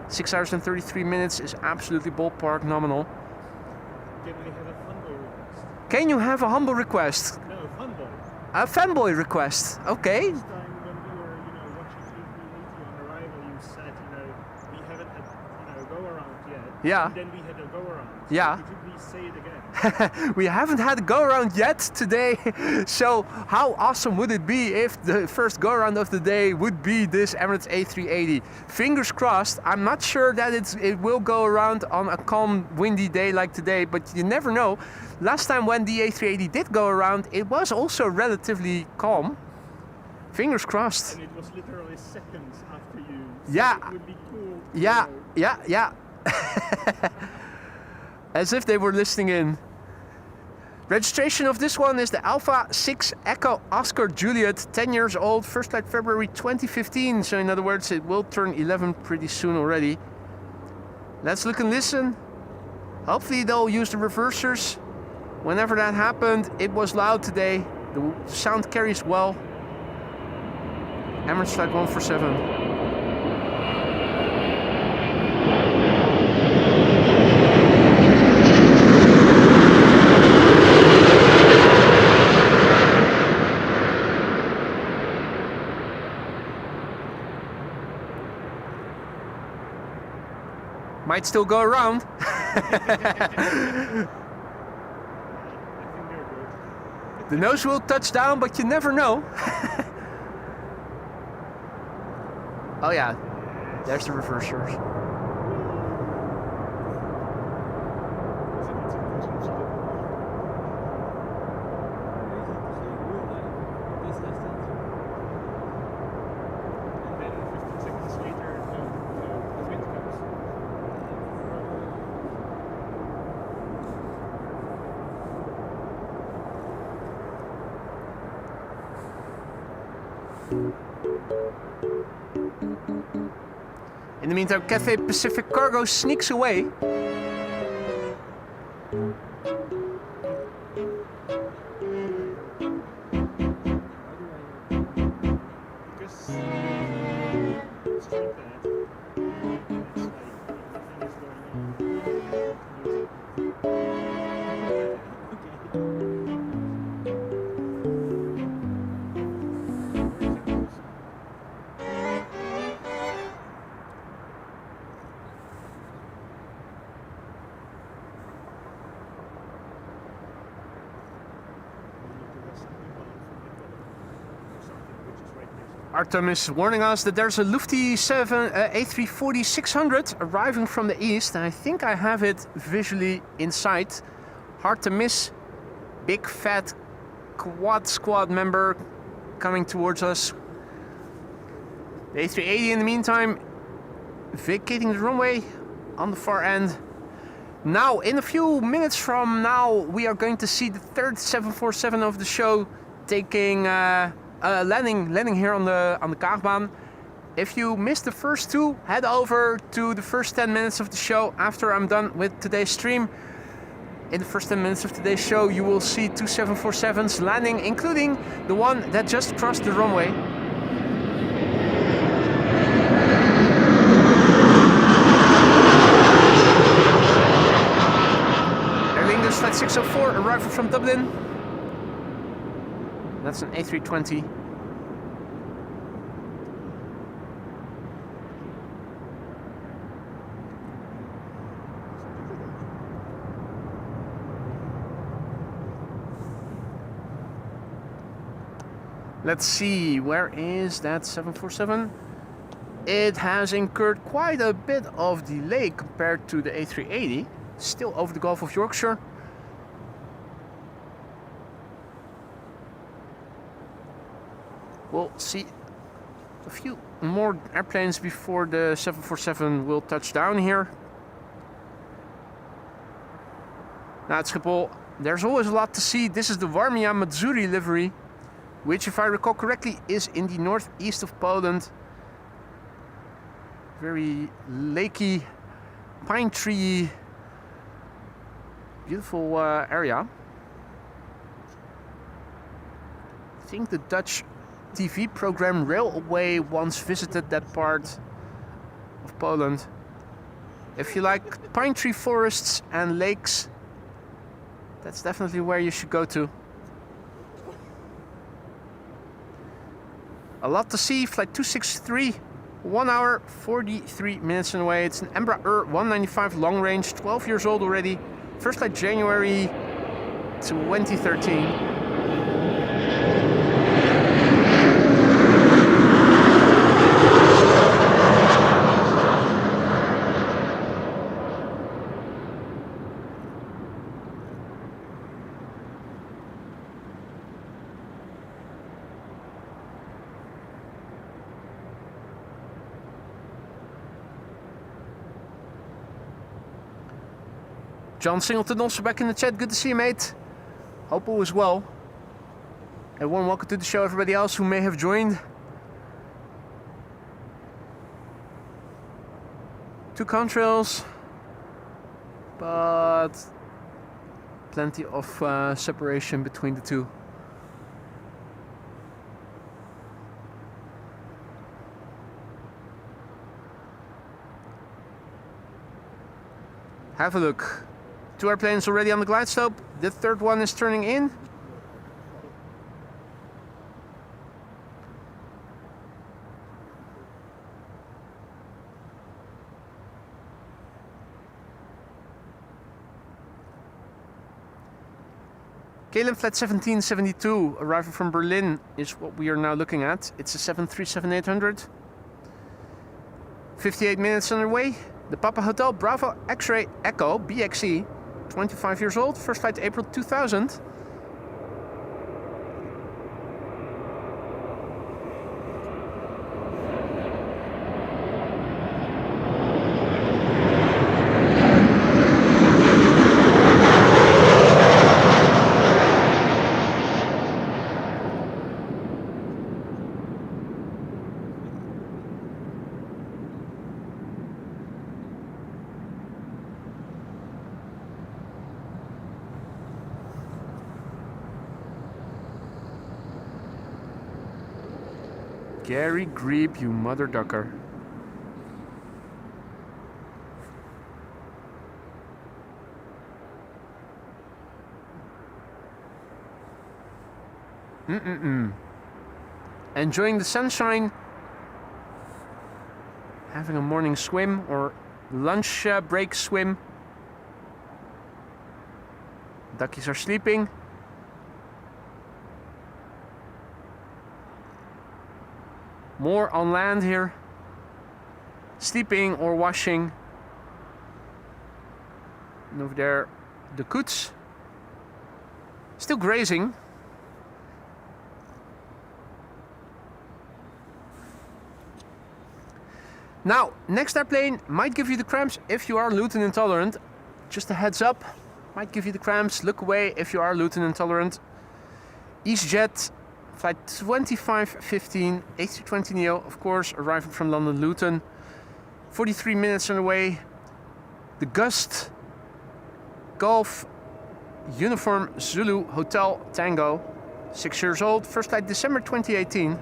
6 hours and 33 minutes is absolutely ballpark nominal. Can we have a fanboy request? Can you have a humble request? No, fanboy. A fanboy request, okay. Last time when we were, watching A380 on arrival, you said, we haven't had, go around yet. Yeah. And then we had a go around. Yeah. Could you please say it again? We haven't had a go around yet today, so how awesome would it be if the first go around of the day would be this Emirates A380? Fingers crossed. I'm not sure that it will go around on a calm, windy day like today, but you never know. Last time when the A380 did go around, it was also relatively calm. Fingers crossed. And it was literally seconds after you. Yeah. So it would be cool. Yeah. As if they were listening in. Registration of this one is the Alpha 6 Echo Oscar Juliet, 10 years old, first flight February 2015. So in other words, it will turn 11 pretty soon already. Let's look and listen. Hopefully they'll use the reversers. Whenever that happened, it was loud today. The sound carries well. Emirates Flight 147. Might still go around. The nose will touch down, but you never know. Oh yeah, there's the reversers. In the meantime, Cathay Pacific Cargo sneaks away. Artem is warning us that there's a Lufthansa A340-600 arriving from the east, and I think I have it visually in sight. Hard to miss. Big fat quad squad member coming towards us. The A380 in the meantime vacating the runway on the far end. Now, in a few minutes from now, we are going to see the third 747 of the show taking landing here on the Kaagbaan. If you missed the first two, head over to the first 10 minutes of the show after I'm done with today's stream. In the first 10 minutes of today's show, you will see two 747s landing, including the one that just crossed the runway. Air Lingus Flight 604 arriving from Dublin. That's an A320. Let's see, where is that 747? It has incurred quite a bit of delay compared to the A380. Still over the Gulf of Yorkshire. We'll see a few more airplanes before the 747 will touch down here. Now at Schiphol, there's always a lot to see. This is the Warmia Matsuri livery, which, if I recall correctly, is in the northeast of Poland. Very lakey, pine tree, beautiful area. I think the Dutch TV program Railway once visited that part of Poland. If you like pine tree forests and lakes, that's definitely where you should go to. A lot to see. Flight 263, 1 hour 43 minutes away. It's an Embraer 195 long range, 12 years old already. First flight January 2013. John Singleton also back in the chat. Good to see you, mate. Hope all is well. And warm welcome to the show, everybody else who may have joined. Two contrails, but plenty of separation between the two. Have a look. Two airplanes already on the glide slope. The third one is turning in. KLM Flight 1772 arriving from Berlin is what we are now looking at. It's a 737-800. 58 minutes underway. The Papa Hotel Bravo X-Ray Echo BXE. 25 years old, first flight April 2000. Gary Greep, you mother ducker. Enjoying the sunshine, having a morning swim or lunch break swim. Duckies are sleeping. More on land here, sleeping or washing. And over there, the coots still grazing. Now, next airplane might give you the cramps if you are gluten intolerant. Just a heads up, might give you the cramps. Look away if you are gluten intolerant. EasyJet, flight 2515, A320neo, of course, arriving from London Luton. 43 minutes on the way. The Gust, Golf, Uniform Zulu Hotel Tango. 6 years old, first flight December 2018.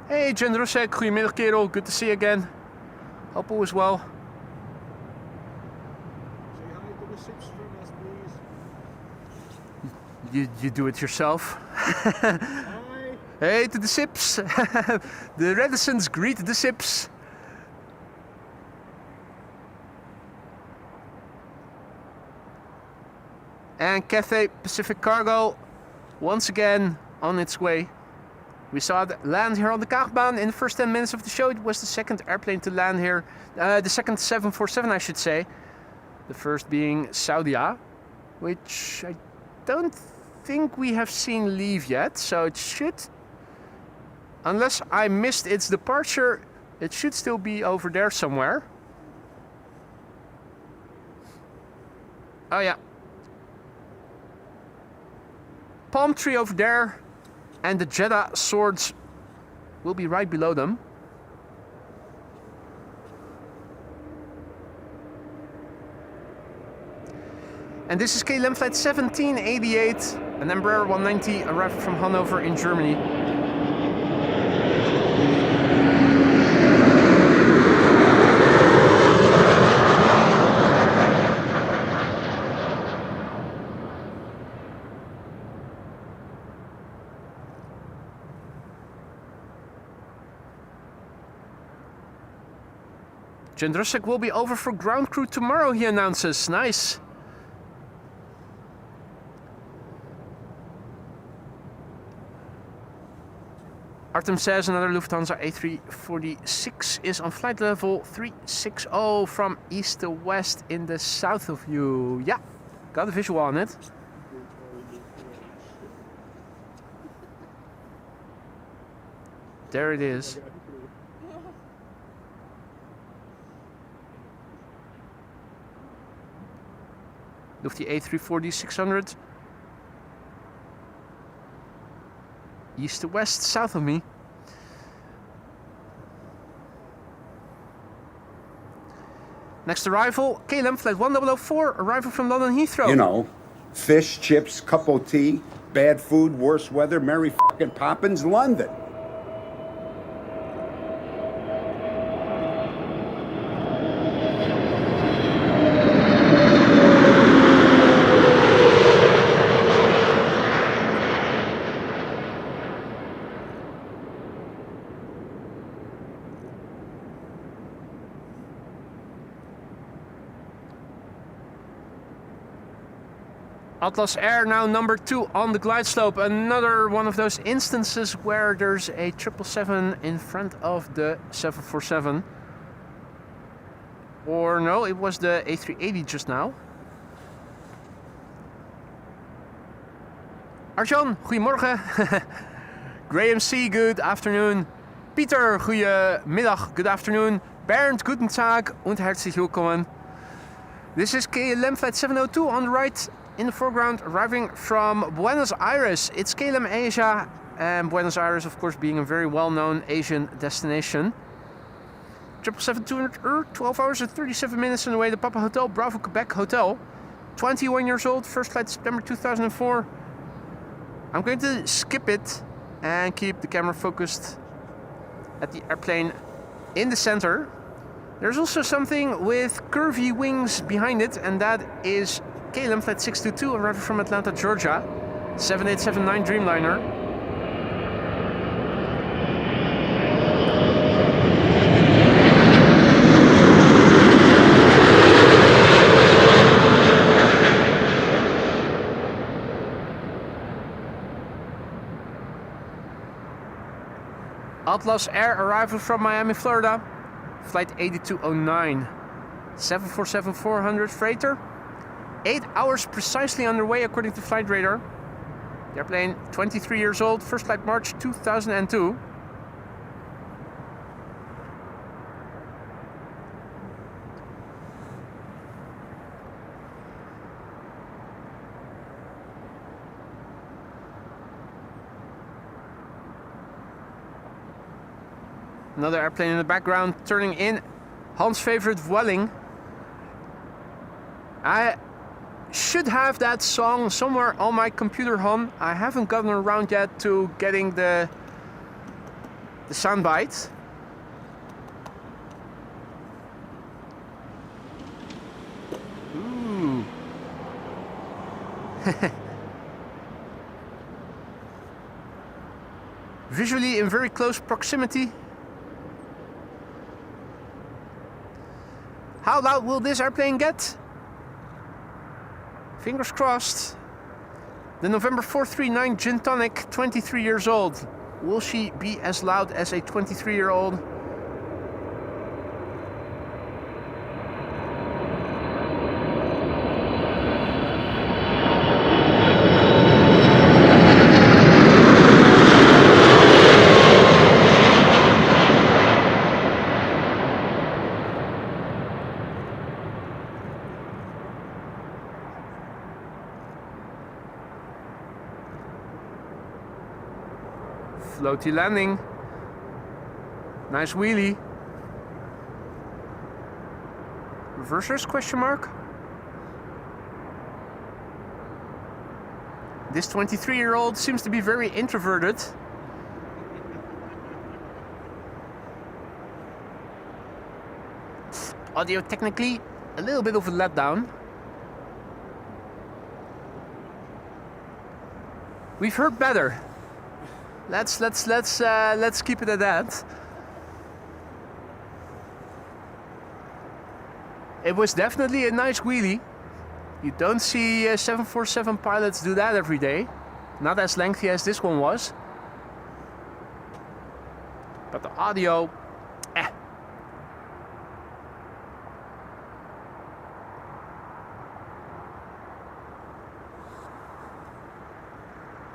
Hey Jen Rosek, goedemiddag kerel, good to see you again. Hope all is well. Say hi to the ships from us, please. You do it yourself. Hi. Hey to the ships. The reticents greet the ships. And Cathay Pacific Cargo once again on its way. We saw it land here on the Kaagbaan in the first 10 minutes of the show. It was the second airplane to land here. The second 747, I should say. The first being Saudia, which I don't think we have seen leave yet. So it should, unless I missed its departure, it should still be over there somewhere. Oh yeah. Palm tree over there. And the Jeddah swords will be right below them. And this is KLM flight 1788, an Embraer 190 arriving from Hanover in Germany. Jędrusek will be over for ground crew tomorrow, he announces. Nice. Artem says another Lufthansa A346 is on flight level 360 from east to west in the south of you. Yeah, got a visual on it. There it is. Lufty A340-600. East to west, south of me. Next arrival, KLM flight 1004, arrival from London Heathrow. You know, fish, chips, cup of tea, bad food, worse weather, Mary fucking Poppins, London. Atlas Air now number 2 on the glide slope. Another one of those instances where there's a 777 in front of the 747. Or no, it was the A380 just now. Arjan, goedemorgen. Graham C, good afternoon. Peter, goedemiddag, good afternoon. Bernd, guten Tag und herzlich willkommen. This is KLM flight 702 on the right. in the foreground, arriving from Buenos Aires. It's KLM Asia, and Buenos Aires, of course, being a very well-known Asian destination. 777-200, 12 hours and 37 minutes on the way to Papa Hotel, Bravo Quebec Hotel. 21 years old, first flight September 2004. I'm going to skip it and keep the camera focused at the airplane in the center. There's also something with curvy wings behind it, and that is KLM flight 622, arriving from Atlanta, Georgia. 7879 Dreamliner. Atlas Air arrival from Miami, Florida. Flight 8209. 747-400 freighter. 8 hours precisely underway according to flight radar. The airplane 23 years old. First flight March 2002. Another airplane in the background turning in. Hans' favorite Vueling. I should have that song somewhere on my computer, Han. I haven't gotten around yet to getting the soundbite. Ooh. Visually in very close proximity. How loud will this airplane get? Fingers crossed. The November 439 Gin Tonic, 23 years old. Will she be as loud as a 23-year-old? Floaty landing. Nice wheelie. Reversers, question mark. This 23-year-old seems to be very introverted. Audio technically a little bit of a letdown. We've heard better. Let's keep it at that. It was definitely a nice wheelie. You don't see 747 pilots do that every day. Not as lengthy as this one was. But the audio,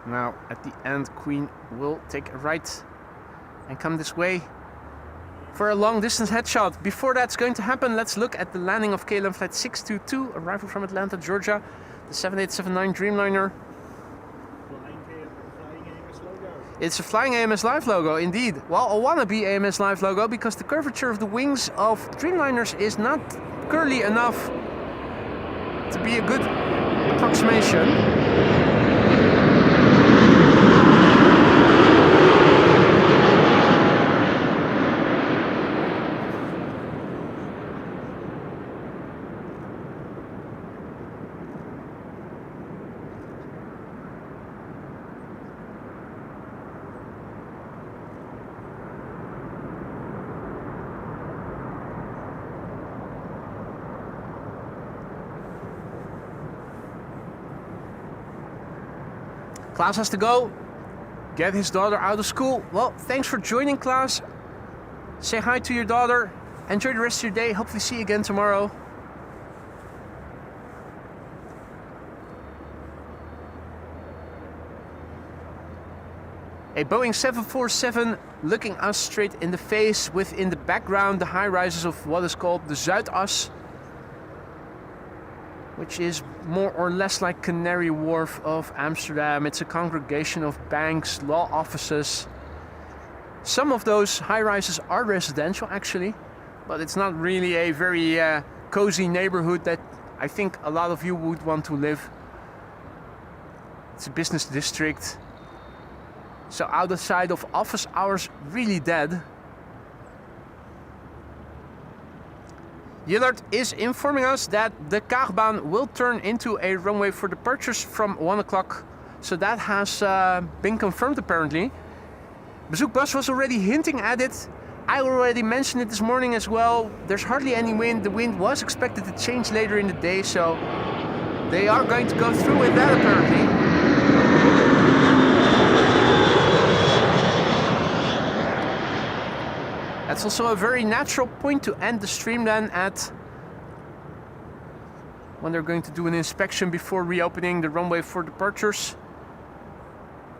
Now, at the end, Queen will take a right and come this way for a long-distance headshot. Before that's going to happen, let's look at the landing of KLM Flight 622, arrival from Atlanta, Georgia, the 7879 Dreamliner. Flying AMS logo. It's a flying AMS Live logo, indeed. Well, a wannabe AMS Live logo, because the curvature of the wings of Dreamliners is not curly enough to be a good approximation. Klaas has to go, get his daughter out of school. Well, thanks for joining, Klaas. Say hi to your daughter. Enjoy the rest of your day. Hopefully see you again tomorrow. A Boeing 747 looking us straight in the face, with in the background the high rises of what is called the Zuidas. which is more or less like Canary Wharf of Amsterdam. It's a congregation of banks, law offices. Some of those high-rises are residential actually, but it's not really a very cozy neighborhood that I think a lot of you would want to live. It's a business district. So outside of office hours, really dead. Jillard is informing us that the Kaagbaan will turn into a runway for departures from 1 o'clock. So that has been confirmed apparently. Bezoekbus was already hinting at it. I already mentioned it this morning as well. There's hardly any wind. The wind was expected to change later in the day, so they are going to go through with that apparently. That's also a very natural point to end the stream then at when they're going to do an inspection before reopening the runway for departures.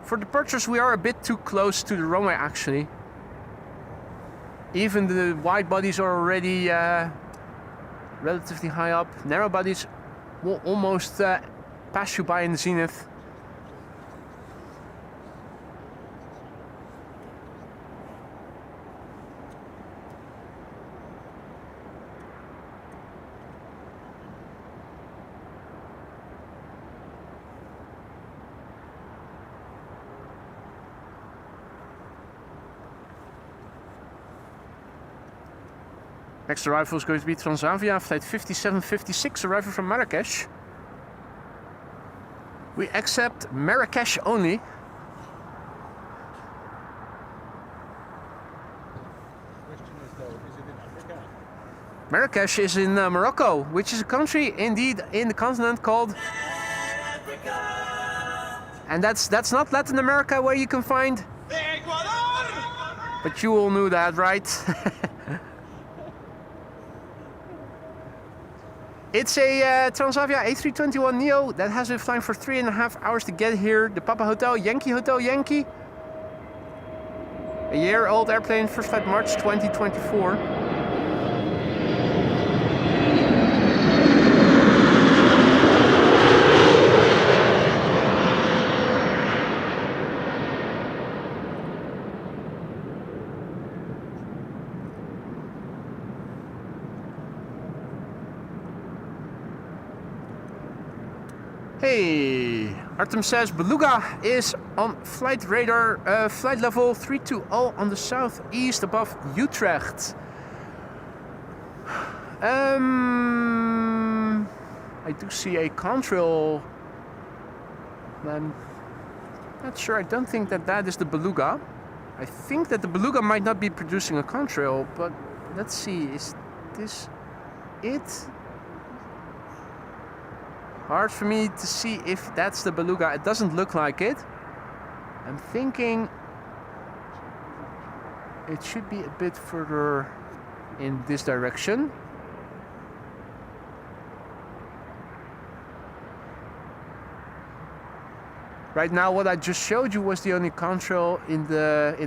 For departures we are a bit too close to the runway actually. Even the wide bodies are already relatively high up. Narrow bodies will almost pass you by in the zenith. Next arrival is going to be Transavia, flight 5756, arrival from Marrakesh. We accept Marrakesh only. Question is though, is it in Africa? Marrakesh is in Morocco, which is a country indeed in the continent called Africa. And that's not Latin America where you can find Ecuador. But you all knew that, right? It's a Transavia A321neo that has been flying for 3.5 hours to get here. The Papa Hotel Yankee. A year-old airplane, first flight March 2024. Hey, Artem says Beluga is on flight radar, flight level 320 on the southeast above Utrecht. I do see a contrail. I'm not sure. I don't think that is the Beluga. I think that the Beluga might not be producing a contrail, but let's see. Is this it? Hard for me to see if that's the Beluga. It doesn't look like it. I'm thinking it should be a bit further in this direction. Right now what I just showed you was the only contrail in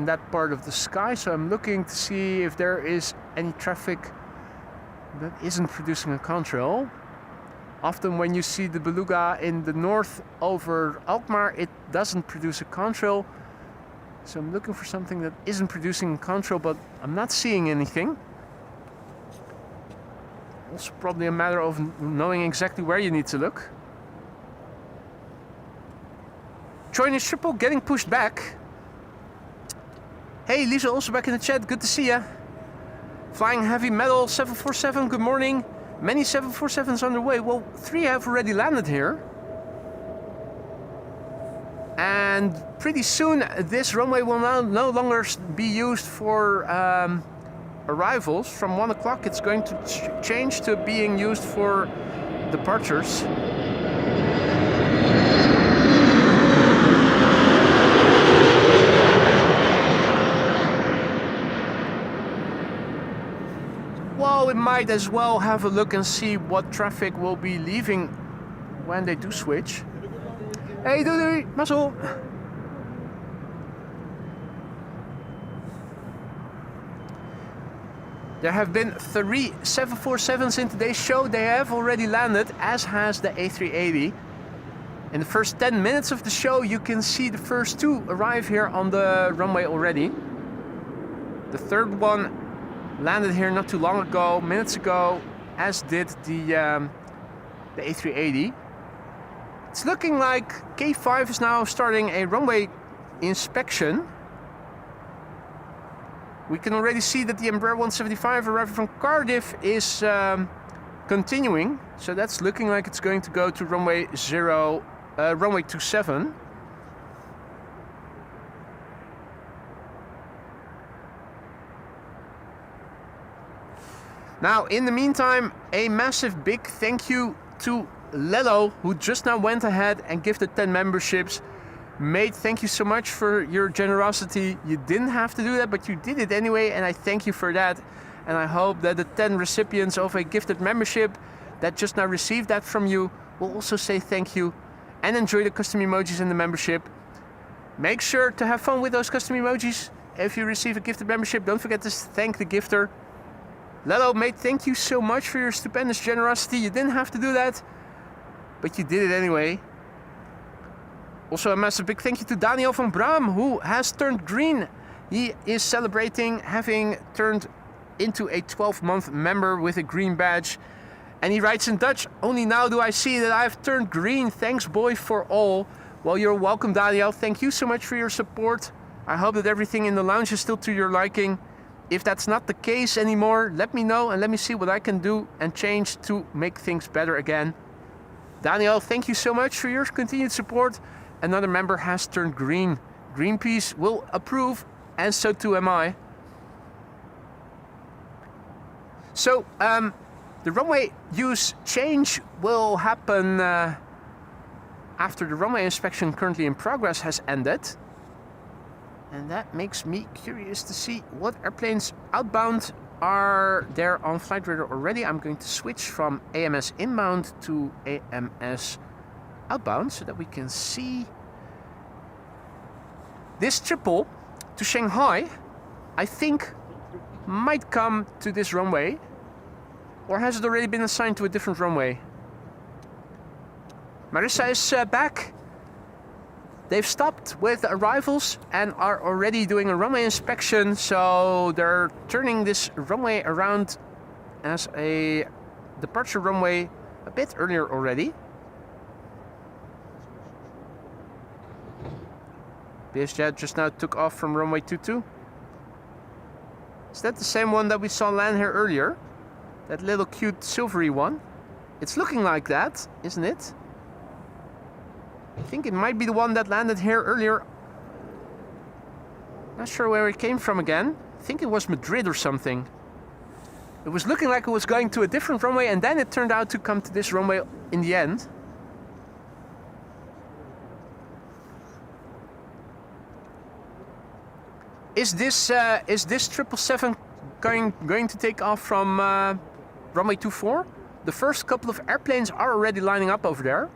that part of the sky, so I'm looking to see if there is any traffic that isn't producing a contrail. Often when you see the Beluga in the north over Alkmaar, it doesn't produce a contrail. So I'm looking for something that isn't producing a contrail, but I'm not seeing anything. Also probably a matter of knowing exactly where you need to look. Join Triple getting pushed back. Hey, Lisa also back in the chat, good to see ya. Flying Heavy Metal 747, good morning. Many 747s on the way. Well, 3 have already landed here. And pretty soon this runway will now no longer be used for arrivals. From 1 o'clock it's going to change to being used for departures. Well, we might as well have a look and see what traffic will be leaving when they do switch. Hey, doei, mazzel! There have been 3 747s in today's show. They have already landed, as has the A380. In the first 10 minutes of the show, you can see the first 2 arrive here on the runway already. The third one landed here not too long ago, minutes ago, as did the A380. It's looking like K5 is now starting a runway inspection. We can already see that the Embraer 175 arriving from Cardiff is continuing. So that's looking like it's going to go to runway 27. Now, in the meantime, a massive big thank you to Lello, who just now went ahead and gifted 10 memberships. Mate, thank you so much for your generosity. You didn't have to do that, but you did it anyway, and I thank you for that. And I hope that the 10 recipients of a gifted membership that just now received that from you will also say thank you and enjoy the custom emojis in the membership. Make sure to have fun with those custom emojis. If you receive a gifted membership, don't forget to thank the gifter. Lello, mate, thank you so much for your stupendous generosity. You didn't have to do that, but you did it anyway. Also a massive big thank you to Daniel van Braam, who has turned green. He is celebrating having turned into a 12-month member with a green badge. And he writes in Dutch, "Only now do I see that I've turned green. Thanks, boy, for all." Well, you're welcome, Daniel. Thank you so much for your support. I hope that everything in the lounge is still to your liking. If that's not the case anymore, let me know and let me see what I can do and change to make things better again. Daniel, thank you so much for your continued support. Another member has turned green. Greenpeace will approve, and so too am I. So, the runway use change will happen after the runway inspection currently in progress has ended. And that makes me curious to see what airplanes outbound are there on flight radar already. I'm going to switch from AMS inbound to AMS outbound so that we can see. This triple to Shanghai, I think, might come to this runway. Or has it already been assigned to a different runway? Marissa is back. They've stopped with arrivals and are already doing a runway inspection, so they're turning this runway around as a departure runway a bit earlier already. BSJet just now took off from runway 22. Is that the same one that we saw land here earlier? That little cute silvery one? It's looking like that, isn't it? I think it might be the one that landed here earlier. Not sure where it came from again. I think it was Madrid or something. It was looking like it was going to a different runway, and then it turned out to come to this runway in the end. Is this 777 going to take off from runway 24? The first couple of airplanes are already lining up over there.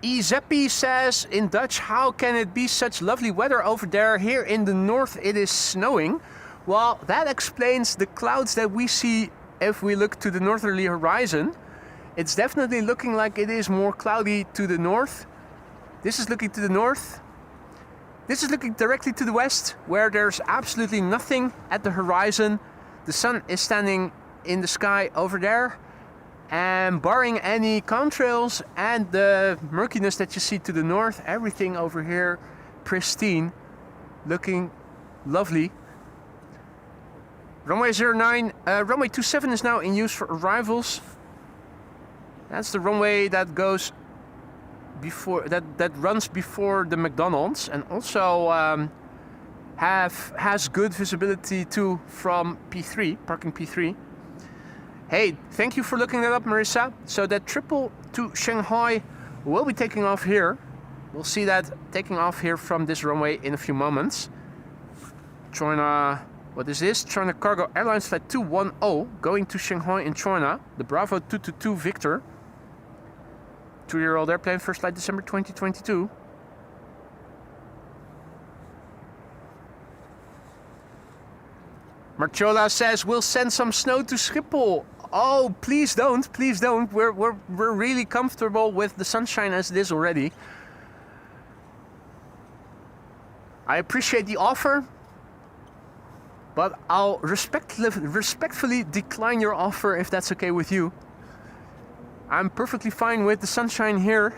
Ezeppi says in Dutch, how can it be such lovely weather over there? Here in the north it is snowing. Well, that explains the clouds that we see if we look to the northerly horizon. It's definitely looking like it is more cloudy to the north. This is looking to the north. This is looking directly to the west, where there's absolutely nothing at the horizon. The sun is standing in the sky over there. And barring any contrails and the murkiness that you see to the north, everything over here pristine, looking lovely. Runway 27 is now in use for arrivals. That's the runway that goes before that runs before the McDonald's, and also has good visibility too from P3, parking P3. Hey, thank you for looking that up, Marissa. So that triple to Shanghai will be taking off here. We'll see that taking off here from this runway in a few moments. Join What is this? China Cargo Airlines Flight 210 going to Shanghai in China. The Bravo 222 Victor. 2-year-old airplane, first flight December 2022. Marchola says we'll send some snow to Schiphol. Oh, please don't, please don't. We're really comfortable with the sunshine as it is already. I appreciate the offer, but I'll respectfully decline your offer if that's okay with you. I'm perfectly fine with the sunshine here.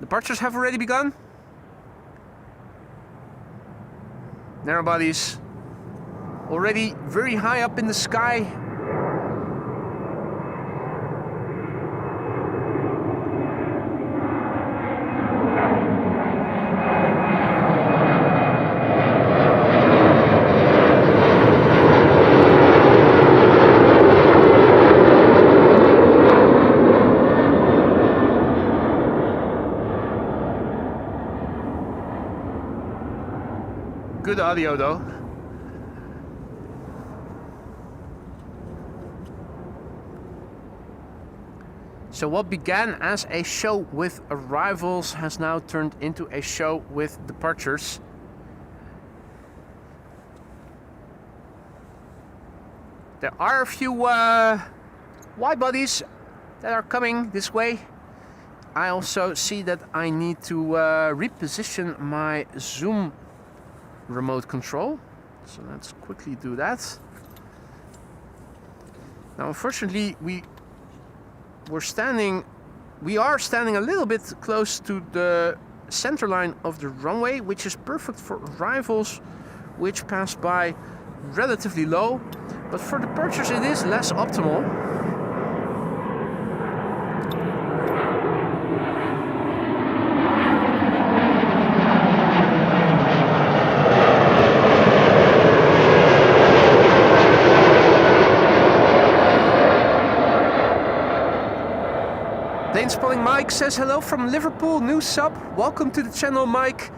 Departures have already begun. Narrow bodies already very high up in the sky. Good audio though. So what began as a show with arrivals has now turned into a show with departures. There are a few wide bodies that are coming this way. I also see that I need to reposition my zoom remote control. So let's quickly do that. Now unfortunately we are standing a little bit close to the center line of the runway, which is perfect for arrivals which pass by relatively low, but for departures it is less optimal. Spelling Mike says hello from Liverpool, new sub. Welcome to the channel, Mike.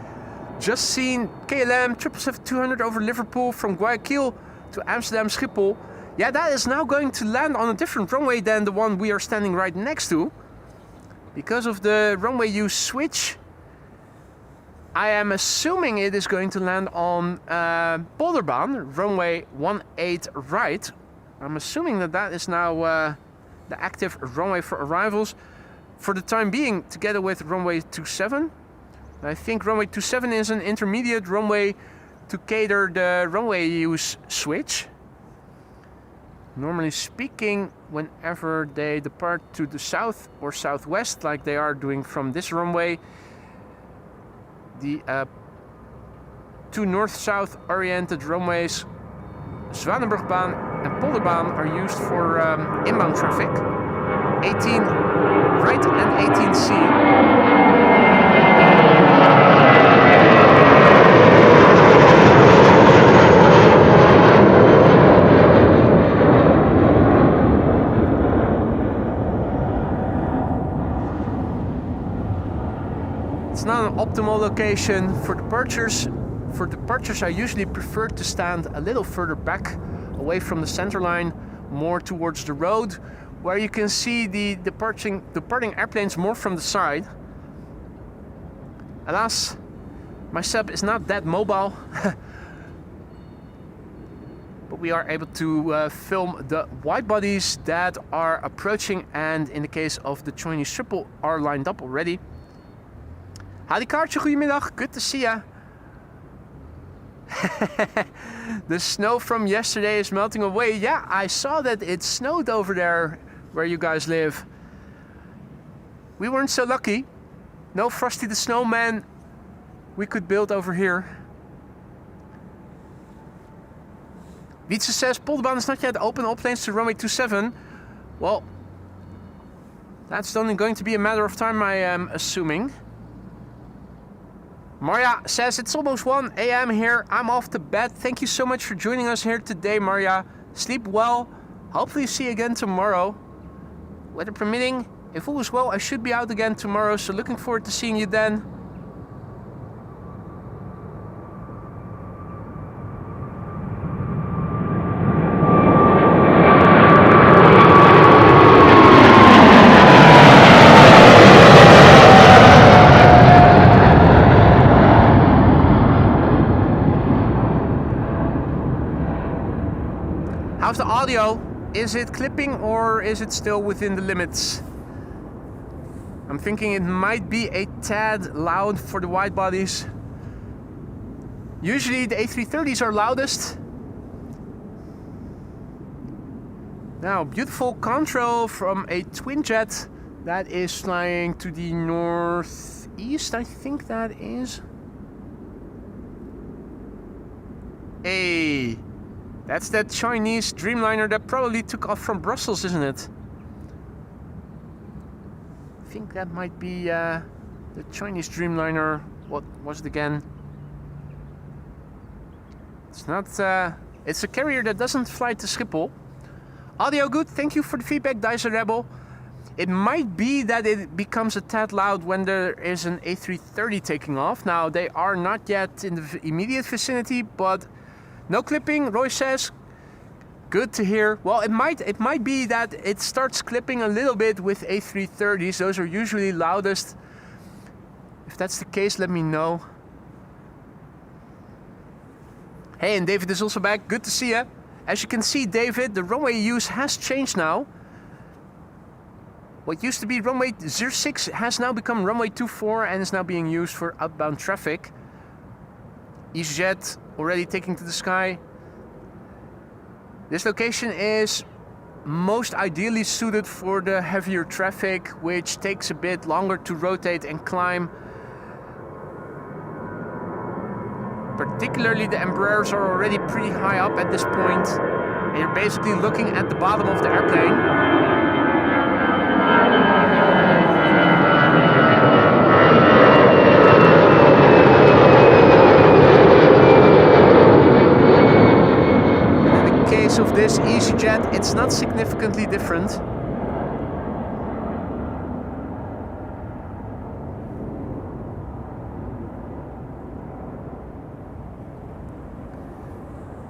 Just seen KLM 777-200 over Liverpool from Guayaquil to Amsterdam Schiphol. Yeah, that is now going to land on a different runway than the one we are standing right next to. Because of the runway use switch, I am assuming it is going to land on Polderbaan, runway 18 right. I'm assuming that that is now the active runway for arrivals. For the time being, together with runway 27. I think runway 27 is an intermediate runway to cater the runway use switch. Normally speaking, whenever they depart to the south or southwest, like they are doing from this runway, the two north-south oriented runways, Zwanenburgbaan and Polderbaan, are used for inbound traffic. 18 right and 18C. It's not an optimal location for departures. For departures, I usually prefer to stand a little further back, away from the center line, more towards the road, where you can see the departing airplanes more from the side. Alas, my sub is not that mobile, but we are able to film the wide bodies that are approaching, and in the case of the Chinese Schiphol are lined up already. Hadi Kaartje, goedemiddag, good to see ya. The snow from yesterday is melting away. Yeah, I saw that it snowed over there where you guys live. We weren't so lucky. No Frosty the Snowman we could build over here. Wietse says Polderbaan is not yet open, all planes to runway 27. Well, that's only going to be a matter of time, I am assuming. Maria says it's almost 1 a.m. here. I'm off to bed. Thank you so much for joining us here today, Maria. Sleep well. Hopefully see you again tomorrow. Weather permitting, if all is well, I should be out again tomorrow, so looking forward to seeing you then. How's the audio? Is it clipping or is it still within the limits? I'm thinking it might be a tad loud for the wide bodies. Usually the A330s are loudest. Now, beautiful control from a twin jet that is flying to the northeast, I think that is. Hey, that's that Chinese Dreamliner that probably took off from Brussels, isn't it? I think that might be the Chinese Dreamliner. What was it again? It's not. It's a carrier that doesn't fly to Schiphol. Audio good. Thank you for the feedback, Dicer Rebel. It might be that it becomes a tad loud when there is an A330 taking off. Now they are not yet in the immediate vicinity, but no clipping. Roy says. Good to hear. Well, it might be that it starts clipping a little bit with A330s. Those are usually loudest. If that's the case, let me know. Hey, and David is also back. Good to see you. As you can see, David, the runway use has changed now. What used to be runway 06 has now become runway 24 and is now being used for outbound traffic. EasyJet already taking to the sky. This location is most ideally suited for the heavier traffic, which takes a bit longer to rotate and climb. Particularly the Embraers are already pretty high up at this point, and you're basically looking at the bottom of the airplane. Of this EasyJet, it's not significantly different.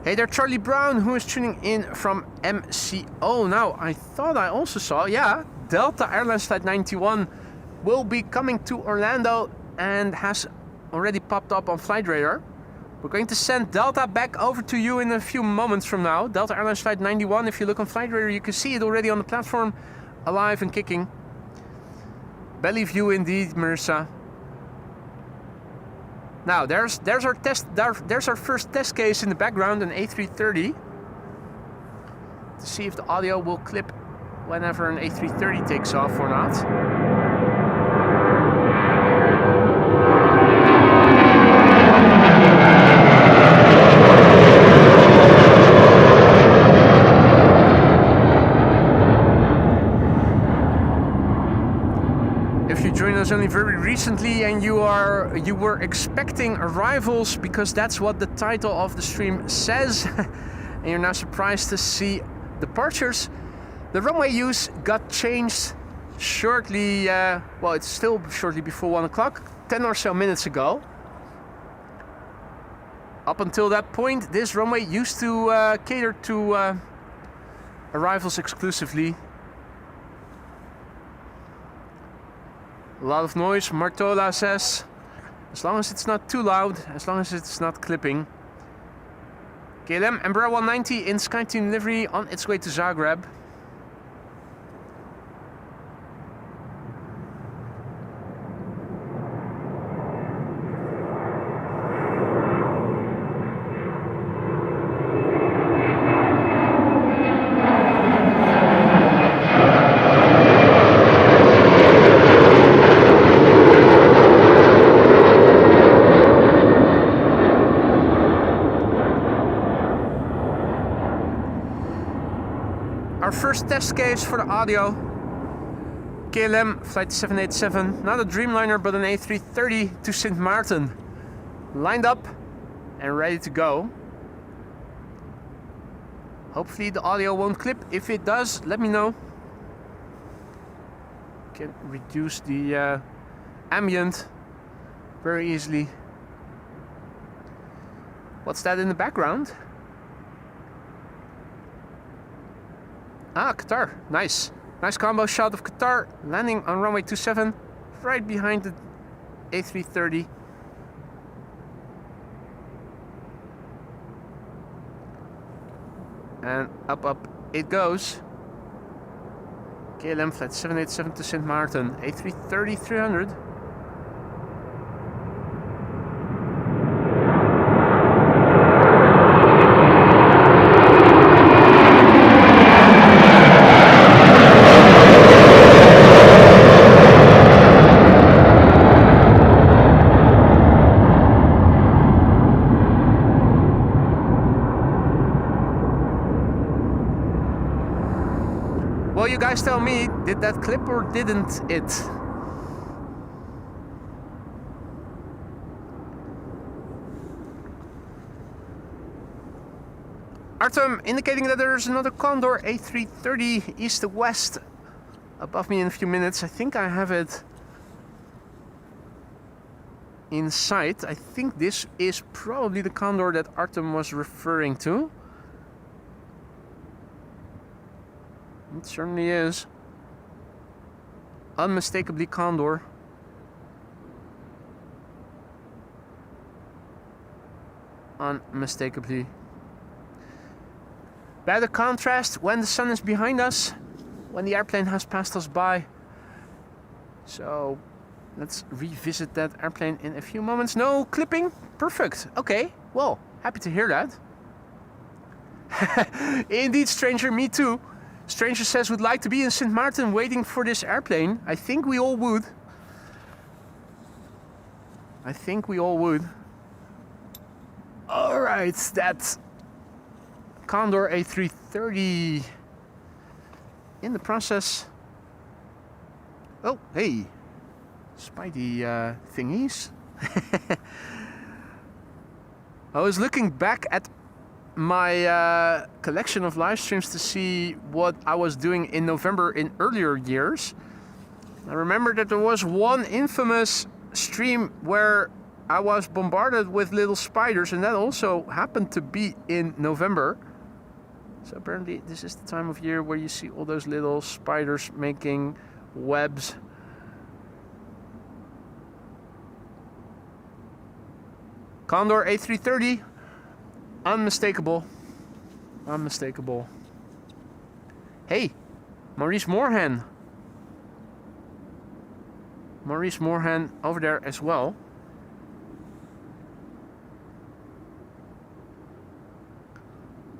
Hey there, Charlie Brown, who is tuning in from MCO. Now, I thought I also saw, yeah, Delta Airlines Flight 91 will be coming to Orlando and has already popped up on Flight Radar. We're going to send Delta back over to you in a few moments from now. Delta Airlines Flight 91, if you look on Flight Radar, you can see it already on the platform, alive and kicking. Belly view indeed, Marissa. Now, there's our first test case in the background, an A330. To see if the audio will clip whenever an A330 takes off or not. Only very recently and you were expecting arrivals because that's what the title of the stream says and you're now surprised to see departures. The runway use got changed shortly, well, it's still shortly before 1 o'clock, 10 or so minutes ago. Up until that point, this runway used to cater to arrivals exclusively. A lot of noise, Martola says. As long as it's not too loud, as long as it's not clipping. KLM Embraer 190 in SkyTeam livery on its way to Zagreb. First test case for the audio. KLM flight 787, not a Dreamliner but an A330 to Sint Maarten. Lined up and ready to go. Hopefully the audio won't clip. If it does, let me know. Can reduce the ambient very easily. What's that in the background? Ah, Qatar. Nice. Nice combo shot of Qatar landing on runway 27, right behind the A330. And up it goes. KLM flight 787 to Sint Maarten, A330 300. Well, you guys tell me, did that clip or didn't it? Artem indicating that there's another Condor A330 east to west above me in a few minutes. I think I have it in sight. I think this is probably the Condor that Artem was referring to. It certainly is. Unmistakably Condor. Unmistakably. Better contrast when the sun is behind us, when the airplane has passed us by. So let's revisit that airplane in a few moments. No clipping? Perfect. Okay, well, happy to hear that. Indeed, stranger, me too. Stranger says would like to be in Sint Maarten waiting for this airplane. I think we all would. I think we all would. Alright, that's Condor A330 in the process. Oh, hey. Spidey thingies. I was looking back at my collection of live streams to see what I was doing in November in earlier years. I remember that there was one infamous stream where I was bombarded with little spiders, and that also happened to be in November. So apparently this is the time of year where you see all those little spiders making webs. Condor A330. Unmistakable. Unmistakable. Hey, Maurice Moorhan. Maurice Moorhan over there as well.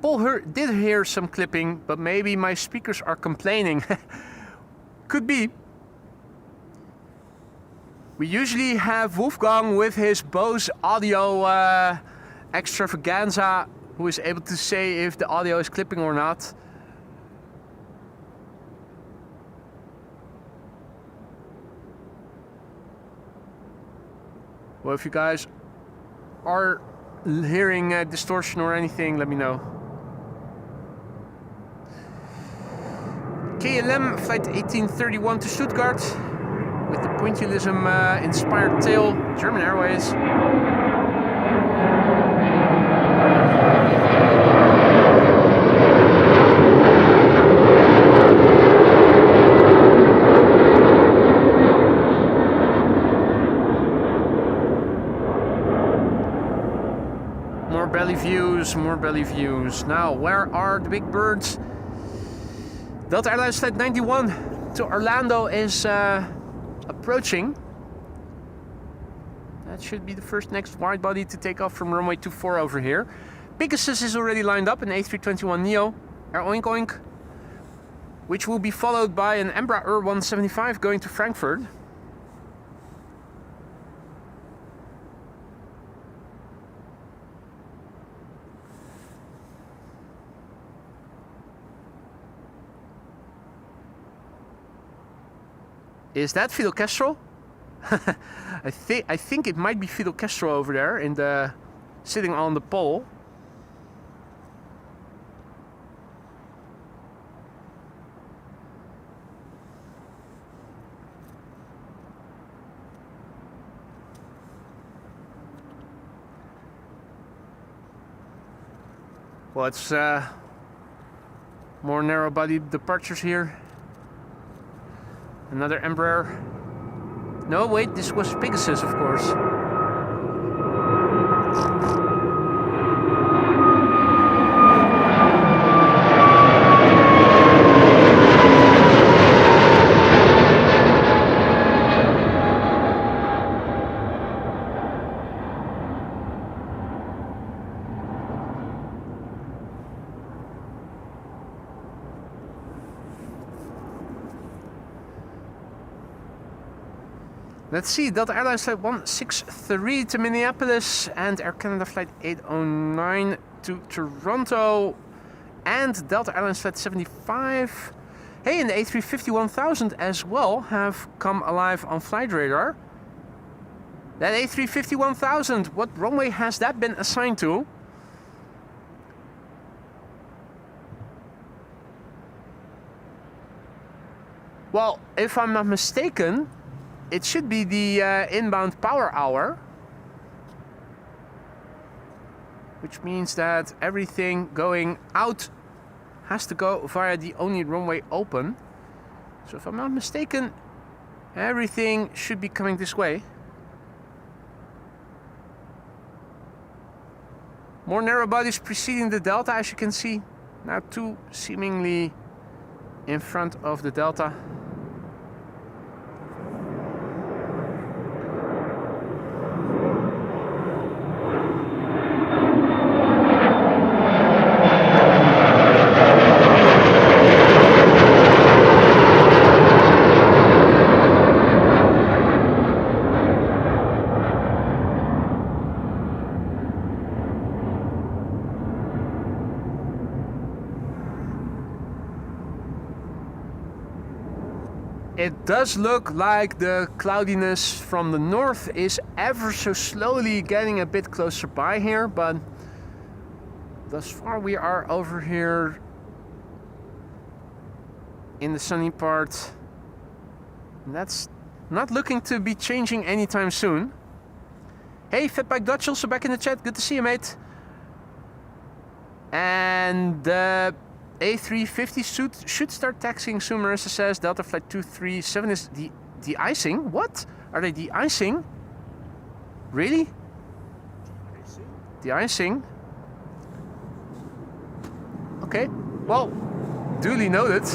Paul did hear some clipping, but maybe my speakers are complaining. Could be. We usually have Wolfgang with his Bose audio extravaganza, who is able to say if the audio is clipping or not. Well, if you guys are hearing distortion or anything, let me know. KLM flight 1831 to Stuttgart with the pointillism inspired tail, German Airways. More belly views. Now, where are the big birds? Delta Airlines flight 91 to Orlando is approaching. That should be the first next wide body to take off from runway 24 over here. Pegasus is already lined up, an A321neo, Air Oink Oink, which will be followed by an Embraer 175 going to Frankfurt. Is that Fidel Castro? I think it might be Fidel Castro over there in the sitting on the pole. Well, it's more narrow body departures here. Another Embraer. No, wait, this was Pegasus, of course. Let's see, Delta Airlines flight 163 to Minneapolis and Air Canada flight 809 to Toronto and Delta Airlines flight 75. Hey, and the A350-1000 as well have come alive on flight radar. That A350-1000, what runway has that been assigned to? Well, if I'm not mistaken, it should be the inbound power hour, which means that everything going out has to go via the only runway open. So if I'm not mistaken, everything should be coming this way. More narrow bodies preceding the Delta, as you can see. Now two seemingly in front of the Delta. It does look like the cloudiness from the north is ever so slowly getting a bit closer by here, but thus far we are over here in the sunny part. And that's not looking to be changing anytime soon. Hey, Fatbike Dutch also back in the chat. Good to see you, mate. And A350 should start taxiing soon, Marissa says. Delta Flight 237 is de-icing? What? Are they de-icing? Really? De-icing? Okay, well, duly noted.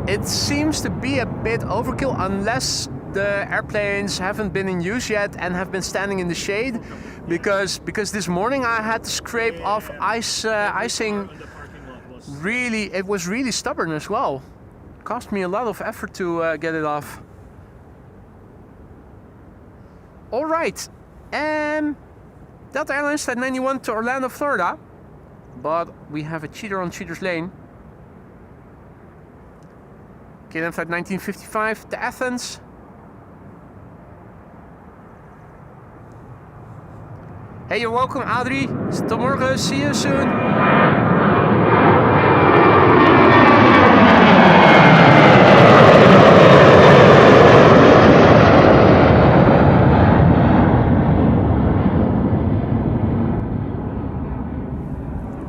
It seems to be a bit overkill unless the airplanes haven't been in use yet and have been standing in the shade, because this morning I had to scrape off icing. Really, it was really stubborn as well. It cost me a lot of effort to get it off. All right, Delta Airlines Flight 91 to Orlando, Florida, but we have a cheater on Cheater's Lane. KLM Flight 1955 to Athens. Hey, you're welcome, Adri. Tot morgen. See you soon.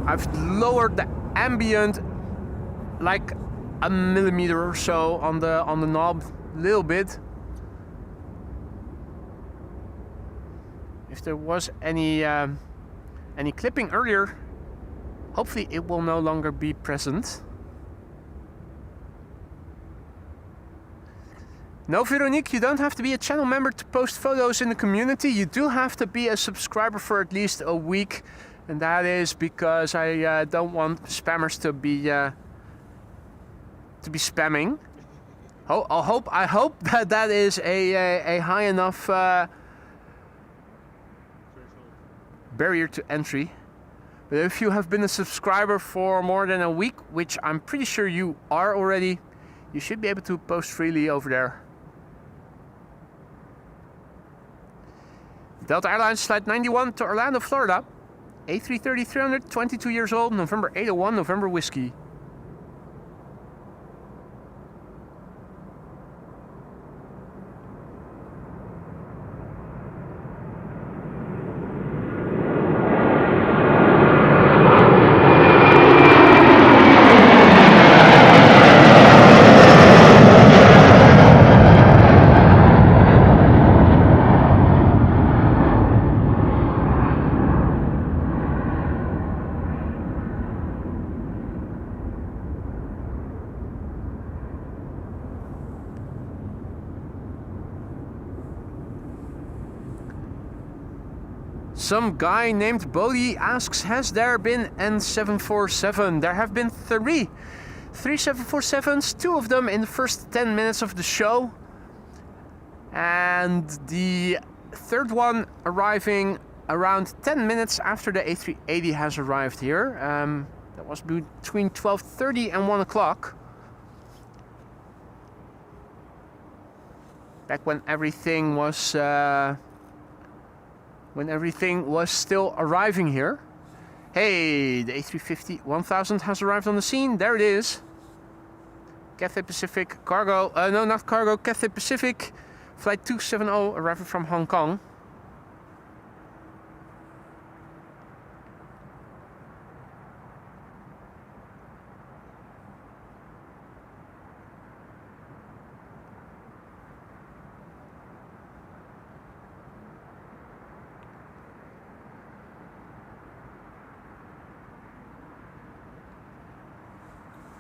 I've lowered the ambient like a millimeter or so on the knob, a little bit. If there was any clipping earlier, hopefully it will no longer be present. No, Veronique, you don't have to be a channel member to post photos in the community. You do have to be a subscriber for at least a week, and that is because I don't want spammers to be spamming. I hope that is a high enough barrier to entry. But if you have been a subscriber for more than a week, which I'm pretty sure you are already, you should be able to post freely over there. Delta Airlines Flight 91 to Orlando, Florida. A330-300, 22 years old, November 801, November Whiskey. Some guy named Bodhi asks, has there been N747? There have been three 747s, 2 of them in the first 10 minutes of the show. And the third one arriving around 10 minutes after the A380 has arrived here. That was between 12:30 and 1 o'clock. Back when everything was still arriving here. Hey, the A350-1000 has arrived on the scene. There it is. Cathay Pacific cargo. No, not cargo. Cathay Pacific flight 270 arriving from Hong Kong.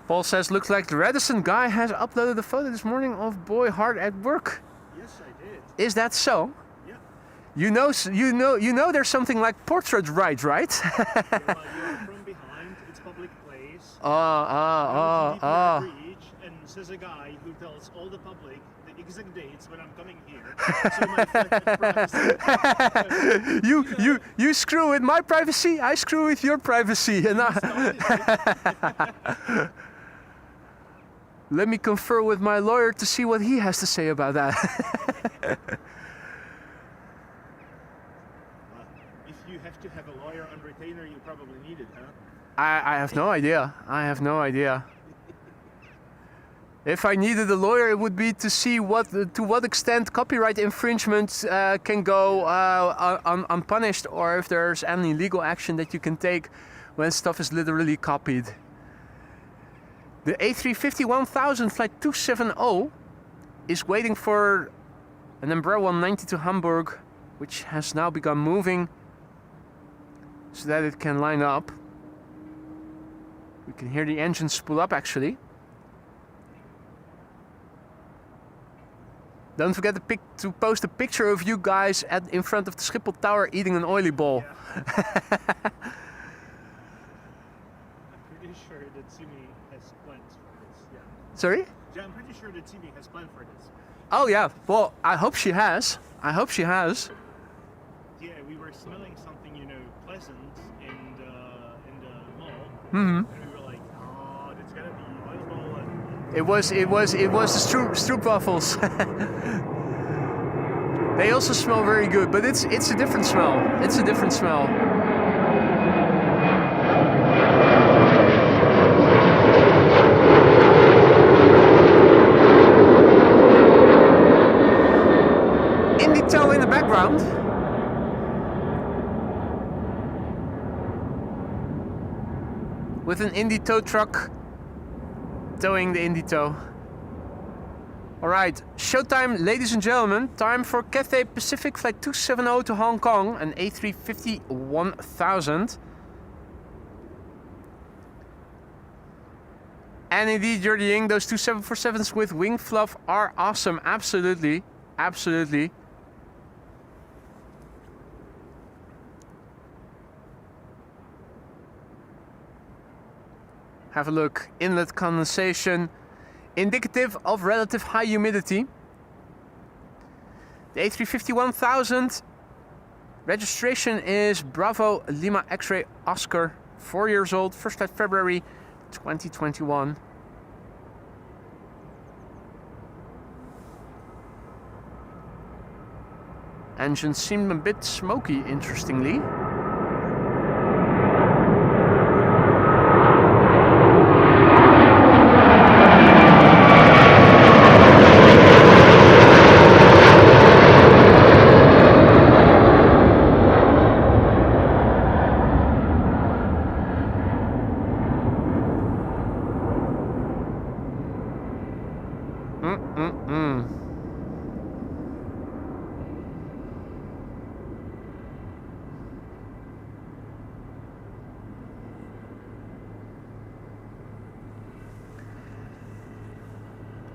Paul says, looks like the Radisson guy has uploaded a photo this morning of boy hard at work. Yes, I did. Is that so? Yeah. You know there's something like portrait right? You're from behind. It's public place. And says a guy who tells all the public the exact dates when I'm coming here. So my privacy. You screw with my privacy, I screw with your privacy, and let me confer with my lawyer to see what he has to say about that. If you have to have a lawyer on retainer, you probably need it, huh? I have no idea. I have no idea. If I needed a lawyer, it would be to see to what extent copyright infringement can go unpunished, or if there's any legal action that you can take when stuff is literally copied. The A350-1000 flight 270 is waiting for an Embraer 190 to Hamburg, which has now begun moving so that it can line up. We can hear the engine spool up actually. Don't forget to post a picture of you guys in front of the Schiphol Tower eating an oily ball. Yeah. I'm pretty sure that Simi has plans for this. Yeah. Sorry? Yeah, I'm pretty sure that Simi has planned for this. Oh yeah, well, I hope she has. I hope she has. Yeah, we were smelling something, pleasant in the mall. Mm-hmm. And we were like, oh, that's gotta be oil ball. And It was the stroopwafels. They also smell very good, but it's a different smell. It's a different smell. Indie tow in the background. With an Indie tow truck towing the Indie tow. Alright, showtime, ladies and gentlemen. Time for Cathay Pacific flight 270 to Hong Kong, an A350-1000. And indeed, Jordi Ying, those two 747s with wing fluff are awesome. Absolutely, absolutely. Have a look. Inlet condensation, indicative of relative high humidity. The A350-1000 registration is Bravo Lima X-Ray Oscar, 4 years old, first flight February 2021. Engine seemed a bit smoky, interestingly.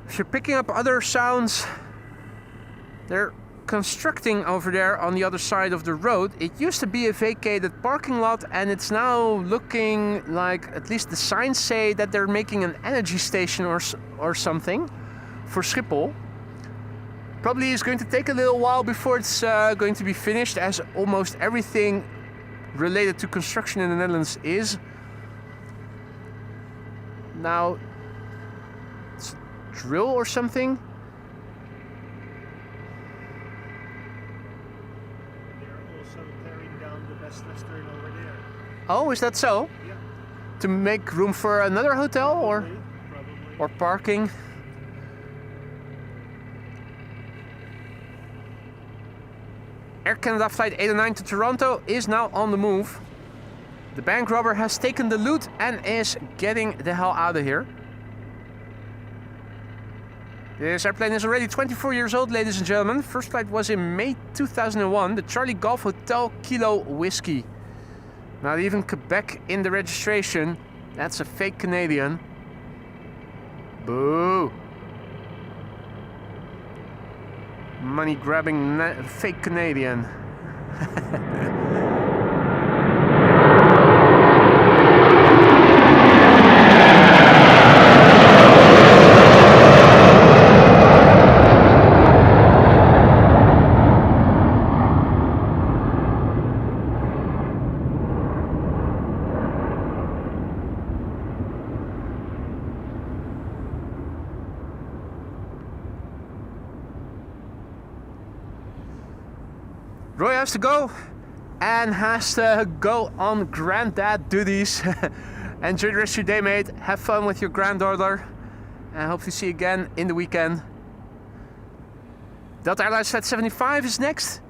If you're picking up other sounds, they're constructing over there on the other side of the road. It used to be a vacated parking lot, and it's now looking like, at least the signs say, that they're making an energy station or something for Schiphol. Probably is going to take a little while before it's going to be finished, as almost everything related to construction in the Netherlands is. Now, it's a drill or something. They're also tearing down the best terminal over there. Oh, is that so? Yeah. To make room for another hotel Probably. or parking? Air Canada Flight 809 to Toronto is now on the move. The bank robber has taken the loot and is getting the hell out of here. This airplane is already 24 years old, ladies and gentlemen. First flight was in May 2001. The Charlie Golf Hotel Kilo Whiskey. Not even Quebec in the registration. That's a fake Canadian. Boo! Money grabbing fake Canadian. Roy has to go and has to go on granddad duties. Enjoy the rest of your day, mate. Have fun with your granddaughter. And hope to see you again in the weekend. Delta Airlines Flight 75 is next.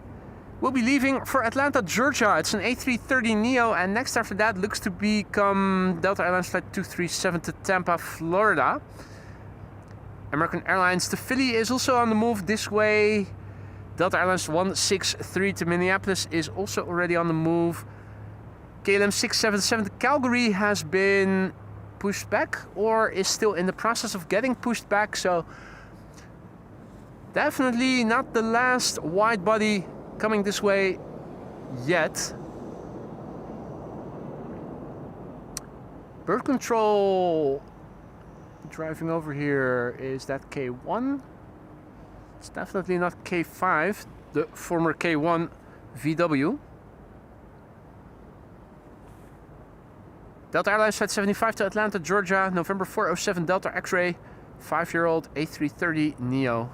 We'll be leaving for Atlanta, Georgia. It's an A330neo, and next after that looks to become Delta Airlines Flight 237 to Tampa, Florida. American Airlines to Philly is also on the move this way. Delta Airlines 163 to Minneapolis is also already on the move. KLM 677 to Calgary has been pushed back or is still in the process of getting pushed back. So definitely not the last wide body coming this way yet. Bird control driving over here, is that K1? It's definitely not K5, the former K1 VW. Delta Airlines Flight 75 to Atlanta, Georgia, November 407 Delta X-Ray, 5-year-old A330neo.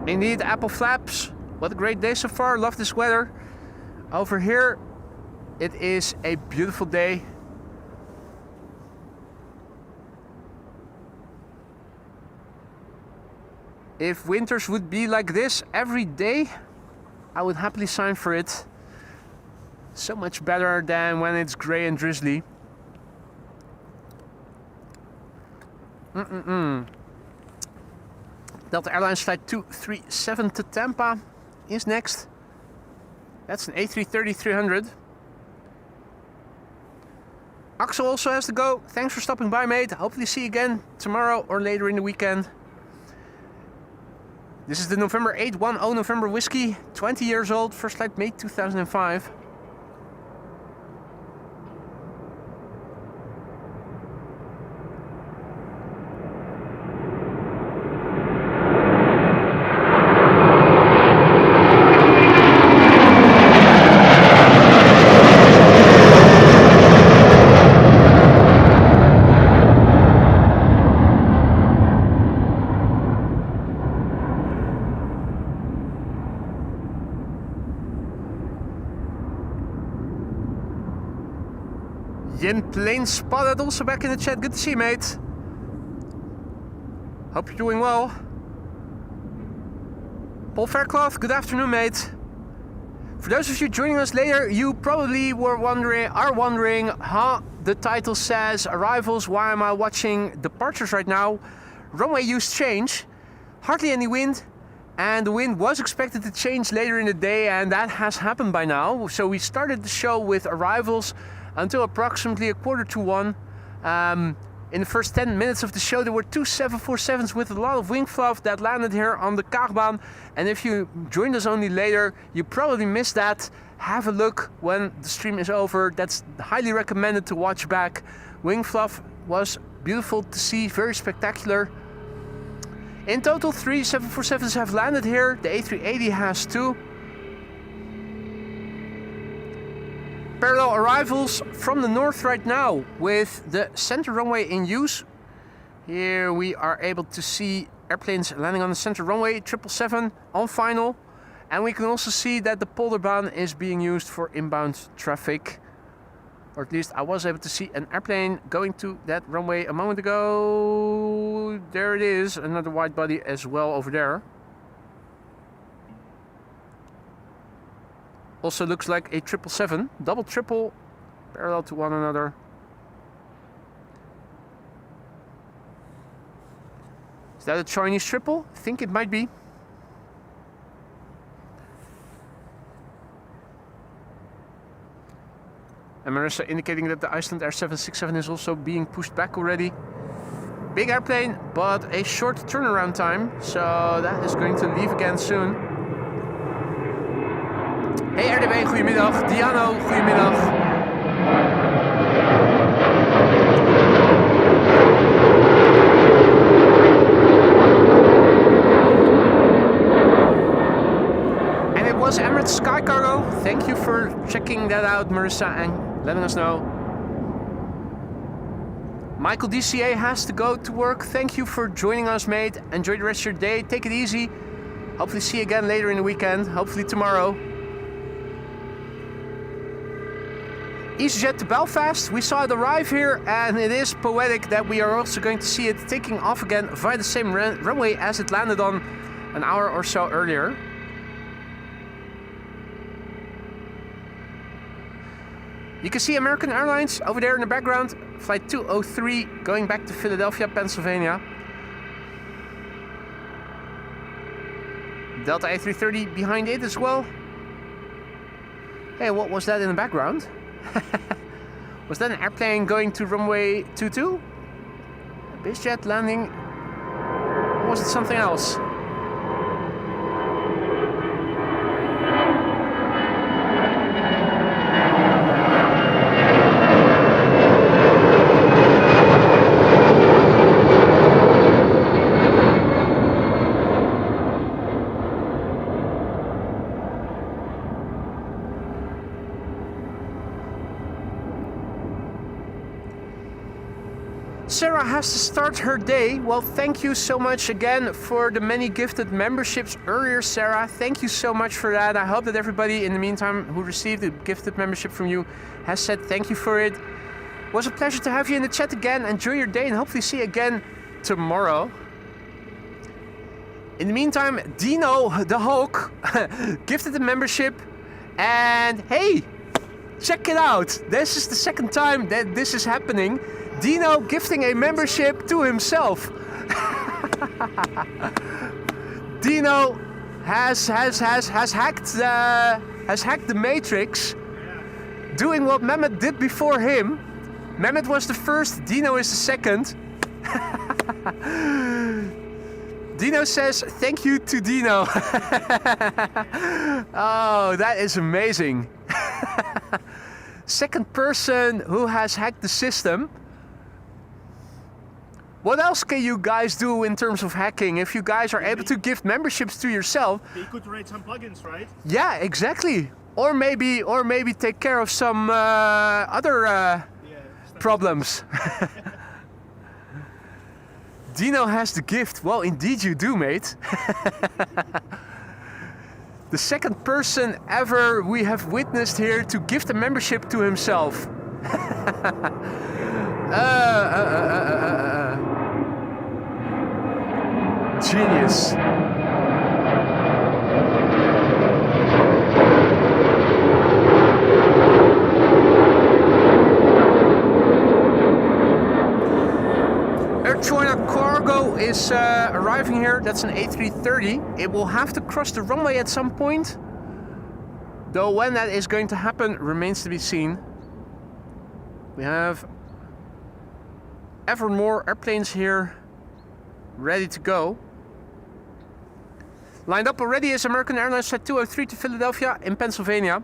Indeed, Apple flaps. What a great day so far. Love this weather. Over here, it is a beautiful day. If winters would be like this every day, I would happily sign for it. So much better than when it's gray and drizzly. Delta Airlines Flight 237 to Tampa is next. That's an A330-300. Axel also has to go. Thanks for stopping by, mate. Hopefully see you again tomorrow or later in the weekend. This is the November 810 November Whiskey. 20 years old. First flight May 2005. Yin Plane Spotted also back in the chat. Good to see you, mate. Hope you're doing well. Paul Faircloth, good afternoon, mate. For those of you joining us later, you probably are wondering, the title says arrivals, why am I watching departures right now? Runway use change, hardly any wind, and the wind was expected to change later in the day, and that has happened by now. So we started the show with arrivals until approximately 1:45. In the first 10 minutes of the show, there were 2 747s with a lot of wing fluff that landed here on the Kaagbaan. And if you joined us only later, you probably missed that. Have a look when the stream is over. That's highly recommended to watch back. Wing fluff was beautiful to see, very spectacular. In total, 3 747s have landed here. The A380 has 2. Parallel arrivals from the north right now with the center runway in use. Here we are able to see airplanes landing on the center runway, 777 on final. And we can also see that the Polderbaan is being used for inbound traffic. Or at least I was able to see an airplane going to that runway a moment ago. There it is, another wide body as well over there. Also looks like a 777, double triple, parallel to one another. Is that a Chinese triple? I think it might be. And Marissa indicating that the Iceland Air 767 is also being pushed back already. Big airplane, but a short turnaround time, so that is going to leave again soon. Hey RDW, goedemiddag. Diano, goedemiddag. And it was Emirates Sky Cargo. Thank you for checking that out, Marissa, and letting us know. Michael DCA has to go to work. Thank you for joining us, mate. Enjoy the rest of your day. Take it easy. Hopefully see you again later in the weekend. Hopefully tomorrow. EasyJet to Belfast, we saw it arrive here, and it is poetic that we are also going to see it taking off again via the same runway as it landed on an hour or so earlier. You can see American Airlines over there in the background, flight 203 going back to Philadelphia, Pennsylvania. Delta A330 behind it as well. Hey, what was that in the background? Was that an airplane going to runway 22? A BizJet landing? Or was it something else? Sarah has to start her day. Well, thank you so much again for the many gifted memberships earlier, Sarah. Thank you so much for that. I hope that everybody in the meantime who received a gifted membership from you has said thank you for it. It was a pleasure to have you in the chat again. Enjoy your day and hopefully see you again tomorrow. In the meantime, Dino the Hulk gifted the membership. And hey, check it out. This is the second time that this is happening. Dino gifting a membership to himself. Dino has hacked the Matrix, doing what Mehmet did before him. Mehmet was the first, Dino is the second. Dino says thank you to Dino. Oh, that is amazing. Second person who has hacked the system. What else can you guys do in terms of hacking if you guys are able to gift memberships to yourself? They could rate some plugins, right? Yeah, exactly. Or maybe take care of some other problems. Dino has the gift. Well, indeed you do, mate. The second person ever we have witnessed here to gift a membership to himself. genius. China cargo is arriving here. That's an A330. It will have to cross the runway at some point, though when that is going to happen remains to be seen. We have ever more airplanes here ready to go. Lined up already is American Airlines Flight 203 to Philadelphia in Pennsylvania.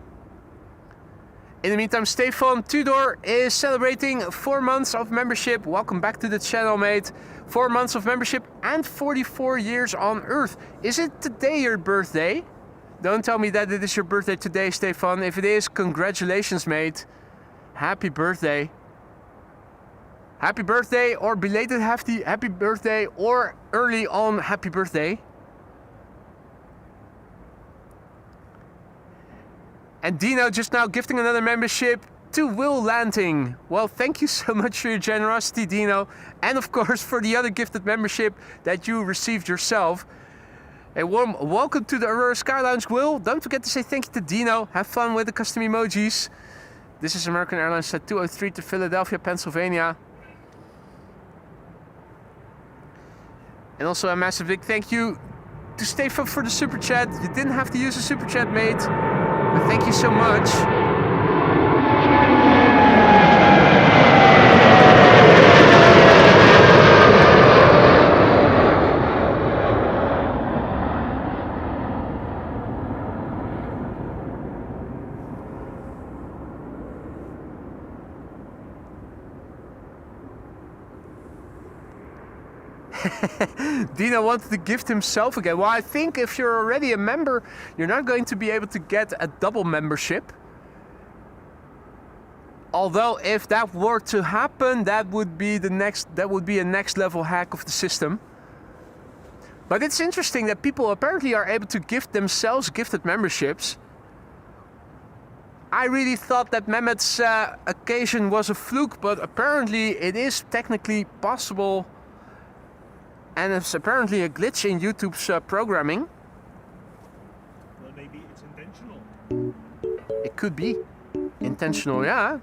In the meantime, Stefan Tudor is celebrating 4 months of membership. Welcome back to the channel, mate. 4 months of membership and 44 years on Earth. Is it today your birthday? Don't tell me that it is your birthday today, Stefan. If it is, congratulations, mate. Happy birthday. Happy birthday, or belated happy birthday, or early on happy birthday. And Dino just now gifting another membership to Will Landing. Well, thank you so much for your generosity, Dino. And of course for the other gifted membership that you received yourself. A warm welcome to the Aurora Sky Lounge, Will. Don't forget to say thank you to Dino. Have fun with the custom emojis. This is American Airlines Flight 203 to Philadelphia, Pennsylvania. And also a massive big thank you to Stefan for the super chat. You didn't have to use a super chat, mate. But thank you so much. Dino wanted to gift himself again. Well, I think if you're already a member, you're not going to be able to get a double membership. Although if that were to happen, that would be a next level hack of the system. But it's interesting that people apparently are able to gift themselves gifted memberships. I really thought that Mehmet's occasion was a fluke, but apparently it is technically possible. And it's apparently a glitch in YouTube's programming. Well, maybe it's intentional. It could be intentional, yeah.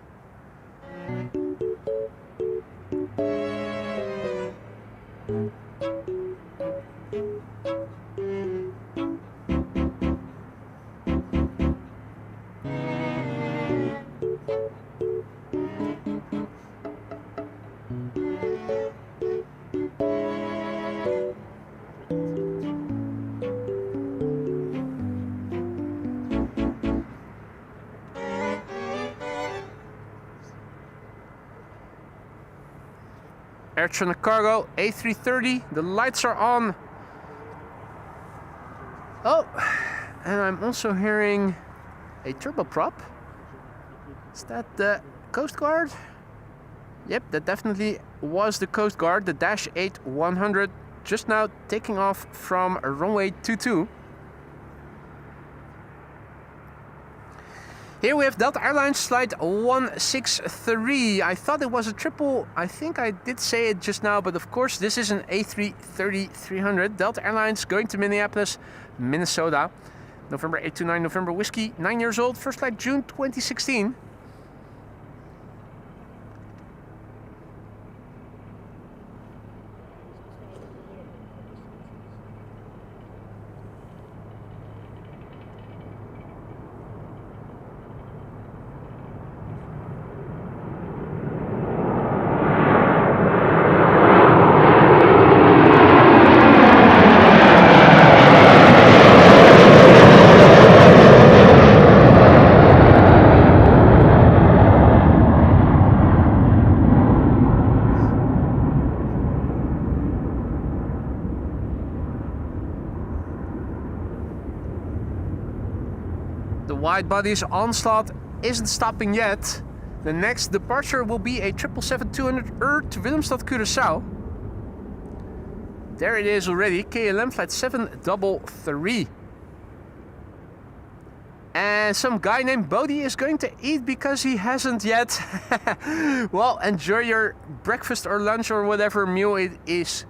Air China Cargo, A330, the lights are on. Oh, and I'm also hearing a turboprop. Is that the Coast Guard? Yep, that definitely was the Coast Guard, the Dash 8-100, just now taking off from runway 22. Here we have Delta Airlines Flight 163. I thought it was a triple. I think I did say it just now, but of course this is an A330-300. Delta Airlines going to Minneapolis, Minnesota. November 829, November Whiskey, 9 years old. First flight June 2016. Wide body's onslaught isn't stopping yet. The next departure will be a 777-200 to Willemstad, Curaçao. There it is already, KLM flight 733. And some guy named Bodhi is going to eat because he hasn't yet. Well, enjoy your breakfast or lunch or whatever meal it is.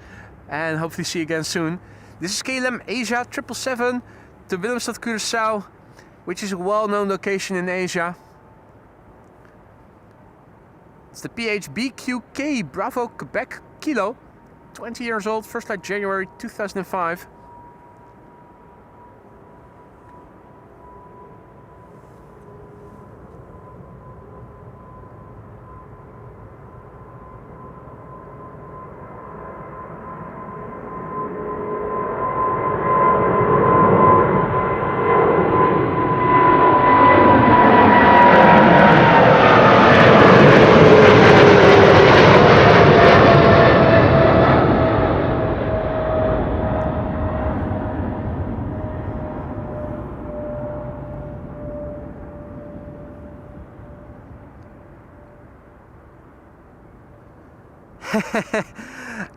and hopefully see you again soon. This is KLM Asia 777 to Willemstad, Curaçao, which is a well-known location in Asia. It's the PHBQK Bravo Quebec Kilo, 20 years old, first flight January 2005.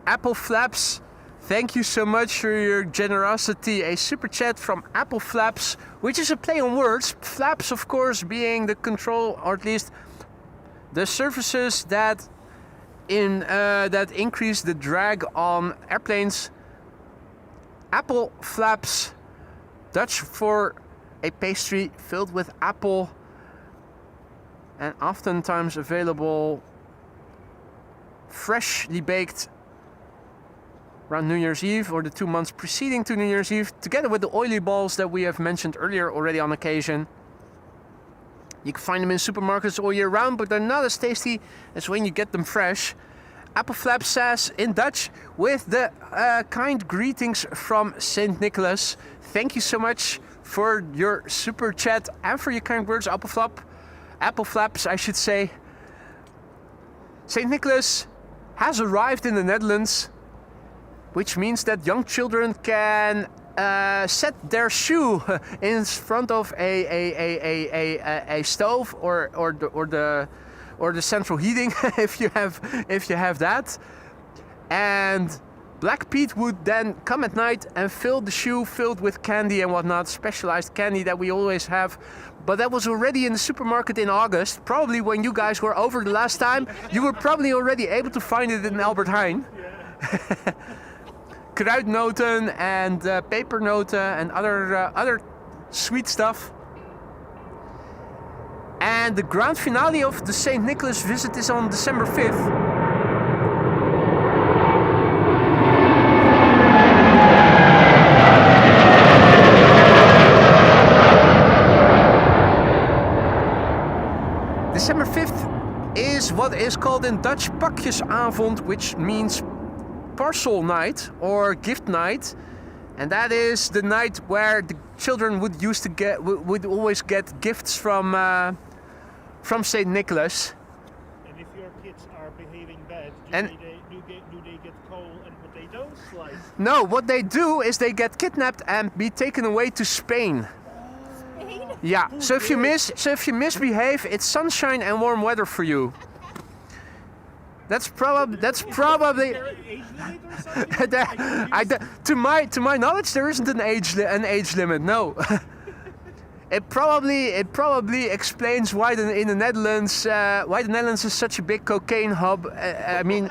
Apple Flaps, thank you so much for your generosity. A super chat from Apple Flaps, which is a play on words. Flaps, of course, being the control, or at least the surfaces that increase the drag on airplanes. Apple Flaps, Dutch for a pastry filled with apple, and oftentimes available freshly baked around New Year's Eve or the 2 months preceding to New Year's Eve, together with the oily balls that we have mentioned earlier already on occasion. You can find them in supermarkets all year round, but they're not as tasty as when you get them fresh. Apple Flap says in Dutch, with the kind greetings from St. Nicholas. Thank you so much for your super chat and for your kind words, Apple Flaps, I should say. St. Nicholas has arrived in the Netherlands, which means that young children can set their shoe in front of a stove or the central heating if you have that, and Black Pete would then come at night and fill the shoe filled with candy and whatnot, specialized candy that we always have. But that was already in the supermarket in August. Probably when you guys were over the last time, you were probably already able to find it in Albert Heijn. Yeah. Kruidnoten and pepernoten and other sweet stuff. And the grand finale of the St. Nicholas visit is on December 5th. December 5th is what is called in Dutch pakjesavond, which means parcel night or gift night, and that is the night where the children would always get gifts from Saint Nicholas. And if your kids are behaving bad, do they get coal and potatoes? Like? No, what they do is they get kidnapped and be taken away to Spain. Yeah, so if you misbehave, it's sunshine and warm weather for you. That's probably to my knowledge there isn't an age limit. No. It probably explains why in the Netherlands why the Netherlands is such a big cocaine hub. I mean,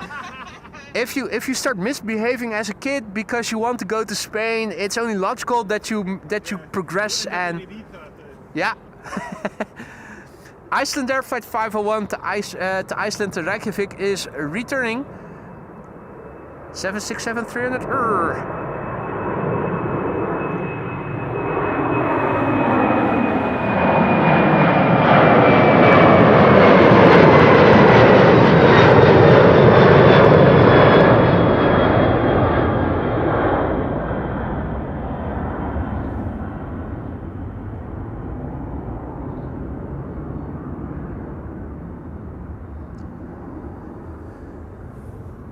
if you start misbehaving as a kid because you want to go to Spain, it's only logical that you progress and. Yeah. Iceland Air Flight 501 to Iceland to Reykjavik is returning. 767-300.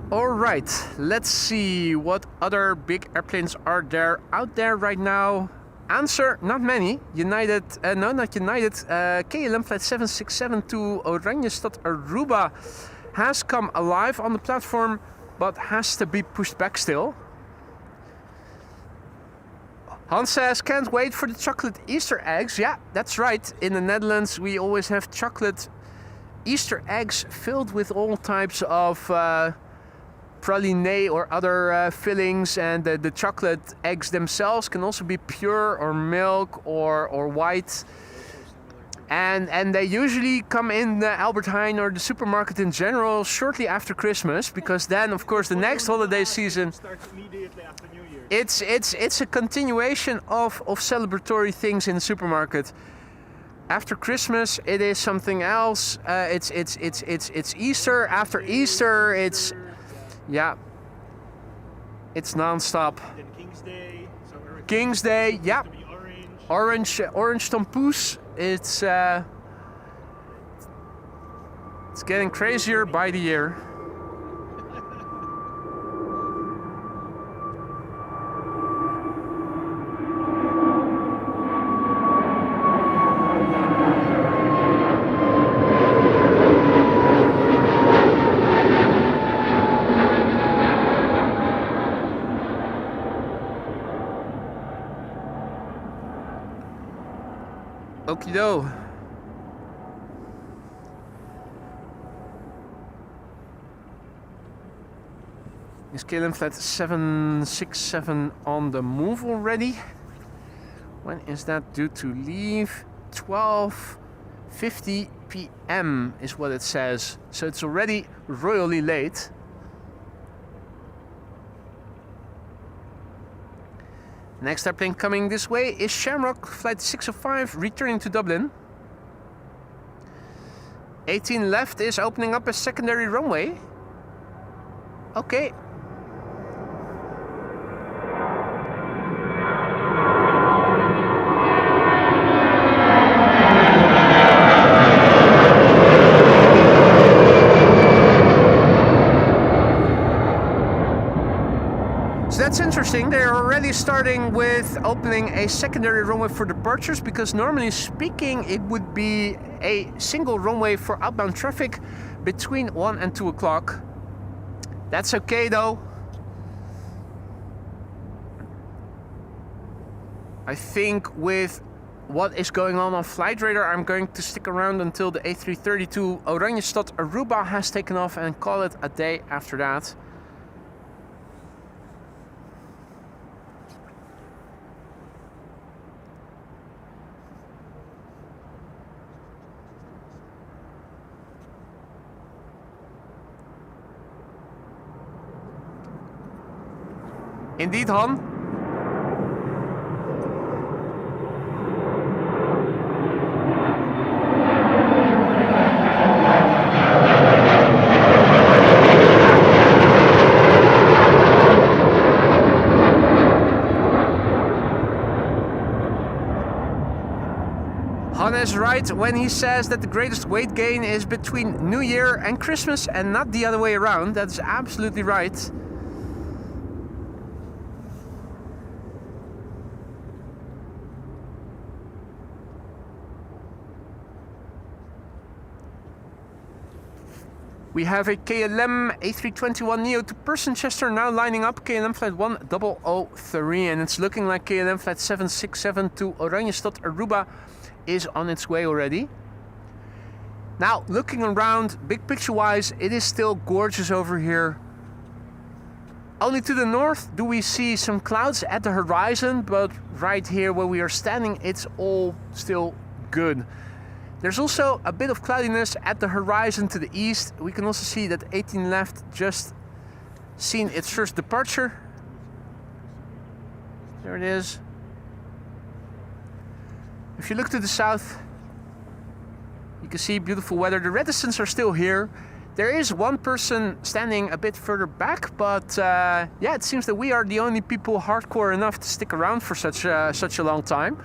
Alright, let's see what other big airplanes are there out there right now. Answer, not many. KLM flight 767 to Oranjestad Aruba has come alive on the platform, but has to be pushed back still. Hans says, can't wait for the chocolate Easter eggs. Yeah, that's right. In the Netherlands, we always have chocolate Easter eggs filled with all types of praline or other fillings, and the chocolate eggs themselves can also be pure or milk or white. And they usually come in the Albert Heijn or the supermarket in general shortly after Christmas, because then of course the next holiday season starts immediately after New Year's. it's a continuation of celebratory things in the supermarket. After Christmas it is something else. It's Easter. After Easter it's it's non-stop. Then King's Day. So everything King's Day, yeah. to be orange. Orange tompoes. It's getting crazier by the year. Okido. Is KLM flight 767 on the move already? When is that due to leave? 12:50 p.m. is what it says. So it's already royally late. Next airplane coming this way is Shamrock flight 605 returning to Dublin. 18 left is opening up a secondary runway. Okay. So that's interesting. They're already starting with opening a secondary runway for departures, because normally speaking it would be a single runway for outbound traffic between 1 and 2 o'clock. That's okay though. I think with what is going on Flight Radar, I'm going to stick around until the A332 Oranjestad Aruba has taken off and call it a day after that. Indeed, Han. Han is right when he says that the greatest weight gain is between New Year and Christmas and not the other way around. That's absolutely right. We have a KLM A321neo to Persenchester now lining up, KLM flight 1003, and it's looking like KLM flight 767 to Oranjestad Aruba is on its way already. Now, looking around, big picture wise, it is still gorgeous over here. Only to the north do we see some clouds at the horizon, but right here where we are standing, it's all still good. There's also a bit of cloudiness at the horizon to the east. We can also see that 18 left just seen its first departure. There it is. If you look to the south, you can see beautiful weather. The reticents are still here. There is one person standing a bit further back, but yeah, it seems that we are the only people hardcore enough to stick around for such a long time.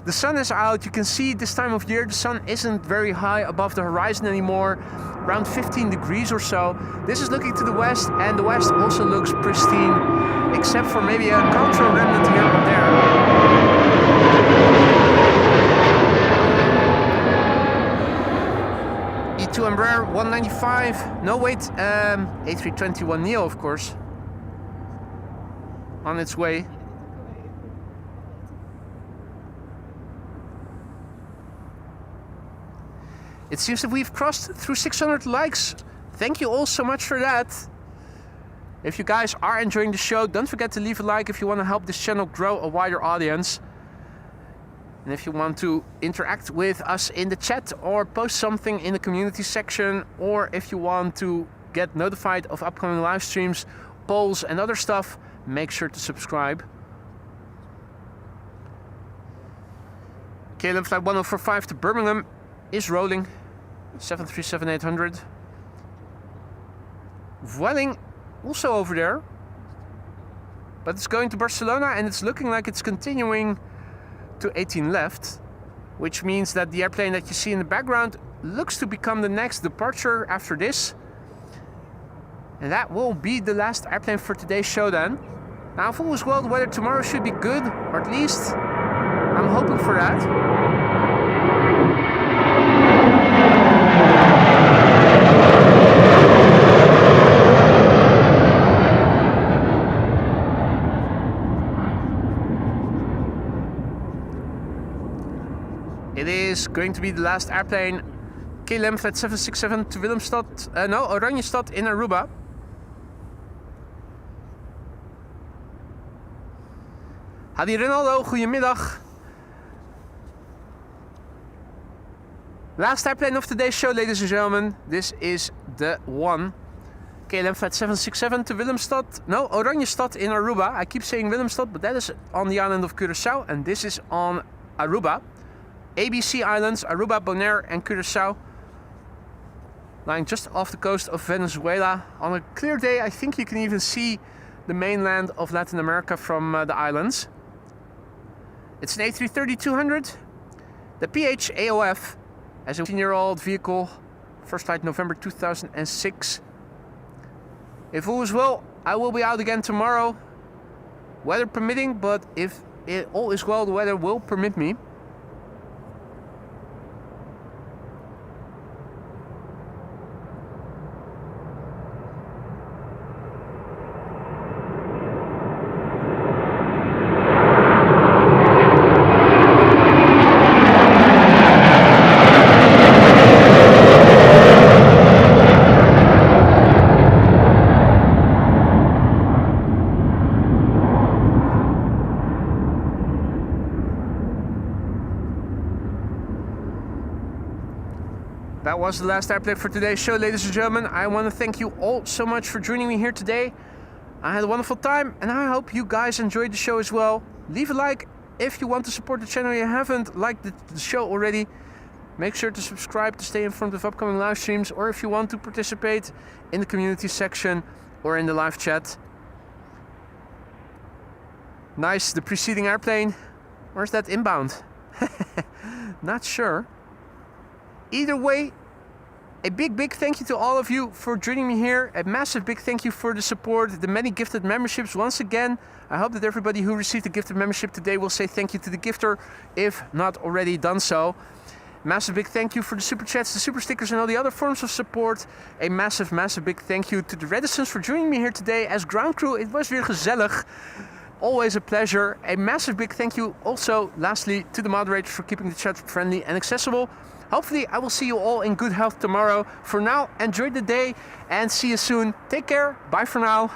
The sun is out. You can see this time of year the sun isn't very high above the horizon anymore, around 15 degrees or so. This is looking to the west, and the west also looks pristine, except for maybe a cultural remnant here or there. E2 Embraer 195, no wait, A321neo of course, on its way. It seems that we've crossed through 600 likes. Thank you all so much for that. If you guys are enjoying the show, don't forget to leave a like if you want to help this channel grow a wider audience. And if you want to interact with us in the chat or post something in the community section, or if you want to get notified of upcoming live streams, polls and other stuff, make sure to subscribe. KLM flight 1045 to Birmingham is rolling. 737-800. Vueling also over there. But it's going to Barcelona and it's looking like it's continuing to 18 left. Which means that the airplane that you see in the background looks to become the next departure after this. And that will be the last airplane for today's show then. Now if all is well, the weather tomorrow should be good. Or at least I'm hoping for that. It is going to be the last airplane. KLM flight 767 to Oranjestad in Aruba. Hadi Ronaldo, goedemiddag. Last airplane of today's show, ladies and gentlemen. This is the one. KLM flight 767 to Oranjestad in Aruba. I keep saying Willemstad, but that is on the island of Curaçao, and this is on Aruba. ABC Islands, Aruba, Bonaire and Curaçao, lying just off the coast of Venezuela. On a clear day, I think you can even see the mainland of Latin America from the islands. It's an A330-200. The PH-AOF as a 15-year-old vehicle. First flight November 2006. If all is well, I will be out again tomorrow, weather permitting, but if all is well, the weather will permit me. That was the last airplane for today's show, ladies and gentlemen. I want to thank you all so much for joining me here today. I had a wonderful time and I hope you guys enjoyed the show as well. Leave a like if you want to support the channel. You haven't liked the show already. Make sure to subscribe to stay informed of upcoming live streams, or if you want to participate in the community section or in the live chat. Nice, the preceding airplane. Where's that inbound? Not sure. Either way, a big thank you to all of you for joining me here. A massive big thank you for the support, the many gifted memberships. Once again, I hope that everybody who received a gifted membership today will say thank you to the gifter, if not already done so. Massive big thank you for the super chats, the super stickers and all the other forms of support. A massive big thank you to the Reticents for joining me here today as ground crew. It was weer gezellig. Always a pleasure. A massive big thank you also, lastly, to the moderators for keeping the chat friendly and accessible. Hopefully, I will see you all in good health tomorrow. For now, enjoy the day and see you soon. Take care. Bye for now.